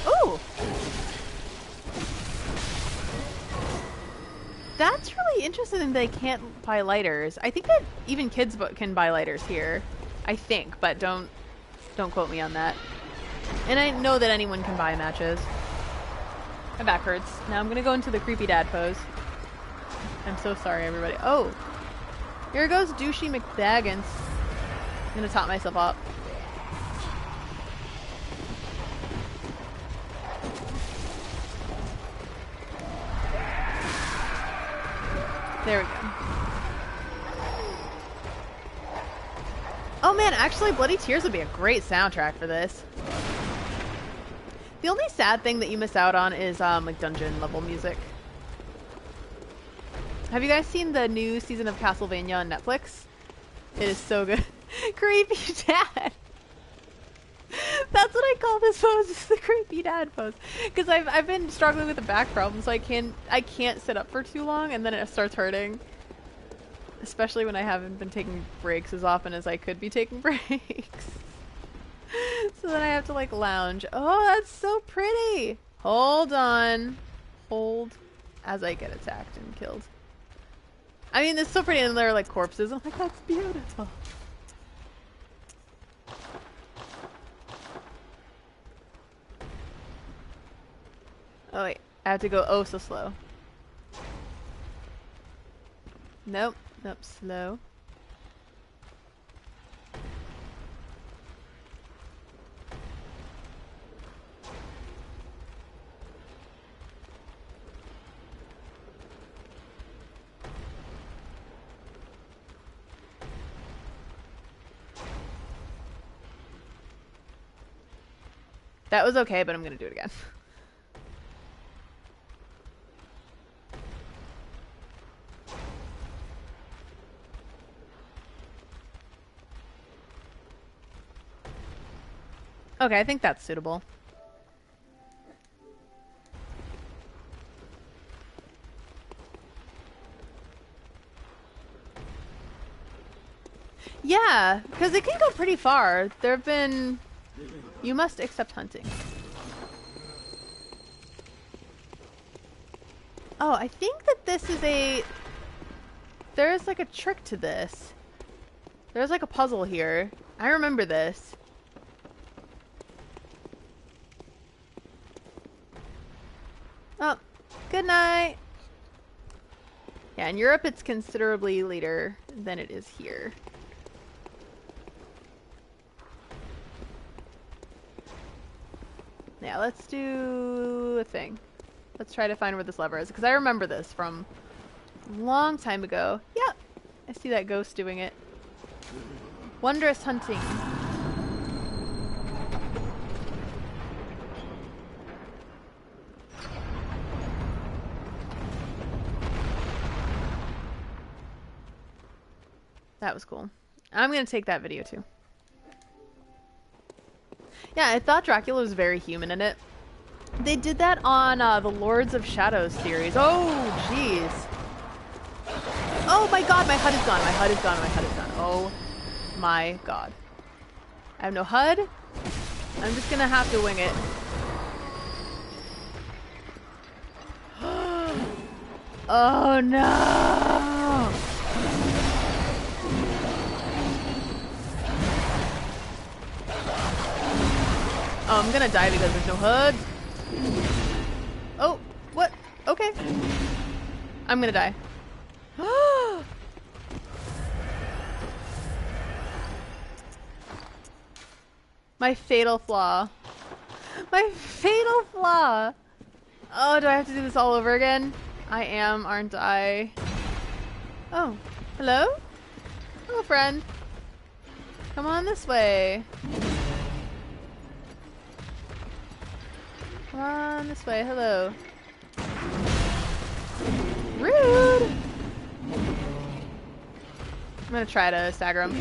Ooh! That's really interesting that they can't buy lighters. I think that even kids can buy lighters here. I think, but don't quote me on that. And I know that anyone can buy matches. My back hurts. Now I'm gonna go into the creepy dad pose. I'm so sorry, everybody. Oh! Here goes douchey McBaggins. I'm gonna top myself up. There we go. Oh man, actually Bloody Tears would be a great soundtrack for this. The only sad thing that you miss out on is like dungeon level music. Have you guys seen the new season of Castlevania on Netflix? It is so good. Creepy dad. That's what I call this pose. It's the creepy dad pose. Because I've been struggling with a back problem, so I can't sit up for too long, and then it starts hurting. Especially when I haven't been taking breaks as often as I could be taking breaks. So then I have to like lounge. Oh, that's so pretty. Hold on. Hold as I get attacked and killed. I mean, it's so pretty, and they're like corpses. I'm like, that's beautiful. Oh wait, I have to go oh so slow. Nope, nope, slow. That was okay, but I'm gonna do it again. Okay, I think that's suitable. Yeah, because it can go pretty far. There have been... You must accept hunting. Oh, I think that this is a... There's like a trick to this. There's like a puzzle here. I remember this. Oh, good night. Yeah, in Europe it's considerably later than it is here. Yeah, let's do a thing. Let's try to find where this lever is, because I remember this from a long time ago. Yeah, I see that ghost doing it. Wondrous hunting. That was cool. I'm gonna take that video too. Yeah, I thought Dracula was very human in it. They did that on the Lords of Shadows series. Oh, jeez. Oh my god, my HUD is gone, my HUD is gone, my HUD is gone. Oh my god. I have no HUD. I'm just gonna have to wing it. Oh no! Oh, I'm gonna die because there's no HUD. Oh, what? Okay. I'm gonna die. My fatal flaw. My fatal flaw. Oh, do I have to do this all over again? I am, aren't I? Oh, hello? Hello, friend. Come on this way. Come on this way, hello. Rude! I'm gonna try to stagger him.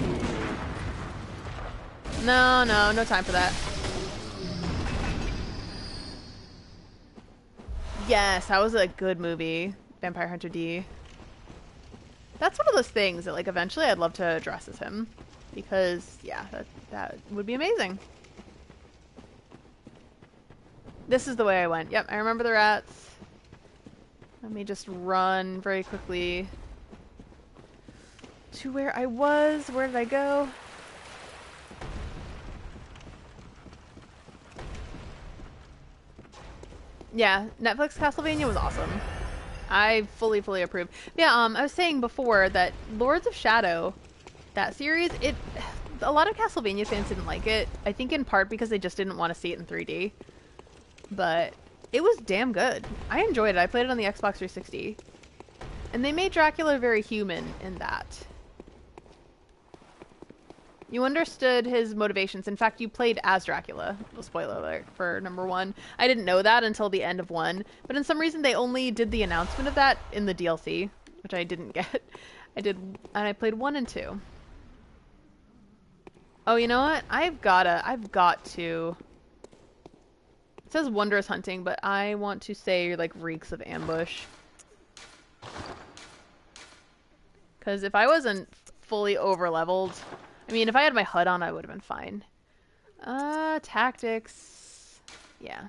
No, no, no time for that. Yes, that was a good movie. Vampire Hunter D. That's one of those things that, like, eventually I'd love to dress as him. Because, yeah, that would be amazing. This is the way I went. Yep, I remember the rats. Let me just run very quickly to where I was. Where did I go? Yeah, Netflix Castlevania was awesome. I fully approve. Yeah, I was saying before that Lords of Shadow, that series, a lot of Castlevania fans didn't like it. I think in part because they just didn't want to see it in 3D. But it was damn good. I enjoyed it. I played it on the Xbox 360. And they made Dracula very human in that. You understood his motivations. In fact, you played as Dracula. Spoiler alert for number 1. I didn't know that until the end of 1. But in some reason, they only did the announcement of that in the DLC, which I didn't get. I did, and I played 1 and 2. Oh, you know what? I've got to. It says wondrous hunting, but I want to say like reeks of ambush. Because if I wasn't fully over leveled, I mean, if I had my HUD on, I would have been fine. Tactics. Yeah.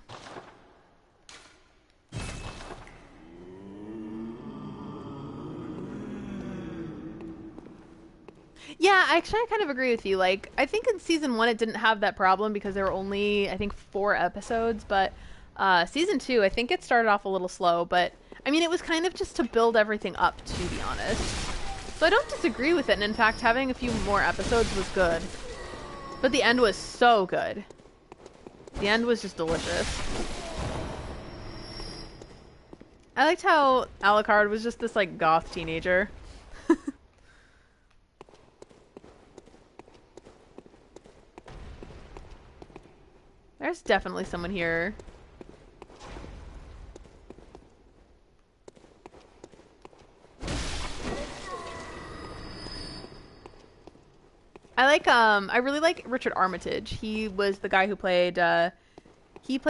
Yeah, actually, I kind of agree with you. Like, I think in season 1 it didn't have that problem because there were only, I think, 4 episodes. But season 2, I think it started off a little slow. But I mean, it was kind of just to build everything up, to be honest. So I don't disagree with it. And in fact, having a few more episodes was good. But the end was so good. The end was just delicious. I liked how Alucard was just this like goth teenager. There's definitely someone here. I really like Richard Armitage. He was the guy who played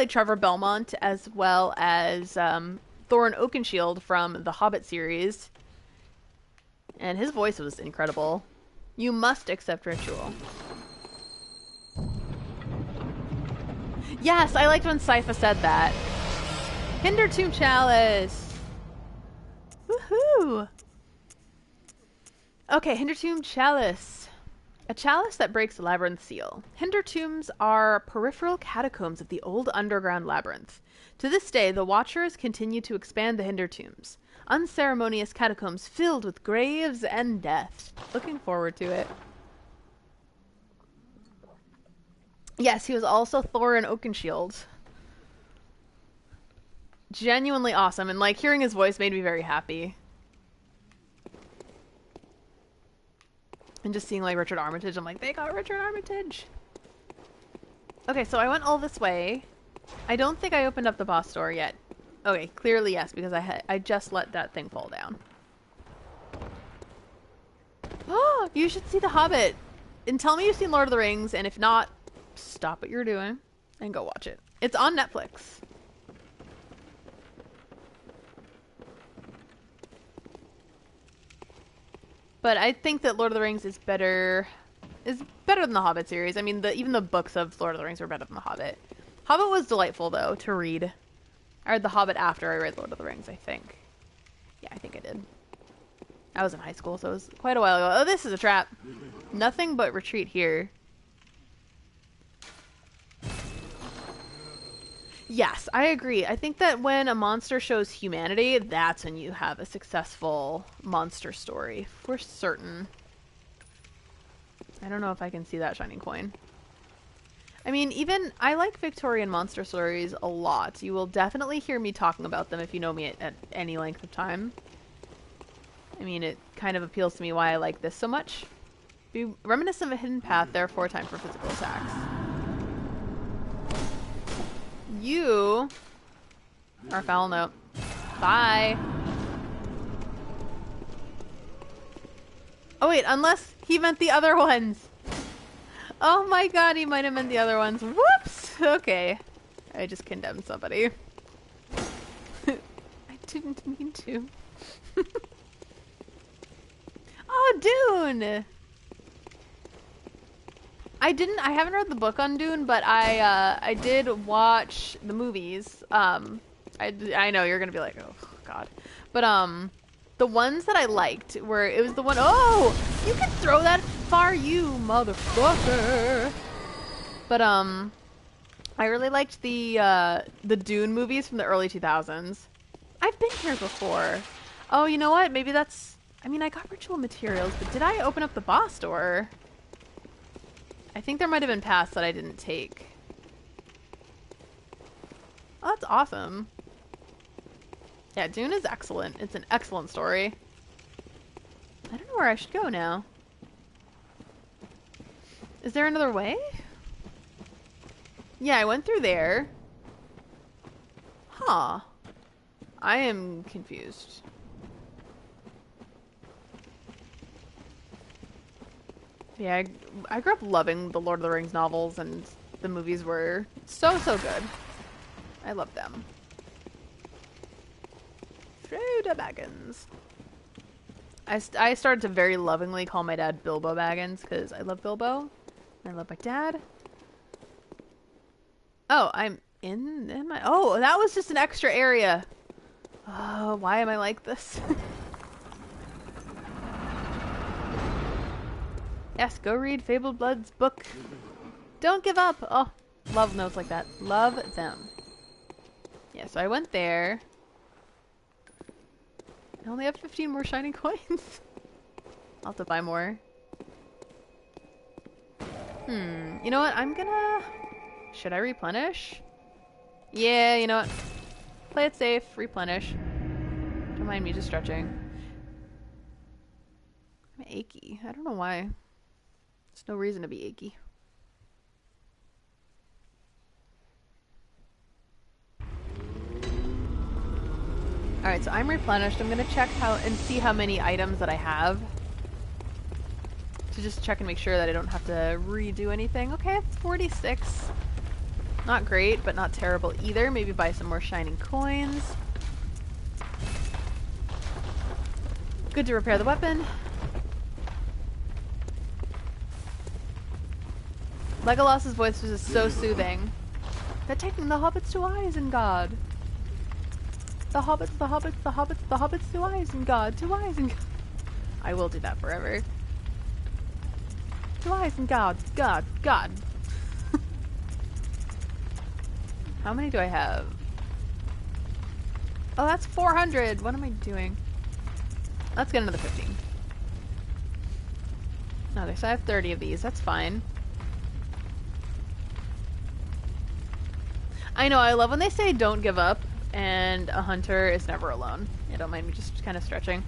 Trevor Belmont as well as Thorin Oakenshield from the Hobbit series. And his voice was incredible. You must accept ritual. Yes, I liked when Sypha said that. Hindertomb Chalice. Woohoo! Okay, Hindertomb Chalice. A chalice that breaks the labyrinth seal. Hindertombs are peripheral catacombs of the old underground labyrinth. To this day, the Watchers continue to expand the Hindertombs. Unceremonious catacombs filled with graves and death. Looking forward to it. Yes, he was also Thorin Oakenshield. Genuinely awesome, and like hearing his voice made me very happy. And just seeing like Richard Armitage, I'm like, they got Richard Armitage. Okay, so I went all this way. I don't think I opened up the boss door yet. Okay, clearly yes, because I just let that thing fall down. Oh, you should see The Hobbit. And tell me you've seen Lord of the Rings, and if not, stop what you're doing and go watch it. It's on Netflix. But I think that Lord of the Rings is better than the Hobbit series. I mean, even the books of Lord of the Rings were better than the Hobbit. Hobbit was delightful though to read. I read the Hobbit after I read Lord of the Rings, I think. Yeah, I think I did. I was in high school, so it was quite a while ago. Oh, this is a trap. Nothing but retreat here. Yes, I agree. I think that when a monster shows humanity, that's when you have a successful monster story. For certain. I don't know if I can see that shining coin. I mean, I like Victorian monster stories a lot. You will definitely hear me talking about them if you know me at any length of time. I mean, it kind of appeals to me why I like this so much. Be reminiscent of a hidden path, therefore time for physical attacks. You are foul note. Bye. Oh wait, unless he meant the other ones. Oh my god, he might have meant the other ones. Whoops! Okay. I just condemned somebody. I didn't mean to. Oh, Dune! I haven't read the book on Dune, but I did watch the movies. I know you're gonna be like, oh god. But the ones that I liked were, it was the one, oh! You can throw that far, you motherfucker! But I really liked the Dune movies from the early 2000s. I've been here before. Oh, you know what? Maybe that's, I mean, I got ritual materials, but did I open up the boss door? I think there might have been paths that I didn't take. Oh, that's awesome. Yeah, Dune is excellent. It's an excellent story. I don't know where I should go now. Is there another way? Yeah, I went through there. Huh. I am confused. Yeah, I grew up loving the Lord of the Rings novels, and the movies were so good. I love them. Frodo Baggins. I started to very lovingly call my dad Bilbo Baggins because I love Bilbo. I love my dad. Oh, I'm in my... Oh, that was just an extra area. Oh, why am I like this? Yes, go read Fabled Blood's book. Don't give up. Oh, love notes like that. Love them. Yeah, so I went there. I only have 15 more shiny coins. I'll have to buy more. You know what? I'm gonna... Should I replenish? Yeah, you know what? Play it safe. Replenish. Don't mind me just stretching. I'm achy. I don't know why. There's no reason to be achy. Alright, so I'm replenished. I'm gonna check how and see how many items that I have. To just check and make sure that I don't have to redo anything. Okay, it's 46. Not great, but not terrible either. Maybe buy some more shining coins. Good to repair the weapon. Legolas's voice was just so soothing. They're taking the hobbits to Isengard. The hobbits, the hobbits, the hobbits, the hobbits to Isengard, to Isengard. I will do that forever. To Isengard, God. How many do I have? Oh, that's 400. What am I doing? Let's get another 15. Okay, so I have 30 of these. That's fine. I know, I love when they say don't give up, and a hunter is never alone. Yeah, don't mind me just kind of stretching.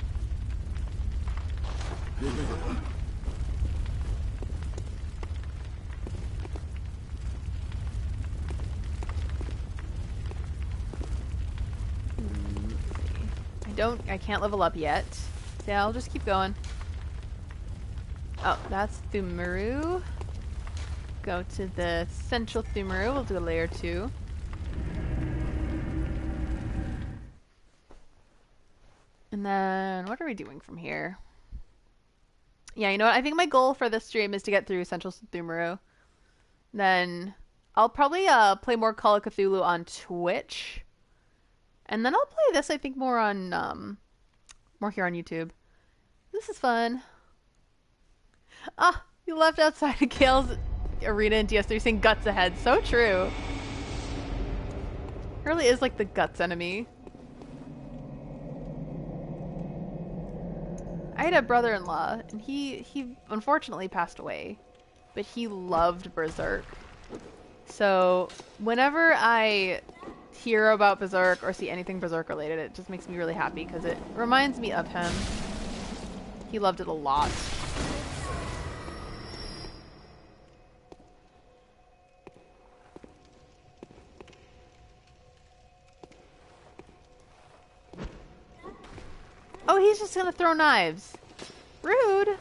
I can't level up yet. So yeah, I'll just keep going. Oh, that's Thumaru. Go to the central Thumaru. We'll do a layer 2. And then, what are we doing from here? Yeah, you know what? I think my goal for this stream is to get through Central Thumaru. Then, I'll probably play more Call of Cthulhu on Twitch. And then I'll play this, I think, more on, more here on YouTube. This is fun. Ah, you left outside of Gale's arena in DS3 saying guts ahead. So true. It really is like the guts enemy. I had a brother-in-law, and he unfortunately passed away, but he loved Berserk. So whenever I hear about Berserk or see anything Berserk related, it just makes me really happy because it reminds me of him. He loved it a lot. Oh, he's just gonna throw knives. Rude.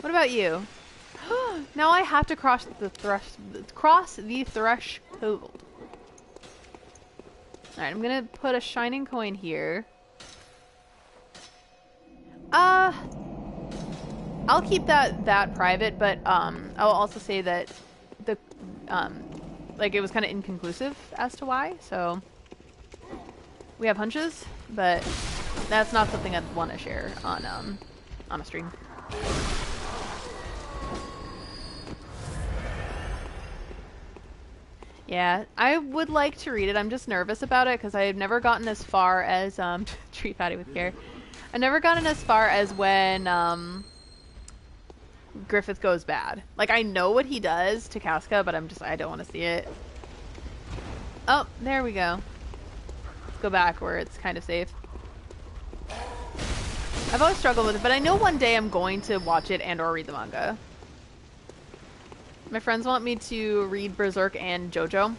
What about you? Now I have to cross the threshold. Alright, I'm gonna put a shining coin here. I'll keep that private, but I'll also say that the like it was kind of inconclusive as to why. So we have hunches, but that's not something I'd want to share on a stream. Yeah, I would like to read it. I'm just nervous about it because I've never gotten as far as treat Patty with care. I've never gotten as far as when Griffith goes bad. Like I know what he does to Casca, but I don't want to see it. Oh, there we go. Let's go back where it's kind of safe. I've always struggled with it, but I know one day I'm going to watch it and or read the manga. My friends want me to read Berserk and JoJo.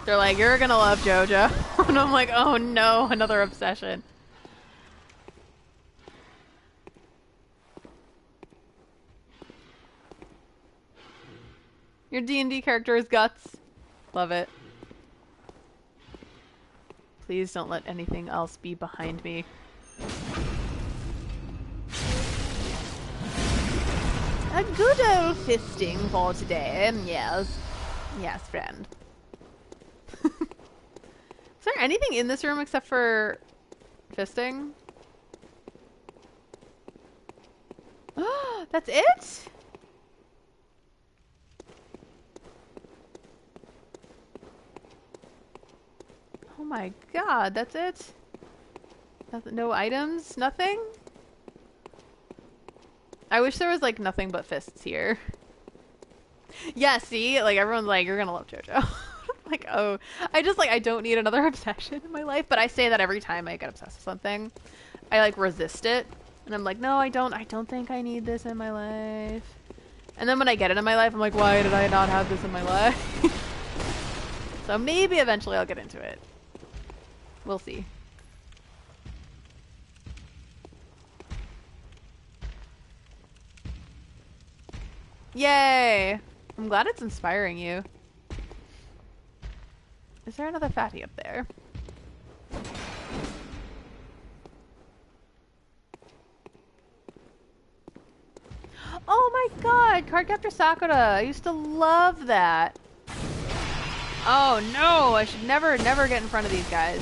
They're like, you're gonna love JoJo. And I'm like, oh no, another obsession. Your D&D character is guts. Love it. Please don't let anything else be behind me. A good old fisting for today. Yes. Yes, friend. Is there anything in this room except for fisting? That's it? Oh my god, that's it? No items? Nothing? I wish there was like nothing but fists here. Yeah, see? Like everyone's like, you're gonna love JoJo. Like, oh, I don't need another obsession in my life, but I say that every time I get obsessed with something. I like resist it. And I'm like, no, I don't think I need this in my life. And then when I get it in my life, I'm like, why did I not have this in my life? So maybe eventually I'll get into it. We'll see. Yay! I'm glad it's inspiring you. Is there another fatty up there? Oh my god! Cardcaptor Sakura! I used to love that! Oh no! I should never get in front of these guys.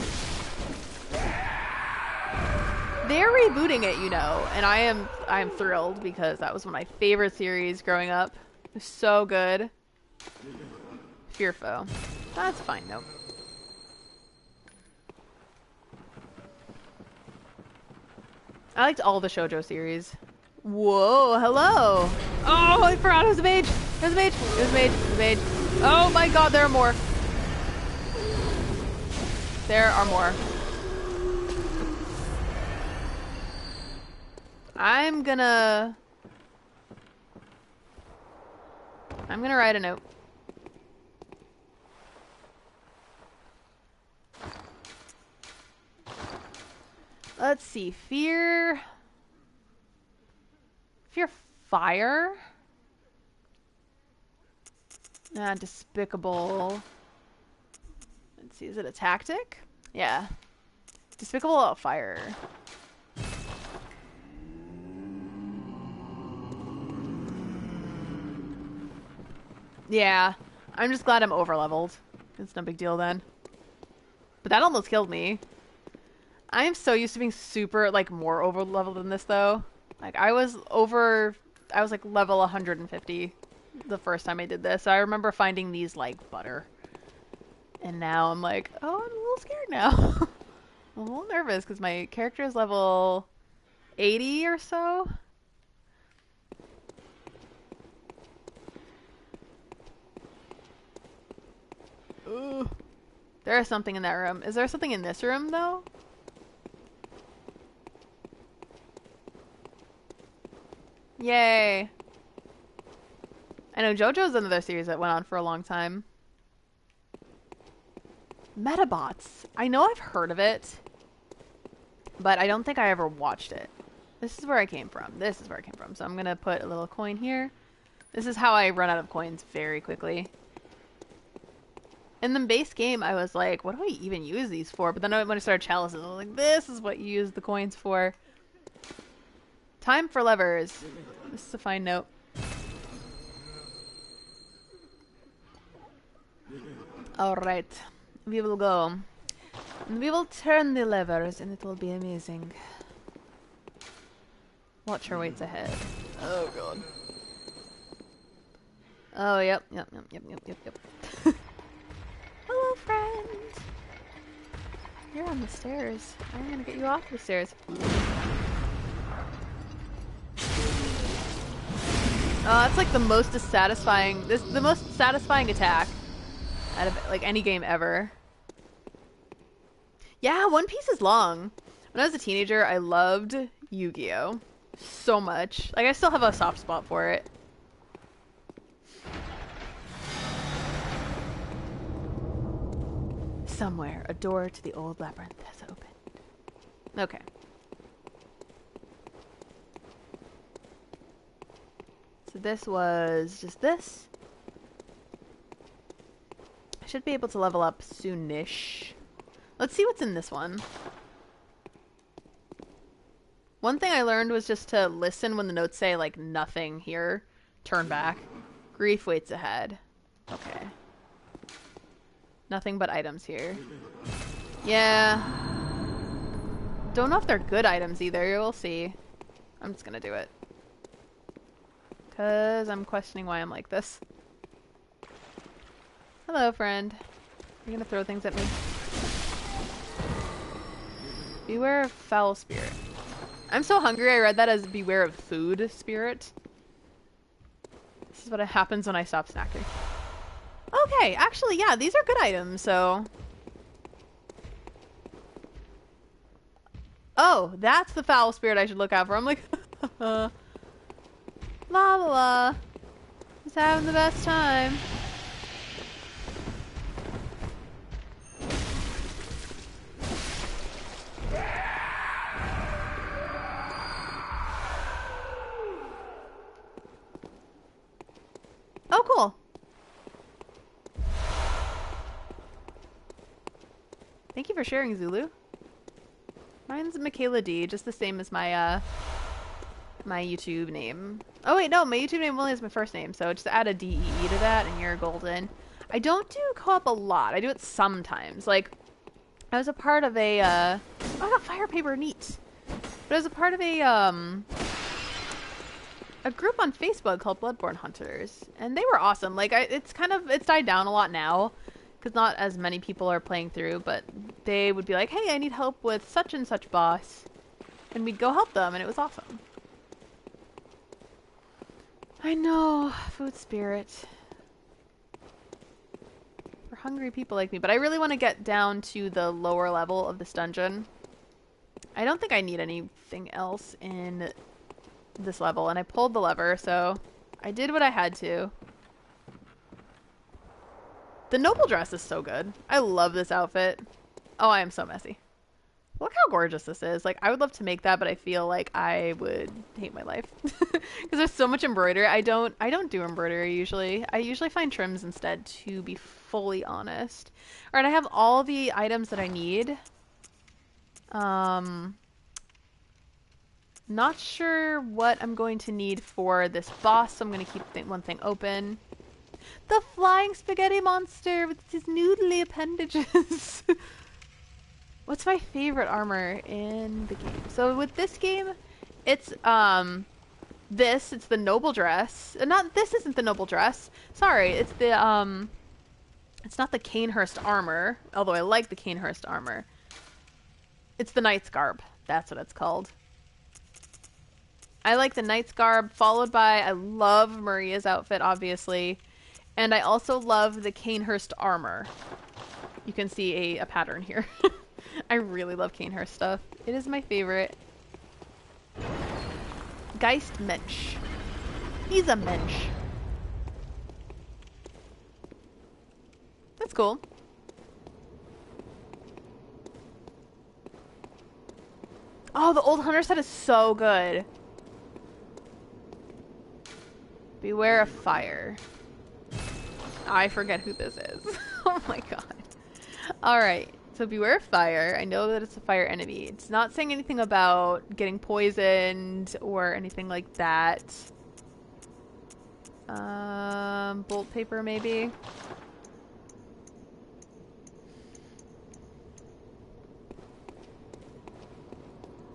They're rebooting it, you know, and I am thrilled because that was one of my favorite series growing up. It was so good. Fearfo. That's fine, nope. I liked all the shoujo series. Whoa, hello! Oh, I forgot it was a mage! It was a mage! It was a mage! It was a mage! Oh my god, there are more! There are more. I'm gonna write a note. Let's see. Fear fire. Despicable. Let's see. Is it a tactic? Yeah. Despicable fire. Yeah. I'm just glad I'm over-leveled. It's no big deal then. But that almost killed me. I am so used to being super, like, more over-leveled than this, though. Like, I was like, level 150 the first time I did this. So I remember finding these like butter. And now I'm like, oh, I'm a little scared now. I'm a little nervous because my character is level 80 or so. Ooh. There is something in that room. Is there something in this room, though? Yay. I know JoJo's another series that went on for a long time. Metabots. I know I've heard of it, but I don't think I ever watched it. This is where I came from. This is where I came from. So I'm going to put a little coin here. This is how I run out of coins very quickly. In the base game, I was like, what do I even use these for? But then when I started chalices, I was like, this is what you use the coins for. Time for levers. This is a fine note. Alright. We will go. And we will turn the levers and it will be amazing. Watch her waits ahead. Oh god. Oh, yep. Hello, friend. You're on the stairs. I'm gonna get you off the stairs. That's like the most satisfying. The most satisfying attack out of like any game ever. Yeah, One Piece is long. When I was a teenager, I loved Yu-Gi-Oh! So much. Like, I still have a soft spot for it. Somewhere, a door to the old labyrinth has opened. Okay. So this was just this. should be able to level up soonish. Let's see what's in this one. One thing I learned was just to listen when the notes say, like, nothing here. Turn back. Grief waits ahead. Okay. Nothing but items here. Yeah. Don't know if they're good items either. We'll see. I'm just gonna do it. Because I'm questioning why I'm like this. Hello, friend. You're gonna throw things at me. Beware of foul spirit. I'm so hungry I read that as beware of food spirit. This is what happens when I stop snacking. Okay, actually, yeah, these are good items, so... Oh, that's the foul spirit I should look out for. I'm like, la la la. Just having the best time. Oh, cool. Thank you for sharing, Zulu. Mine's Michaela D, just the same as my my YouTube name. Oh wait, no, my YouTube name only has my first name, so just add a DEE to that and you're golden. I don't do co-op a lot. I do it sometimes. Like, I was a part of a oh, I got fire paper, neat. But I was a part of a group on Facebook called Bloodborne Hunters, and they were awesome. Like, it's died down a lot now, because not as many people are playing through, but they would be like, hey, I need help with such and such boss, and we'd go help them, and it was awesome. I know, food spirit. For hungry people like me, but I really want to get down to the lower level of this dungeon. I don't think I need anything else in this level, and I pulled the lever, so I did what I had to. The noble dress is so good. I love this outfit. Oh, I am so messy. Look how gorgeous this is. Like, I would love to make that, but I feel like I would hate my life because there's so much embroidery. I don't do embroidery usually. I usually find trims instead, to be fully honest. All right, I have all the items that I need. Not sure what I'm going to need for this boss, so I'm going to keep one thing open. The flying spaghetti monster with his noodly appendages. What's my favorite armor in the game? So with this game, it's it's the noble dress. This isn't the noble dress. Sorry, it's the it's not the Cainhurst armor, although I like the Cainhurst armor. It's the Knight's Garb. That's what it's called. I like the Knight's Garb, followed by, I love Maria's outfit, obviously. And I also love the Cainhurst armor. You can see a pattern here. I really love Cainhurst stuff. It is my favorite. Geist Mensch. He's a mensch. That's cool. Oh, the old hunter set is so good. Beware of fire. I forget who this is. Oh my god. Alright, so beware of fire. I know that it's a fire enemy. It's not saying anything about getting poisoned or anything like that. Bolt paper maybe?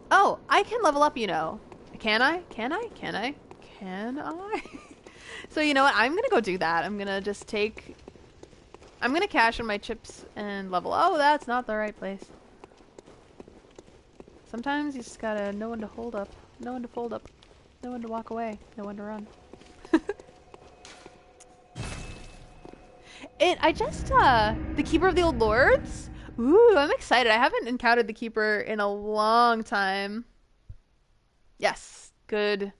Oh, I can level up, you know. Can I? Can I? Can I? Can I? So you know what? I'm gonna go do that. I'm gonna cash in my chips and level. Oh, that's not the right place. Sometimes you just gotta know when to hold up, know when to fold up, know when to walk away, know when to run. The Keeper of the Old Lords? Ooh, I'm excited. I haven't encountered the Keeper in a long time. Yes, good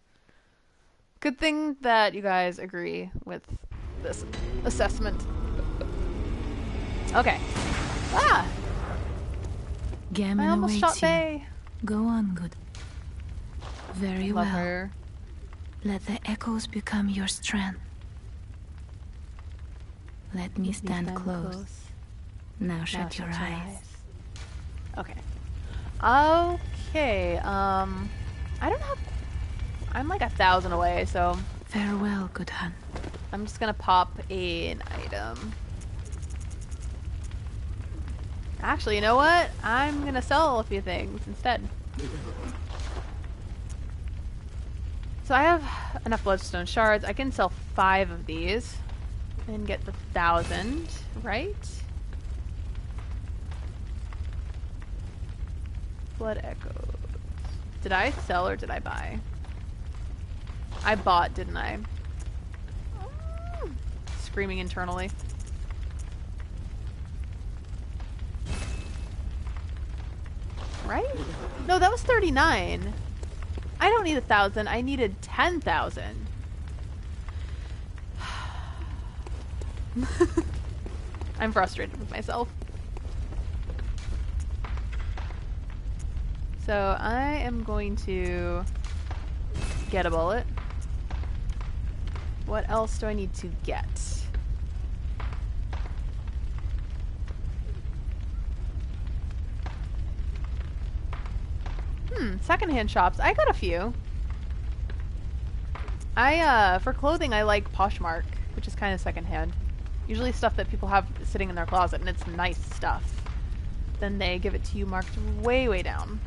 thing that you guys agree with this assessment. Okay. Ah! Gammon I almost shot awaits you. Faye. Go on, good. Very Love well. her. Let the echoes become your strength. Let me stand close. Now shut your eyes. Okay. Okay, I don't have... I'm like 1,000 away, so... Farewell, good hun. I'm just gonna pop an item. Actually, you know what? I'm gonna sell a few things instead. So I have enough bloodstone shards. I can sell 5 of these and get the 1,000, right? Blood echoes. Did I sell or did I buy? I bought, didn't I? Screaming internally. Right? No, that was 39. I don't need 1,000. I needed 10,000. I'm frustrated with myself. So I am going to get a bullet. What else do I need to get? Secondhand shops. I got a few. For clothing, I like Poshmark, which is kind of secondhand. Usually stuff that people have sitting in their closet, and it's nice stuff. Then they give it to you marked way, way down.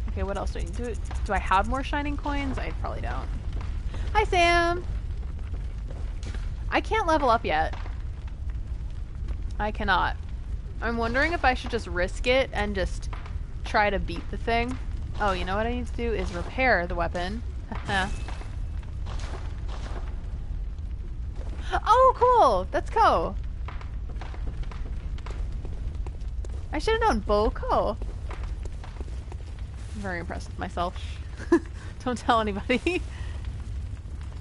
Okay, what else do I need to do? Do I have more shining coins? I probably don't. Hi, Sam! I can't level up yet. I cannot. I'm wondering if I should just risk it and just try to beat the thing. Oh, you know what I need to do is repair the weapon. Oh, cool! That's cool. I should have known bow. Cool. I'm very impressed with myself. Don't tell anybody.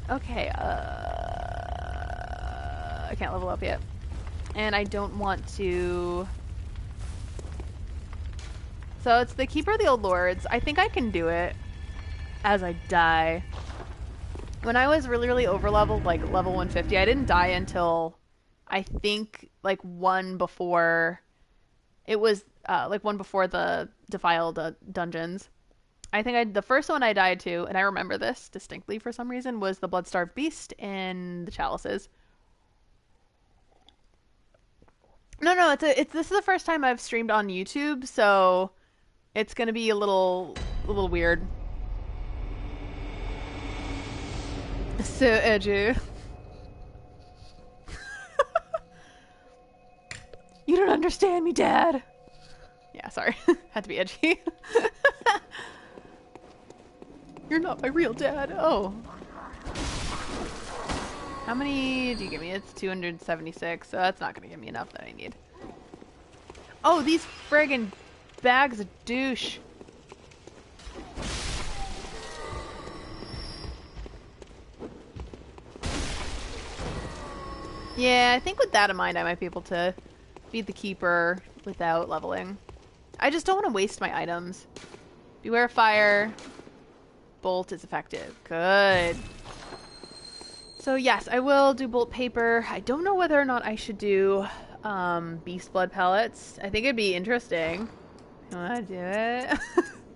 Okay, I can't level up yet. And I don't want to... So it's the Keeper of the Old Lords. I think I can do it as I die. When I was really, really over-leveled, like level 150, I didn't die until, I think, like one before... It was, like one before the Defiled dungeons. I think the first one I died to, and I remember this distinctly for some reason, was the Bloodstarved Beast and the Chalices. No, this is the first time I've streamed on YouTube, so it's gonna be a little weird. So edgy. You don't understand me, Dad. Yeah, sorry. Had to be edgy. You're not my real dad. Oh. How many do you give me? It's 276, so that's not gonna give me enough that I need. Oh, these friggin' bags of douche. Yeah, I think with that in mind, I might be able to beat the Keeper without leveling. I just don't want to waste my items. Beware fire. Bolt is effective. Good. So yes, I will do bolt paper. I don't know whether or not I should do beast blood pellets. I think it'd be interesting. I wanna do it.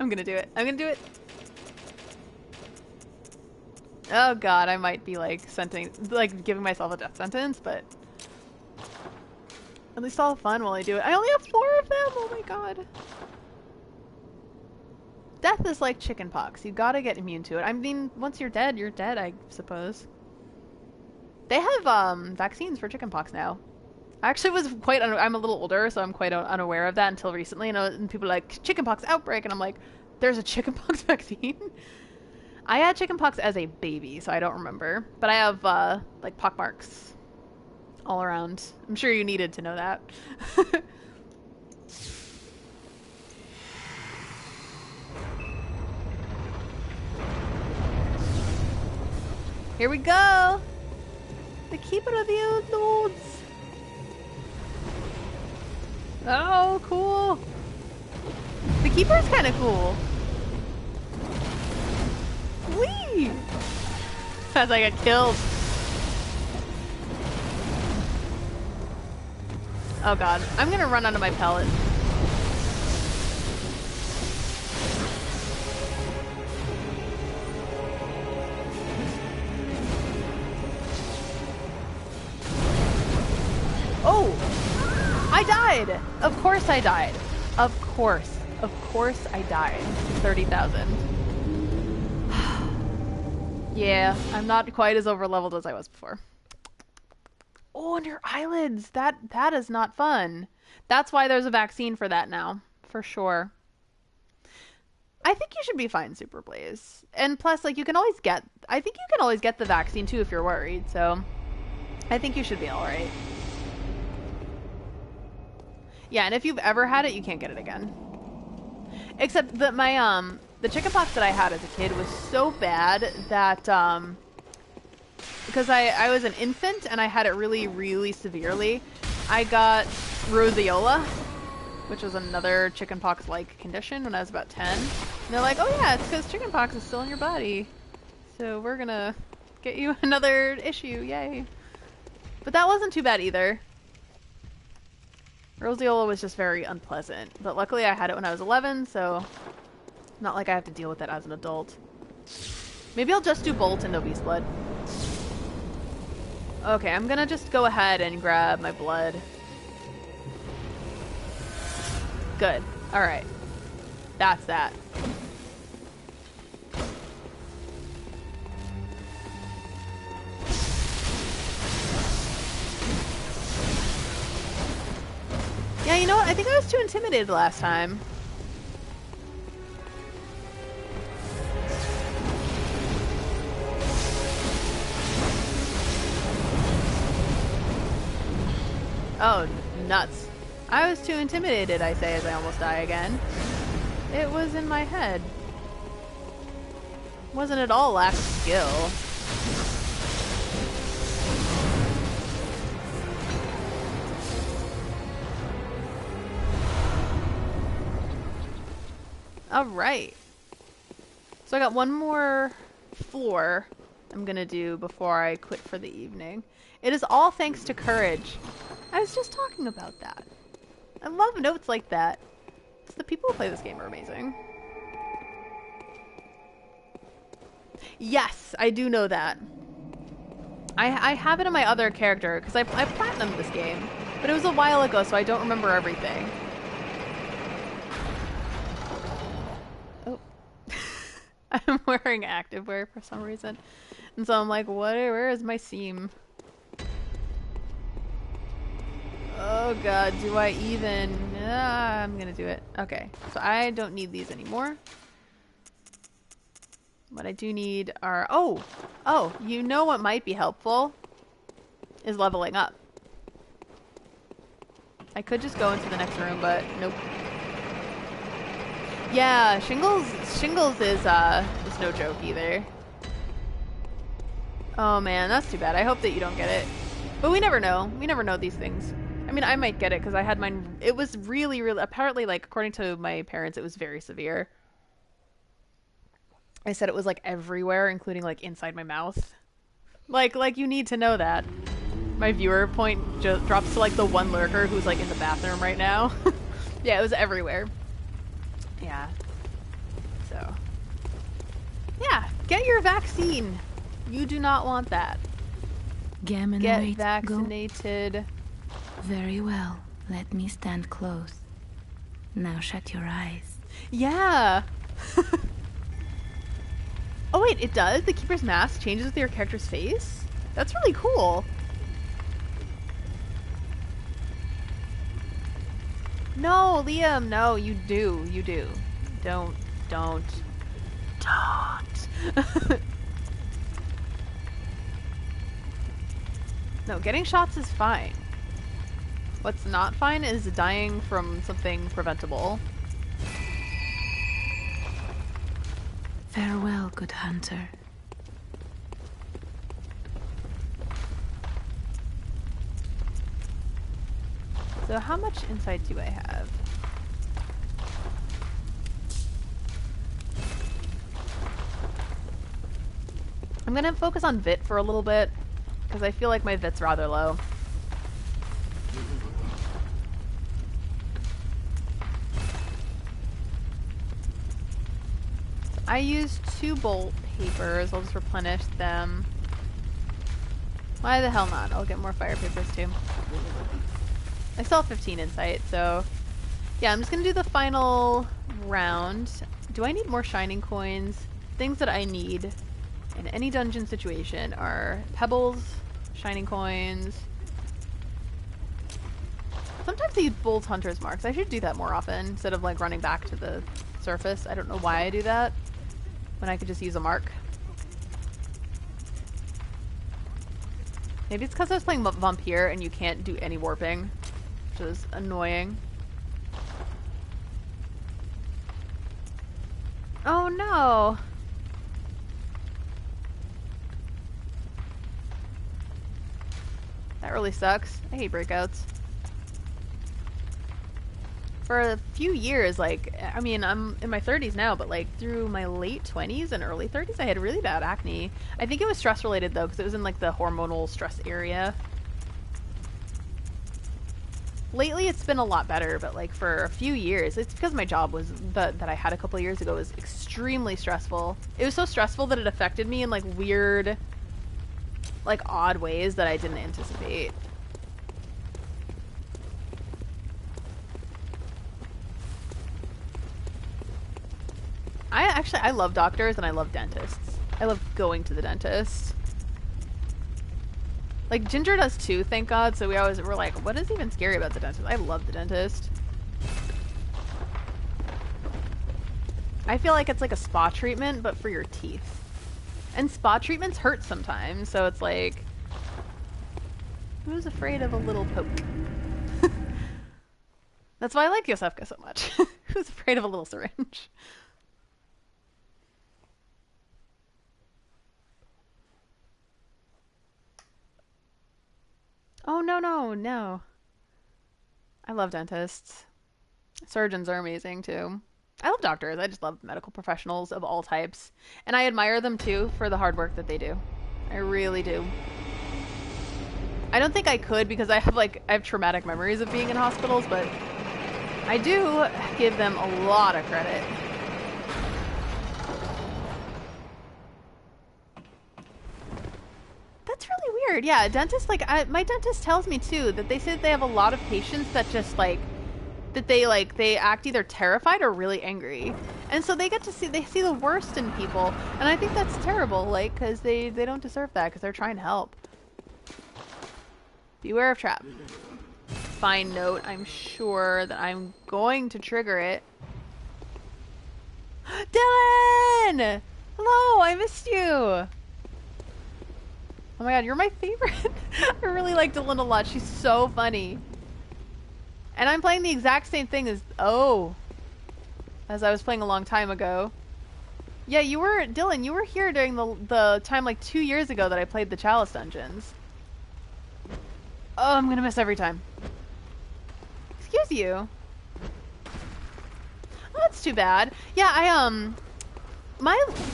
I'm gonna do it. I'm gonna do it. Oh god, I might be like giving myself a death sentence, but at least I'll have fun while I do it. I only have 4 of them. Oh my god. Death is like chickenpox. You gotta get immune to it. I mean, once you're dead, I suppose. They have vaccines for chickenpox now. I actually was I'm a little older, so I'm quite unaware of that until recently. And people are like, chickenpox outbreak, and I'm like, there's a chickenpox vaccine? I had chickenpox as a baby, so I don't remember. But I have, like, pockmarks all around. I'm sure you needed to know that. Here we go! The Keeper of the Old Lords! Oh, cool! The Keeper's kind of cool. Whee! As I get killed. Oh god, I'm gonna run out of my pellet. Oh! I died! Of course I died. Of course I died. 30,000. Yeah, I'm not quite as overleveled as I was before. Oh, and your eyelids. That is not fun. That's why there's a vaccine for that now. For sure. I think you should be fine, Super Blaze. And plus, like, you can always get... I think you can always get the vaccine, too, if you're worried. So, I think you should be alright. Yeah, and if you've ever had it, you can't get it again. Except that the chickenpox that I had as a kid was so bad that, because I was an infant and I had it really, really severely, I got roseola, which was another chickenpox-like condition when I was about 10. And they're like, oh yeah, it's because chickenpox is still in your body. So we're gonna get you another issue, yay. But that wasn't too bad either. Roseola was just very unpleasant. But luckily I had it when I was 11, so not like I have to deal with it as an adult. Maybe I'll just do Bolt and no Beast Blood. Okay, I'm gonna just go ahead and grab my blood. Good. Alright. That's that. Yeah, you know what? I think I was too intimidated last time. Oh, nuts. I was too intimidated, I say, as I almost die again. It was in my head. Wasn't at all lack of skill. Alright. So I got one more floor I'm gonna do before I quit for the evening. It is all thanks to courage. I was just talking about that. I love notes like that. The people who play this game are amazing. Yes, I do know that. I have it in my other character, because I platinumed this game. But it was a while ago, so I don't remember everything. Oh. I'm wearing activewear for some reason. And so I'm like, where is my seam? Oh god, do I even... I'm gonna do it. Okay, so I don't need these anymore. What I do need are... Oh! Oh, you know what might be helpful? Is leveling up. I could just go into the next room, but nope. Yeah, shingles is no joke either. Oh man, that's too bad. I hope that you don't get it. But we never know. We never know these things. I mean, I might get it because I had mine. It was really, apparently, like, according to my parents, it was very severe. I said it was, like, everywhere, including, like, inside my mouth. Like, you need to know that. My viewer point drops to, like, the one lurker who's, like, in the bathroom right now. Yeah, it was everywhere. Yeah. So. Yeah, get your vaccine. You do not want that. Get vaccinated. Go. Very well. Let me stand close. Now shut your eyes. Yeah. Oh wait, it does? The Keeper's Mask changes with your character's face? That's really cool. No, Liam, no, you do. You do. Don't. No, getting shots is fine. What's not fine is dying from something preventable. Farewell, good hunter. So how much insight do I have? I'm gonna focus on Vit for a little bit, because I feel like my Vit's rather low. I used 2 bolt papers. I'll just replenish them. Why the hell not? I'll get more fire papers too. I still have 15 insight, so yeah, I'm just gonna do the final round. Do I need more shining coins? Things that I need in any dungeon situation are pebbles, shining coins. Sometimes I use bolt hunter's marks. I should do that more often instead of like running back to the surface. I don't know why I do that when I could just use a mark. Maybe it's because I was playing Vampire and you can't do any warping, which is annoying. Oh no! That really sucks. I hate breakouts. For a few years, like, I mean, I'm in my 30s now, but like through my late 20s and early 30s, I had really bad acne. I think it was stress related though, because it was in like the hormonal stress area. Lately, it's been a lot better, but like for a few years, it's because my job was that I had a couple of years ago was extremely stressful. It was so stressful that it affected me in like weird, like odd ways that I didn't anticipate. I love doctors and I love dentists. I love going to the dentist. Like, Ginger does too, thank God, so we're like, what is even scary about the dentist? I love the dentist. I feel like it's like a spa treatment, but for your teeth. And spa treatments hurt sometimes, so it's like, who's afraid of a little poke? That's why I like Yosefka so much. Who's afraid of a little syringe? Oh, no, no, no. I love dentists. Surgeons are amazing, too. I love doctors. I just love medical professionals of all types. And I admire them, too, for the hard work that they do. I really do. I don't think I could because I have traumatic memories of being in hospitals, but I do give them a lot of credit. That's really weird. Yeah, dentists, like, my dentist tells me too that they say that they have a lot of patients that just like that they act either terrified or really angry, and so they see the worst in people, and I think that's terrible, like, because they don't deserve that because they're trying to help. Beware of trap. Fine note. I'm sure that I'm going to trigger it. Dylan! Hello, I missed you. Oh my god, you're my favorite. I really like Dylan a lot. She's so funny. And I'm playing the exact same thing as I was playing a long time ago. Yeah, Dylan, you were here during the time like 2 years ago that I played the Chalice Dungeons. Oh, I'm gonna miss every time. Excuse you. Oh, that's too bad. Yeah,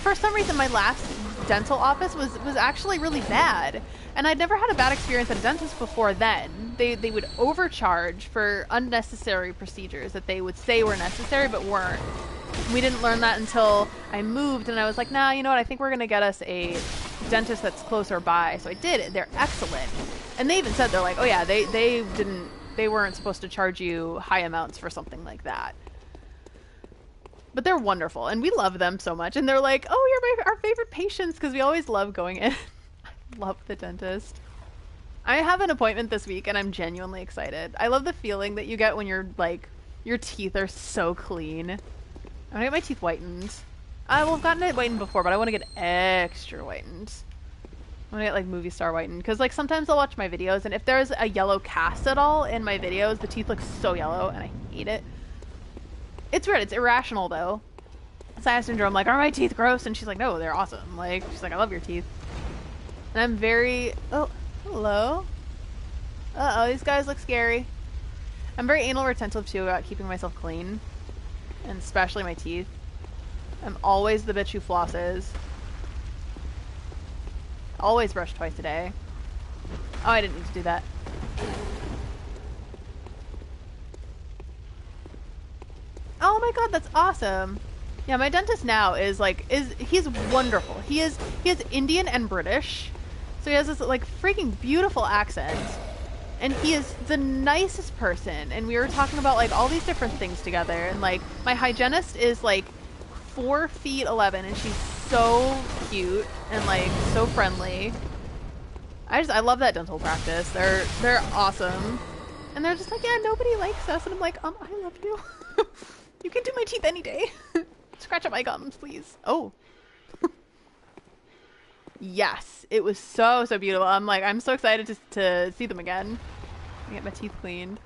for some reason my last dental office was actually really bad, and I'd never had a bad experience at a dentist before then. They would overcharge for unnecessary procedures that they would say were necessary but weren't. We didn't learn that until I moved, and I was like, nah, you know what, I think we're gonna get us a dentist that's closer by. So I did it. They're excellent. And they even said, they're like, oh yeah, they weren't supposed to charge you high amounts for something like that. But they're wonderful, and we love them so much. And they're like, oh, you're our favorite patients, because we always love going in. I love the dentist. I have an appointment this week, and I'm genuinely excited. I love the feeling that you get when you're like, your teeth are so clean. I'm gonna get my teeth whitened. Well, I've gotten it whitened before, but I want to get extra whitened. I want to get like movie star whitened, because like sometimes I'll watch my videos, and if there's a yellow cast at all in my videos, the teeth look so yellow, and I hate it. It's weird. It's irrational, though. Saya Syndrome, like, are my teeth gross? And she's like, no, they're awesome. Like, she's like, I love your teeth. And I'm very... Oh, hello. Uh-oh, these guys look scary. I'm very anal retentive, too, about keeping myself clean. And especially my teeth. I'm always the bitch who flosses. Always brush twice a day. Oh, I didn't need to do that. Oh my god, that's awesome. Yeah, my dentist now is he's wonderful. He is Indian and British. So he has this like freaking beautiful accent. And he is the nicest person. And we were talking about like all these different things together. And like my hygienist is like 4'11" and she's so cute and like so friendly. I love that dental practice. They're awesome. And they're just like, yeah, nobody likes us. And I'm like, I love you. You can do my teeth any day. Scratch up my gums, please. Oh. Yes, it was so beautiful. I'm so excited to see them again. I get my teeth cleaned.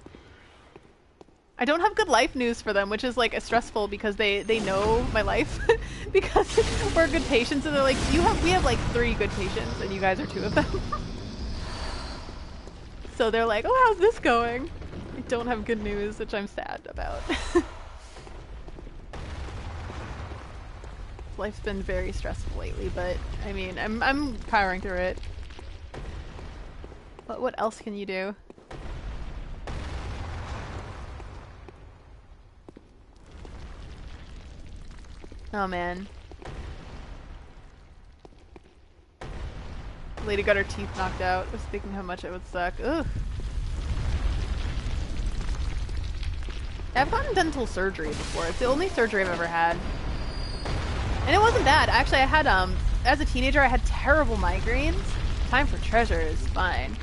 I don't have good life news for them, which is like stressful because they know my life because we're good patients, and they're like, we have like 3 good patients, and you guys are 2 of them. So they're like, oh, how's this going? I don't have good news, which I'm sad about. Life's been very stressful lately, but I mean, I'm powering through it. What else can you do? Oh man. Lady got her teeth knocked out. I was thinking how much it would suck. Ugh. I've gotten dental surgery before. It's the only surgery I've ever had. And it wasn't bad. Actually, I had, as a teenager, I had terrible migraines. Time for treasure is fine.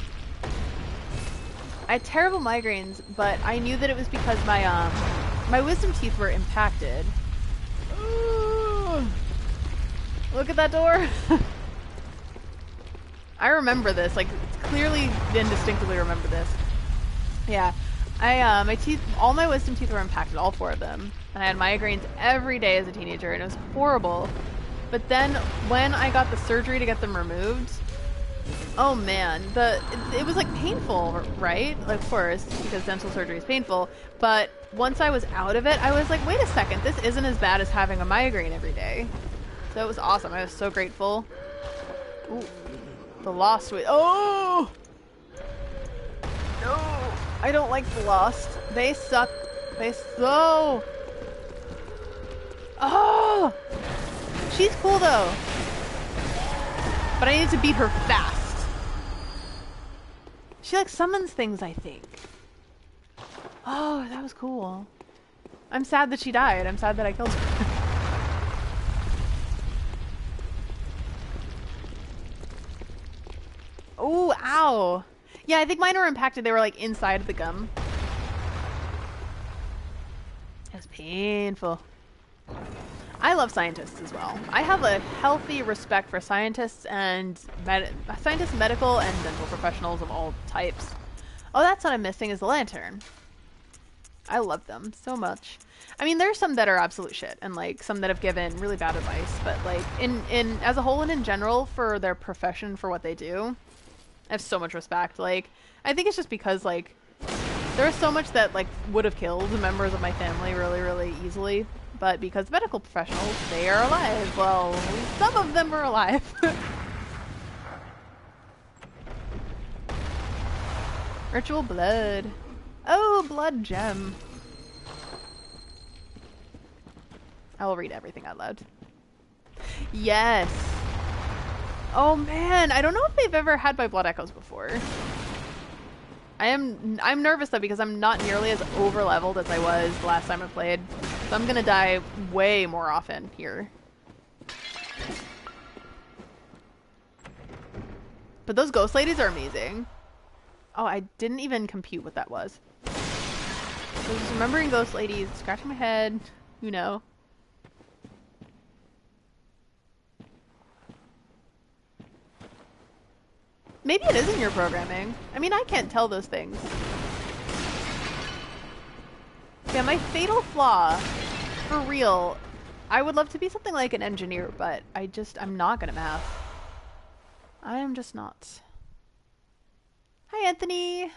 I had terrible migraines, but I knew that it was because my wisdom teeth were impacted. Ooh. Look at that door. I remember this, like, clearly and distinctly remember this. Yeah. My teeth, all my wisdom teeth were impacted, all 4 of them. And I had migraines every day as a teenager, and it was horrible. But then, when I got the surgery to get them removed, oh man, it was like painful, right? Of course, because dental surgery is painful. But once I was out of it, I was like, wait a second, this isn't as bad as having a migraine every day. So it was awesome. I was so grateful. Ooh, the Lost Witch. Oh! No! I don't like the Lost. They suck. They so... Oh! She's cool though. But I need to beat her fast. She like summons things, I think. Oh, that was cool. I'm sad that she died. I'm sad that I killed her. Oh, ow. Yeah, I think mine were impacted. They were like inside of the gum. It was painful. I love scientists as well. I have a healthy respect for scientists and medical and dental professionals of all types. Oh, that's what I'm missing is the lantern. I love them so much. I mean, there's some that are absolute shit and like some that have given really bad advice, but like in as a whole and in general for their profession, for what they do, I have so much respect. Like, I think it's just because like there's so much that like would have killed members of my family really, really easily. But because medical professionals, they are alive. Well, some of them are alive. Ritual blood. Oh, blood gem. I will read everything out loud. Yes. Oh man, I don't know if they've ever had my blood echoes before. I'm nervous though because I'm not nearly as over leveled as I was the last time I played. So I'm gonna die way more often here. But those ghost ladies are amazing. Oh, I didn't even compute what that was. So just remembering ghost ladies, scratching my head, you know. Maybe it is in your programming. I mean, I can't tell those things. Yeah, my fatal flaw, for real, I would love to be something like an engineer, but I'm not good at math. I am just not. Hi, Anthony.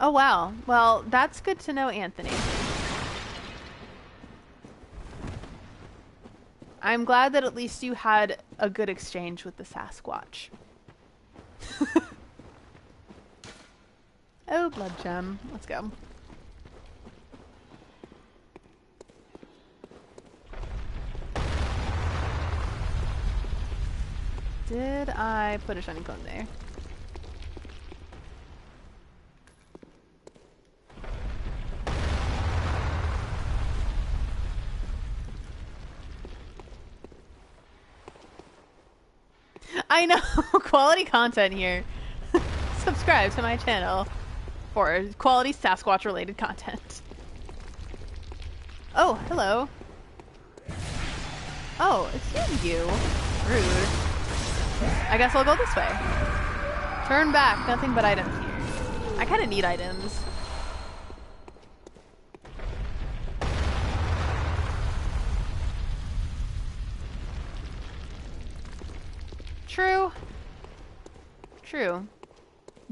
Oh, wow. Well, that's good to know, Anthony. I'm glad that at least you had a good exchange with the Sasquatch. Oh, blood gem. Let's go. Did I put a shining cone there? I know! Quality content here. Subscribe to my channel for quality Sasquatch related content. Oh, hello. Oh, it's you. Rude. I guess I'll go this way. Turn back. Nothing but items here. I kind of need items. True. True.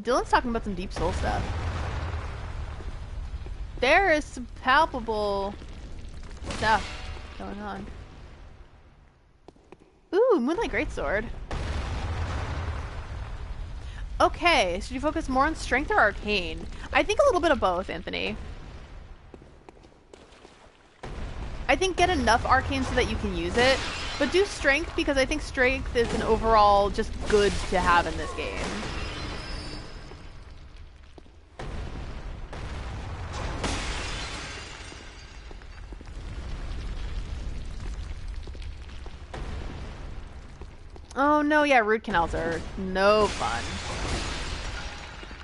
Dylan's talking about some deep soul stuff. There is some palpable stuff going on. Ooh, Moonlight Greatsword. Okay, should you focus more on strength or arcane? I think a little bit of both, Anthony. I think get enough arcane so that you can use it, but do strength because I think strength is an overall just good to have in this game. Oh no, yeah, root canals are no fun.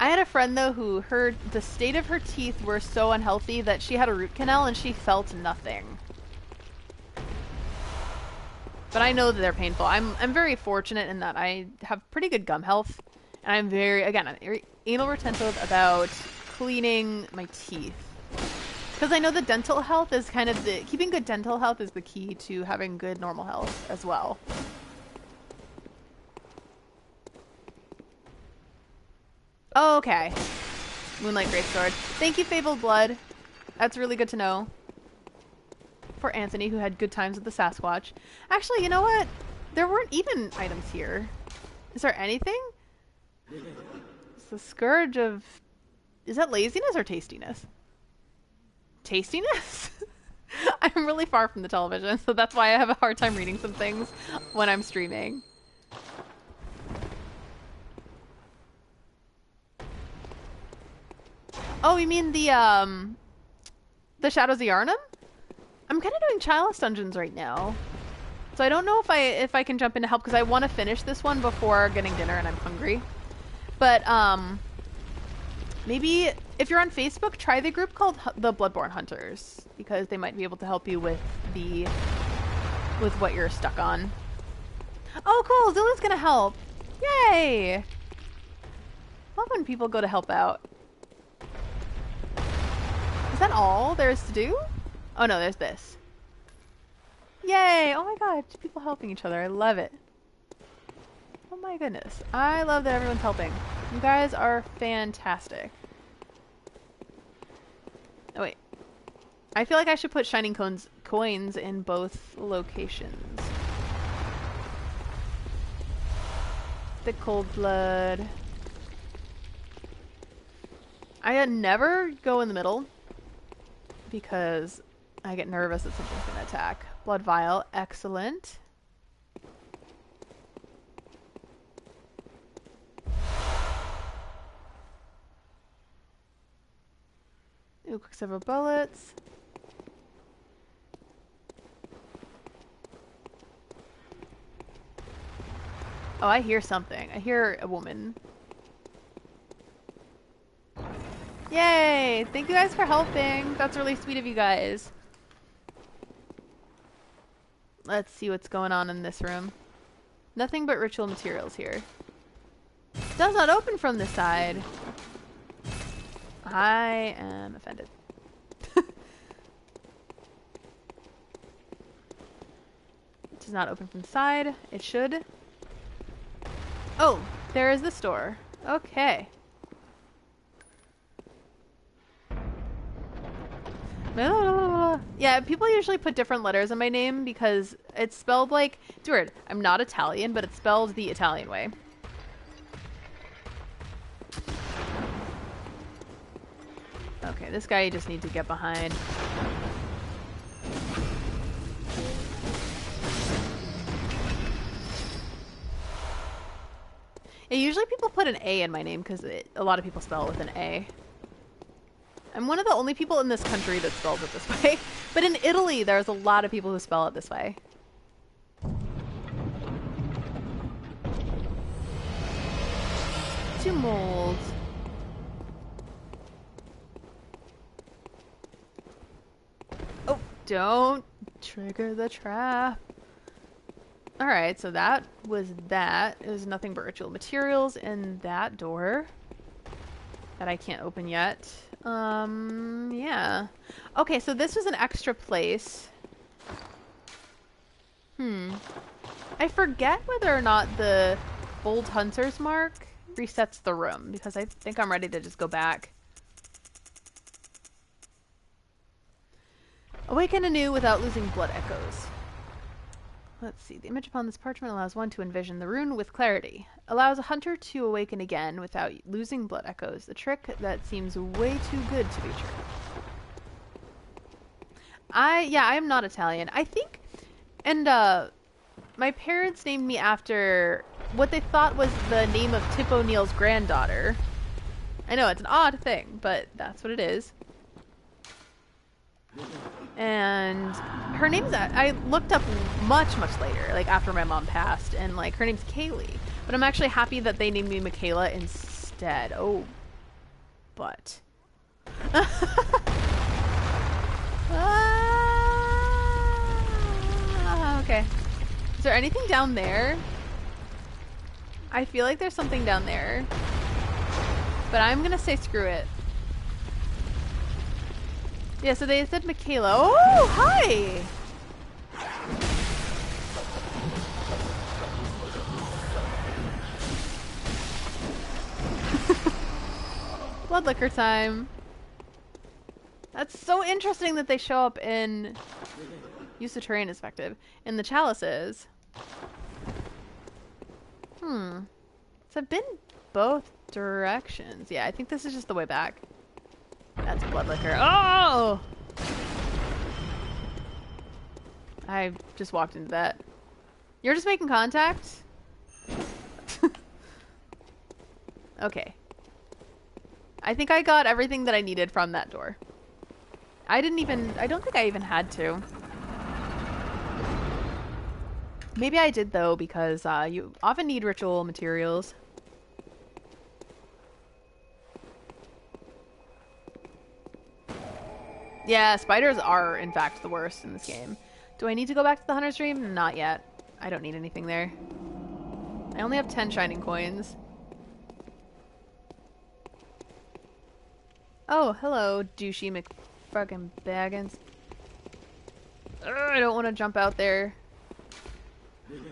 I had a friend though who the state of her teeth were so unhealthy that she had a root canal and she felt nothing. But I know that they're painful. I'm very fortunate in that I have pretty good gum health, and I'm very anal retentive about cleaning my teeth. Because I know that dental health is kind of keeping good dental health is the key to having good normal health as well. Oh, okay. Moonlight Greatsword. Thank you, Fabled Blood. That's really good to know. For Anthony, who had good times with the Sasquatch. Actually, you know what? There weren't even items here. Is there anything? It's the Scourge of... Is that laziness or tastiness? Tastiness? I'm really far from the television, so that's why I have a hard time reading some things when I'm streaming. Oh, you mean the Shadows of Yharnam? I'm kind of doing Chalice Dungeons right now. So I don't know if I can jump in to help because I want to finish this one before getting dinner and I'm hungry. But maybe if you're on Facebook, try the group called the Bloodborne Hunters because they might be able to help you with what you're stuck on. Oh, cool! Zilla's gonna help. Yay! Love when people go to help out. Is that all there is to do? Oh no, there's this. Yay! Oh my god, people helping each other. I love it. Oh my goodness. I love that everyone's helping. You guys are fantastic. Oh wait. I feel like I should put shining coins in both locations. The cold blood. I never go in the middle because I get nervous that something's gonna attack. Blood vial, excellent. Ooh, Quicksilver bullets. Oh, I hear something. I hear a woman. Yay! Thank you guys for helping. That's really sweet of you guys. Let's see what's going on in this room. Nothing but ritual materials here. Does not open from this side. I am offended. It does not open from the side. It should. Oh, there is this door. Okay. Yeah, people usually put different letters in my name because it's spelled like... It's weird. I'm not Italian, but it's spelled the Italian way. Okay, this guy you just need to get behind. Yeah, usually people put an A in my name because a lot of people spell it with an A. I'm one of the only people in this country that spells it this way. But in Italy, there's a lot of people who spell it this way. Two molds. Oh, don't trigger the trap. Alright, so that was that. There's nothing but ritual materials in that door that I can't open yet. Yeah. Okay, so this was an extra place. I forget whether or not the Bold Hunter's Mark resets the room, because I think I'm ready to just go back. Awaken anew without losing blood echoes. Let's see. The image upon this parchment allows one to envision the rune with clarity. Allows a hunter to awaken again without losing blood echoes. A trick that seems way too good to be true. I am not Italian. I think, and my parents named me after what they thought was the name of Tip O'Neill's granddaughter. I know, it's an odd thing, but that's what it is. And her name's, I looked up much later, like after my mom passed, and like her name's Kaylee. But I'm actually happy that they named me Michaela instead. Oh, but. Okay. Is there anything down there? I feel like there's something down there. But I'm gonna say screw it. Yeah, so they said Michaela. Oh, hi! Blood liquor time. That's so interesting that they show up in... Use the terrain is effective. In the chalices. So I've been both directions. Yeah, I think this is just the way back. That's blood liquor. Oh! I just walked into that. You're just making contact? Okay. I think I got everything that I needed from that door. I don't think I even had to. Maybe I did though, because you often need ritual materials. Yeah, spiders are, in fact, the worst in this game. Do I need to go back to the Hunter's Dream? Not yet. I don't need anything there. I only have 10 shining coins. Oh, hello, douchey McFucking Baggins. I don't want to jump out there.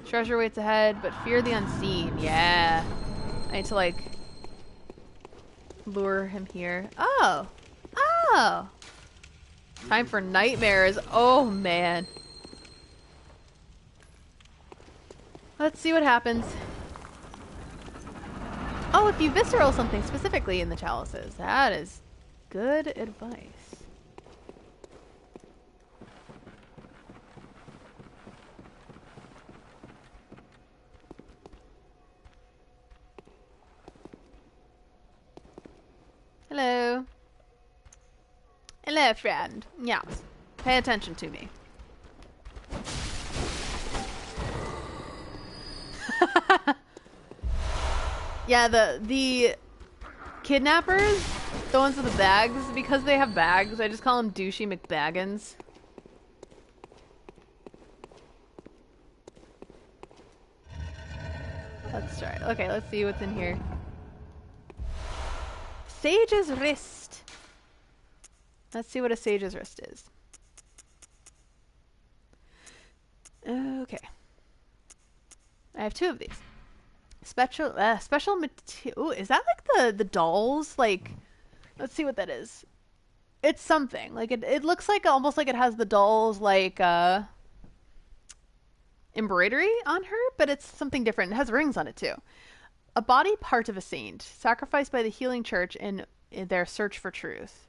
Treasure waits ahead, but fear the unseen. Yeah. I need to, like, lure him here. Oh! Oh! Time for nightmares. Oh, man. Let's see what happens. Oh, if you visceral something specifically in the chalices. That is good advice. Hello. Hello, friend. Yes. Pay attention to me. Yeah, the kidnappers, the ones with the bags, because they have bags, I just call them douchey McBaggins. Let's try it. Okay, let's see what's in here. Sage's Wrist. Let's see what a Sage's Wrist is. Okay. I have 2 of these. Special material. Ooh, is that like the dolls? Like, let's see what that is. It's something. Like, it looks like almost like it has the dolls, like, embroidery on her, but it's something different. It has rings on it, too. A body part of a saint, sacrificed by the healing church in their search for truth.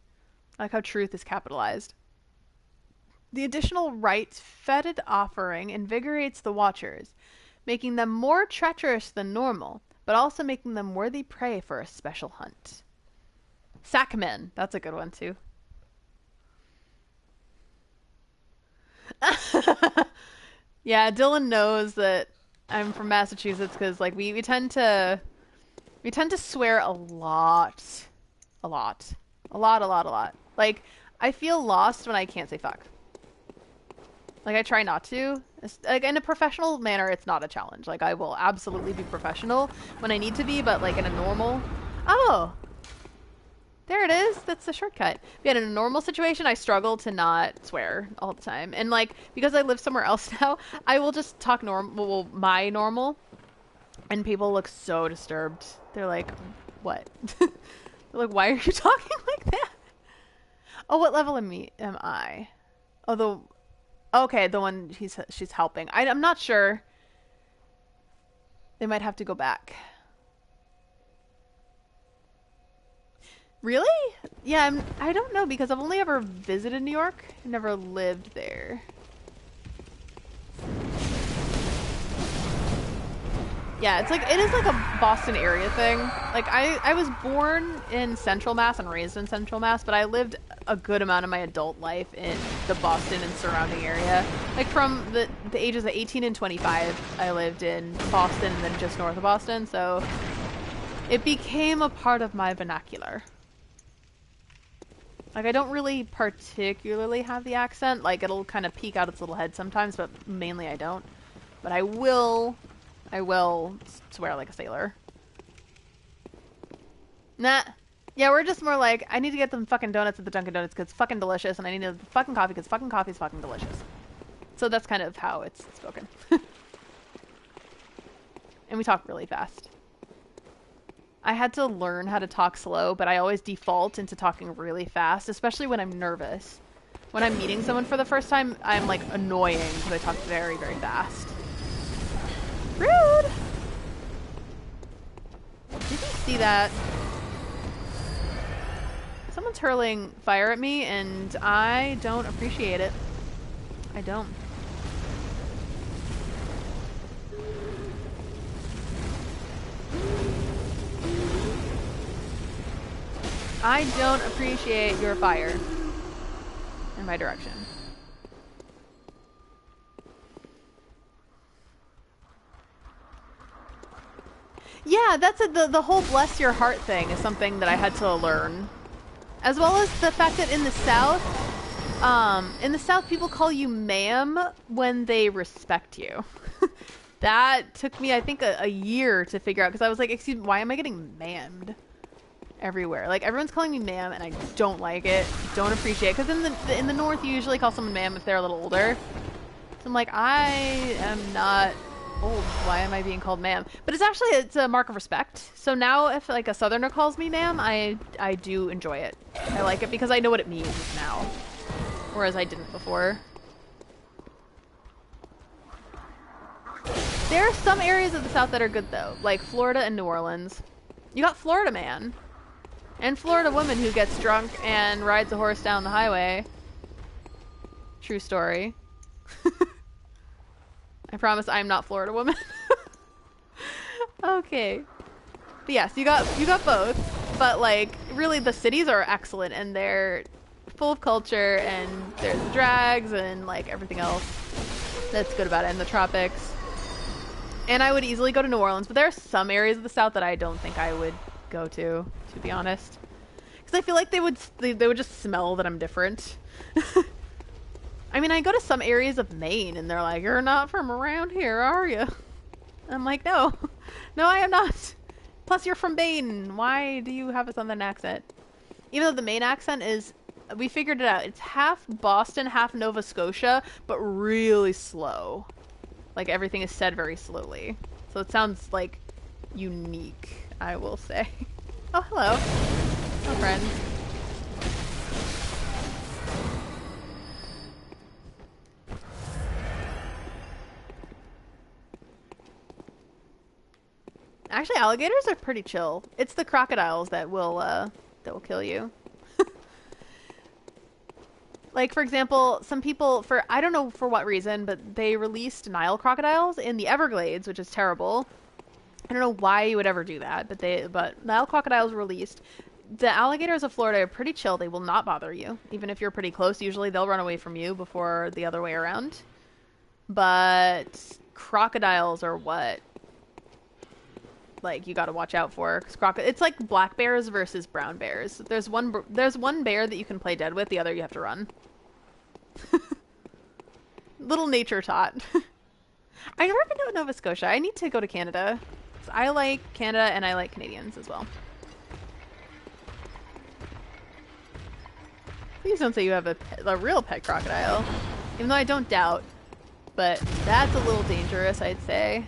I like how truth is capitalized. The additional rites fetid offering invigorates the watchers, making them more treacherous than normal, but also making them worthy prey for a special hunt. Sackmen. That's a good one, too. Yeah, Dylan knows that I'm from Massachusetts because, like, we tend to swear a lot. A lot. A lot, a lot, a lot. Like, I feel lost when I can't say fuck. Like, I try not to. Like, in a professional manner, it's not a challenge. Like, I will absolutely be professional when I need to be, but, like, in a normal... Oh! There it is. That's the shortcut. But in a normal situation, I struggle to not swear all the time. And, like, because I live somewhere else now, I will just talk my normal, and people look so disturbed. They're like, what? They're like, why are you talking like that? Oh, what level am I? Oh, okay, the one she's helping. I'm not sure. They might have to go back. Really? Yeah, I don't know because I've only ever visited New York. I never lived there. Yeah, it is like a Boston area thing. Like I was born in Central Mass and raised in Central Mass, but I lived a good amount of my adult life in the Boston and surrounding area. Like from the ages of 18 and 25, I lived in Boston and then just north of Boston, so it became a part of my vernacular. Like, I don't really particularly have the accent. Like, it'll kind of peek out its little head sometimes, but mainly I don't. But I will swear like a sailor. Nah. Yeah, we're just more like, I need to get them fucking donuts at the Dunkin' Donuts because it's fucking delicious, and I need the fucking coffee because fucking coffee is fucking delicious. So that's kind of how it's spoken. And we talk really fast. I had to learn how to talk slow, but I always default into talking really fast, especially when I'm nervous. When I'm meeting someone for the first time, I'm like annoying because I talk very, very fast. Rude! Did you see that? Someone's hurling fire at me, and I don't appreciate it. I don't. I don't appreciate your fire in my direction. Yeah, that's the whole bless your heart thing is something that I had to learn. As well as the fact that in the South people call you ma'am when they respect you. That took me, I think, a year to figure out because I was like, excuse me, why am I getting ma'amed everywhere? Like, everyone's calling me ma'am, and I don't like it. Don't appreciate it. Because in the North, you usually call someone ma'am if they're a little older. So I'm like, I am not old. Why am I being called ma'am? But it's a mark of respect. So now if, like, a Southerner calls me ma'am, I do enjoy it. I like it because I know what it means now. Whereas I didn't before. There are some areas of the South that are good, though. Like Florida and New Orleans. You got Florida man. And Florida woman who gets drunk and rides a horse down the highway. True story. I promise I'm not Florida woman. Okay. But yes, you got both. But like, really the cities are excellent and they're full of culture and there's drags and like everything else that's good about it, and the tropics. And I would easily go to New Orleans, but there are some areas of the South that I don't think I would go to be honest. Because I feel like they would just smell that I'm different. I mean, I go to some areas of Maine, and they're like, "You're not from around here, are you?" I'm like, "No, no, I am not. Plus, you're from Maine. Why do you have a Southern accent?" Even though the Maine accent is, we figured it out. It's half Boston, half Nova Scotia, but really slow. Like, everything is said very slowly. So it sounds, like, unique, I will say. Oh, hello. Oh, friends. Actually, alligators are pretty chill. It's the crocodiles that will kill you. Like, for example, some people, I don't know for what reason, but they released Nile crocodiles in the Everglades, which is terrible. I don't know why you would ever do that, but Nile crocodiles released. The alligators of Florida are pretty chill. They will not bother you, even if you're pretty close. Usually they'll run away from you before the other way around. But crocodiles are what, like, you got to watch out for. 'Cause it's like black bears versus brown bears. There's one bear that you can play dead with. The other you have to run. Little nature taught. I've never been to Nova Scotia. I need to go to Canada. I like Canada and I like Canadians as well. Please don't say you have a real pet crocodile. Even though I don't doubt. But that's a little dangerous, I'd say.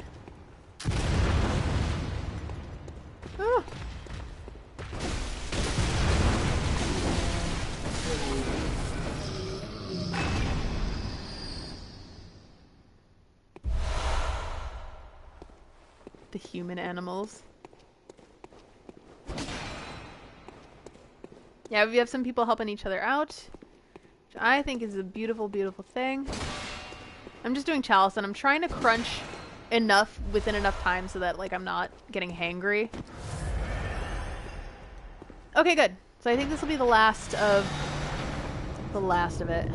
Oh. The human animals. Yeah, we have some people helping each other out, which I think is a beautiful, beautiful thing. I'm just doing Chalice, and I'm trying to crunch enough within enough time so that, like, I'm not getting hangry. Okay, good. So I think this will be the last of it.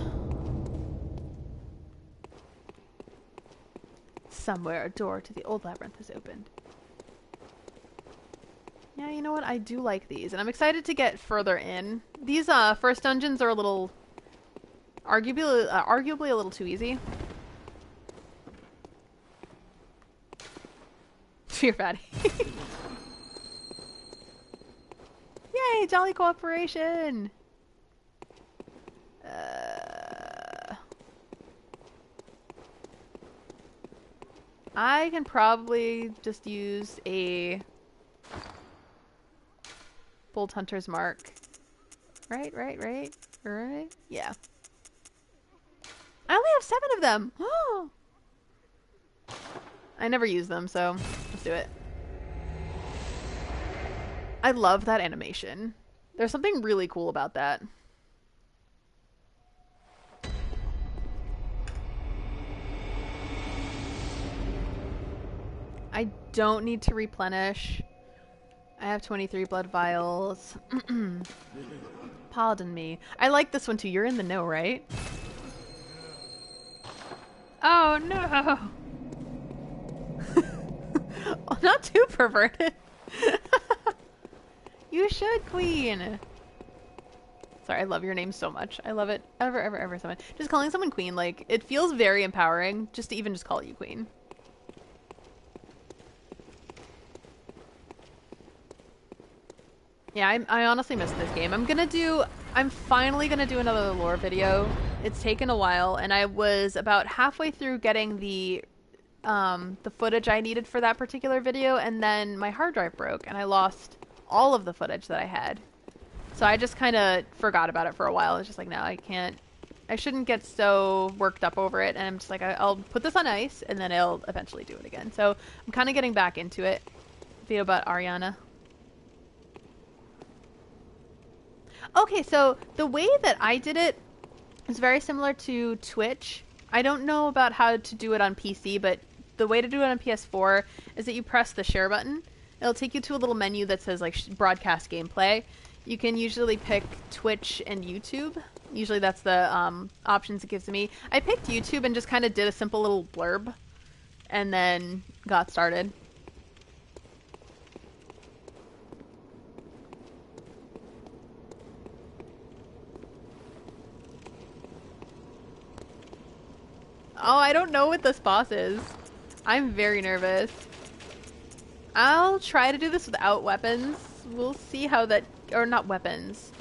Somewhere a door to the old labyrinth is opened. Yeah, you know what? I do like these, and I'm excited to get further in. These first dungeons are a little, arguably a little too easy. Fear fatty. Yay, jolly cooperation! I can probably just use a Bolt Hunter's Mark. Right? Yeah. I only have 7 of them! I never use them, so let's do it. I love that animation. There's something really cool about that. I don't need to replenish. I have 23 blood vials. Pardon me. I like this one too. You're in the know, right? Oh no! Oh, not too perverted. You should, queen. Sorry, I love your name so much. I love it ever so much. Just calling someone queen, like, it feels very empowering just to even just call you queen. Yeah, I honestly missed this game. I'm finally gonna do another lore video. It's taken a while, and I was about halfway through getting the footage I needed for that particular video, and then my hard drive broke, and I lost all of the footage that I had. So I just kind of forgot about it for a while. It's just like, no, I shouldn't get so worked up over it, and I'm just like, I'll put this on ice, and then I'll eventually do it again. So I'm kind of getting back into it. Video about Ariana. Okay, so the way that I did it is very similar to Twitch. I don't know about how to do it on PC, but the way to do it on PS4 is that you press the share button. It'll take you to a little menu that says like broadcast gameplay. You can usually pick Twitch and YouTube. Usually that's the options it gives me. I picked YouTube and just kind of did a simple little blurb and then got started. Oh, I don't know what this boss is. I'm very nervous. I'll try to do this without weapons. We'll see how that... Or not weapons.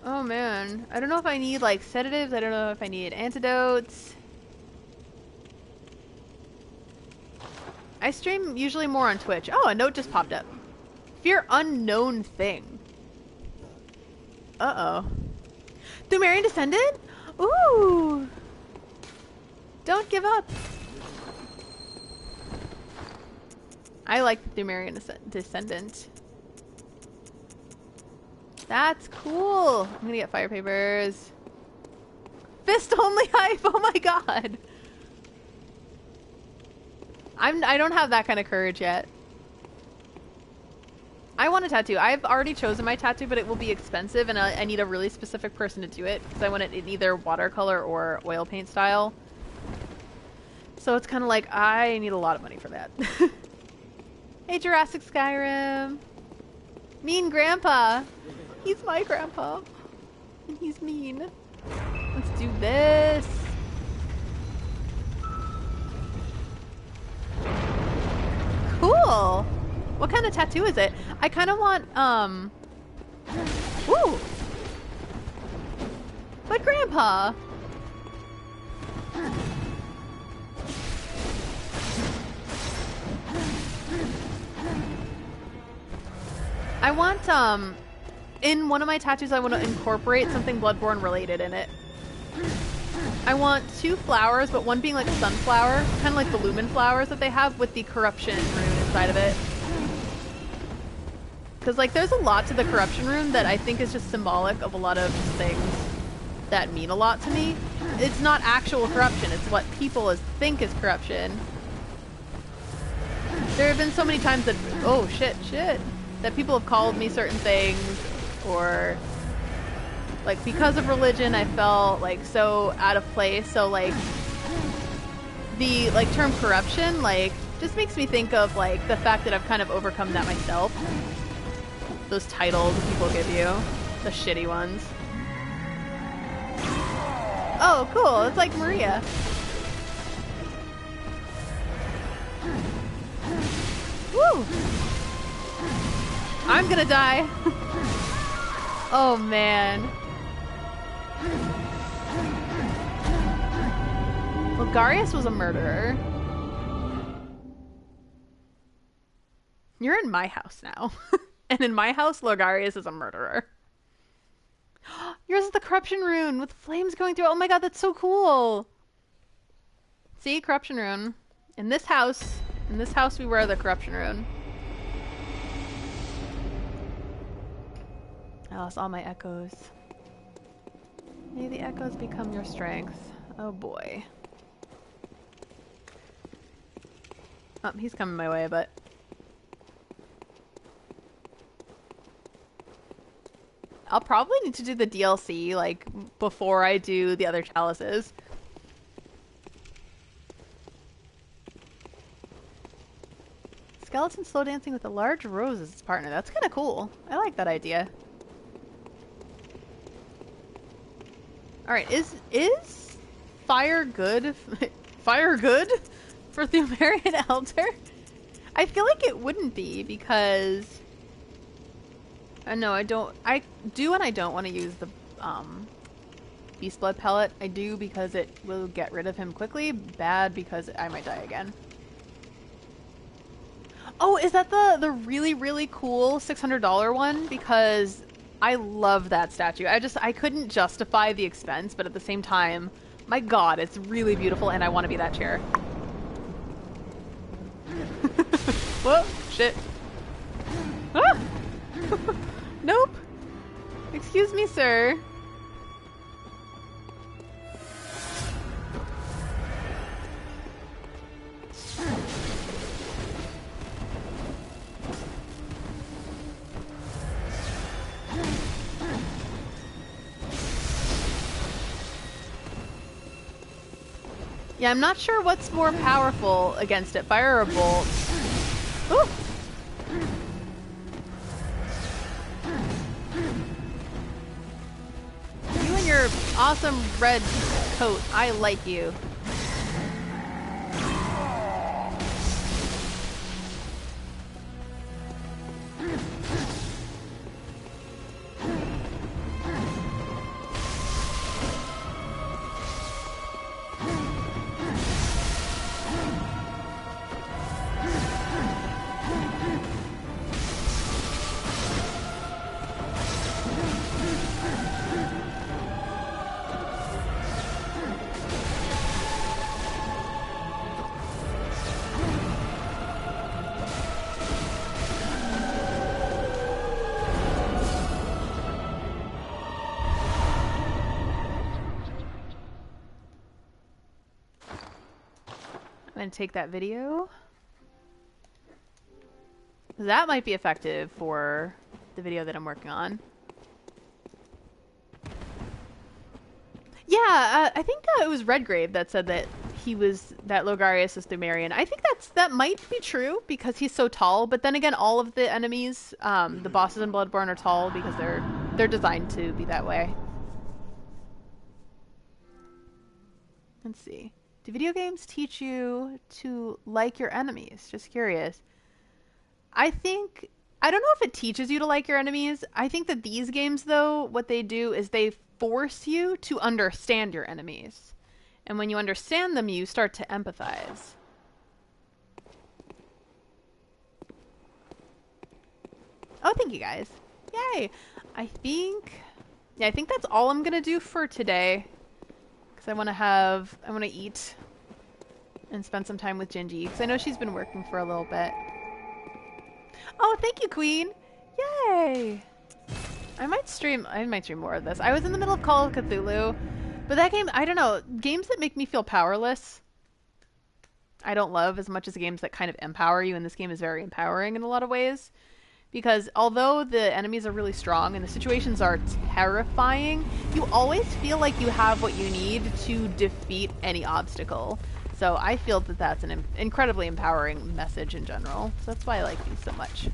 Oh man. I don't know if I need like sedatives. I don't know if I need antidotes. I stream usually more on Twitch. Oh, a note just popped up. Fear unknown thing. Uh-oh. Thumerian Descendant? Ooh! Don't give up. I like the Thumerian Descendant. That's cool. I'm gonna get fire papers. Fist only hype. Oh my god. I don't have that kind of courage yet. I want a tattoo. I've already chosen my tattoo, but it will be expensive, and I need a really specific person to do it because I want it in either watercolor or oil paint style. So it's kind of like I need a lot of money for that. Hey, Jurassic Skyrim. Mean Grandpa. He's my grandpa. And he's mean. Let's do this. Cool. What kind of tattoo is it? I kind of want, Ooh. But Grandpa. I want, in one of my tattoos, I want to incorporate something Bloodborne related in it. I want 2 flowers, but one being like a sunflower, kind of like the lumen flowers that they have with the corruption rune inside of it. Because, like, there's a lot to the corruption rune that I think is just symbolic of a lot of things that mean a lot to me. It's not actual corruption, it's what people think is corruption. There have been so many times that, oh shit, that people have called me certain things, or like because of religion I felt like so out of place. So like the like term corruption like just makes me think of like the fact that I've kind of overcome that myself. Those titles people give you, the shitty ones. Oh cool, it's like Maria. Woo! I'm gonna die. Oh man. Logarius was a murderer. You're in my house now. And in my house, Logarius is a murderer. Yours is the corruption rune with flames going through. Oh my god, that's so cool. See, corruption rune. In this house we wear the corruption rune. I lost all my echoes. May the echoes become your strength. Oh boy. Oh, he's coming my way, but... I'll probably need to do the DLC, like, before I do the other chalices. Skeleton slow dancing with a large rose as its partner. That's kind of cool. I like that idea. Alright, is fire good? Fire good for the Umarian Elder? I feel like it wouldn't be because... no, I don't. I do and I don't want to use the Beast Blood pellet. I do because it will get rid of him quickly. Bad because I might die again. Oh, is that the really, really cool $600 one? Because I love that statue. I couldn't justify the expense, but at the same time, my god, it's really beautiful and I want to be that chair. Whoa, shit. Ah! Nope. Excuse me, sir. Yeah, I'm not sure what's more powerful against it, fire or bolt. Ooh. You and your awesome red coat, I like you. I'm gonna take that video. That might be effective for the video that I'm working on. Yeah, I think it was Redgrave that said that that Logarius is Thumerian. I think that might be true because he's so tall. But then again, all of the enemies, the bosses in Bloodborne, are tall because they're designed to be that way. Let's see. Do video games teach you to like your enemies? Just curious. I don't know if it teaches you to like your enemies. I think that these games, though, what they do is they force you to understand your enemies. And when you understand them, you start to empathize. Oh, thank you guys. Yay. I think that's all I'm going to do for today. Because I want to eat and spend some time with Gingy. Because I know she's been working for a little bit. Oh, thank you, Queen. Yay. I might stream more of this. I was in the middle of Call of Cthulhu. But that game, I don't know. Games that make me feel powerless, I don't love as much as games that kind of empower you. And this game is very empowering in a lot of ways. Because although the enemies are really strong and the situations are terrifying, you always feel like you have what you need to defeat any obstacle. So I feel that that's an incredibly empowering message in general. So that's why I like these so much.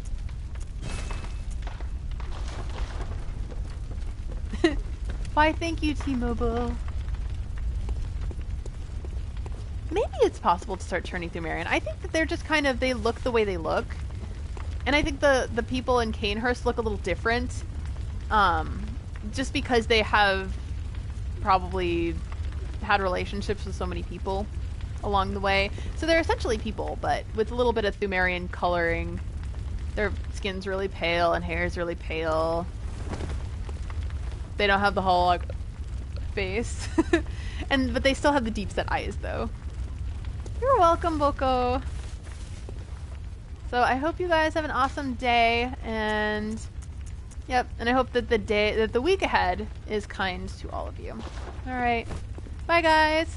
Why, thank you, T-Mobile. Maybe it's possible to start turning Thumerian. I think that they're just kind of, they look the way they look. And I think the people in Cainhurst look a little different. Just because they have probably had relationships with so many people along the way. So they're essentially people, but with a little bit of Thumerian coloring. Their skin's really pale and hair's really pale. They don't have the whole like face. But they still have the deep set eyes though. You're welcome, Boko. So I hope you guys have an awesome day, and yep, and I hope that the week ahead is kind to all of you. All right. Bye guys.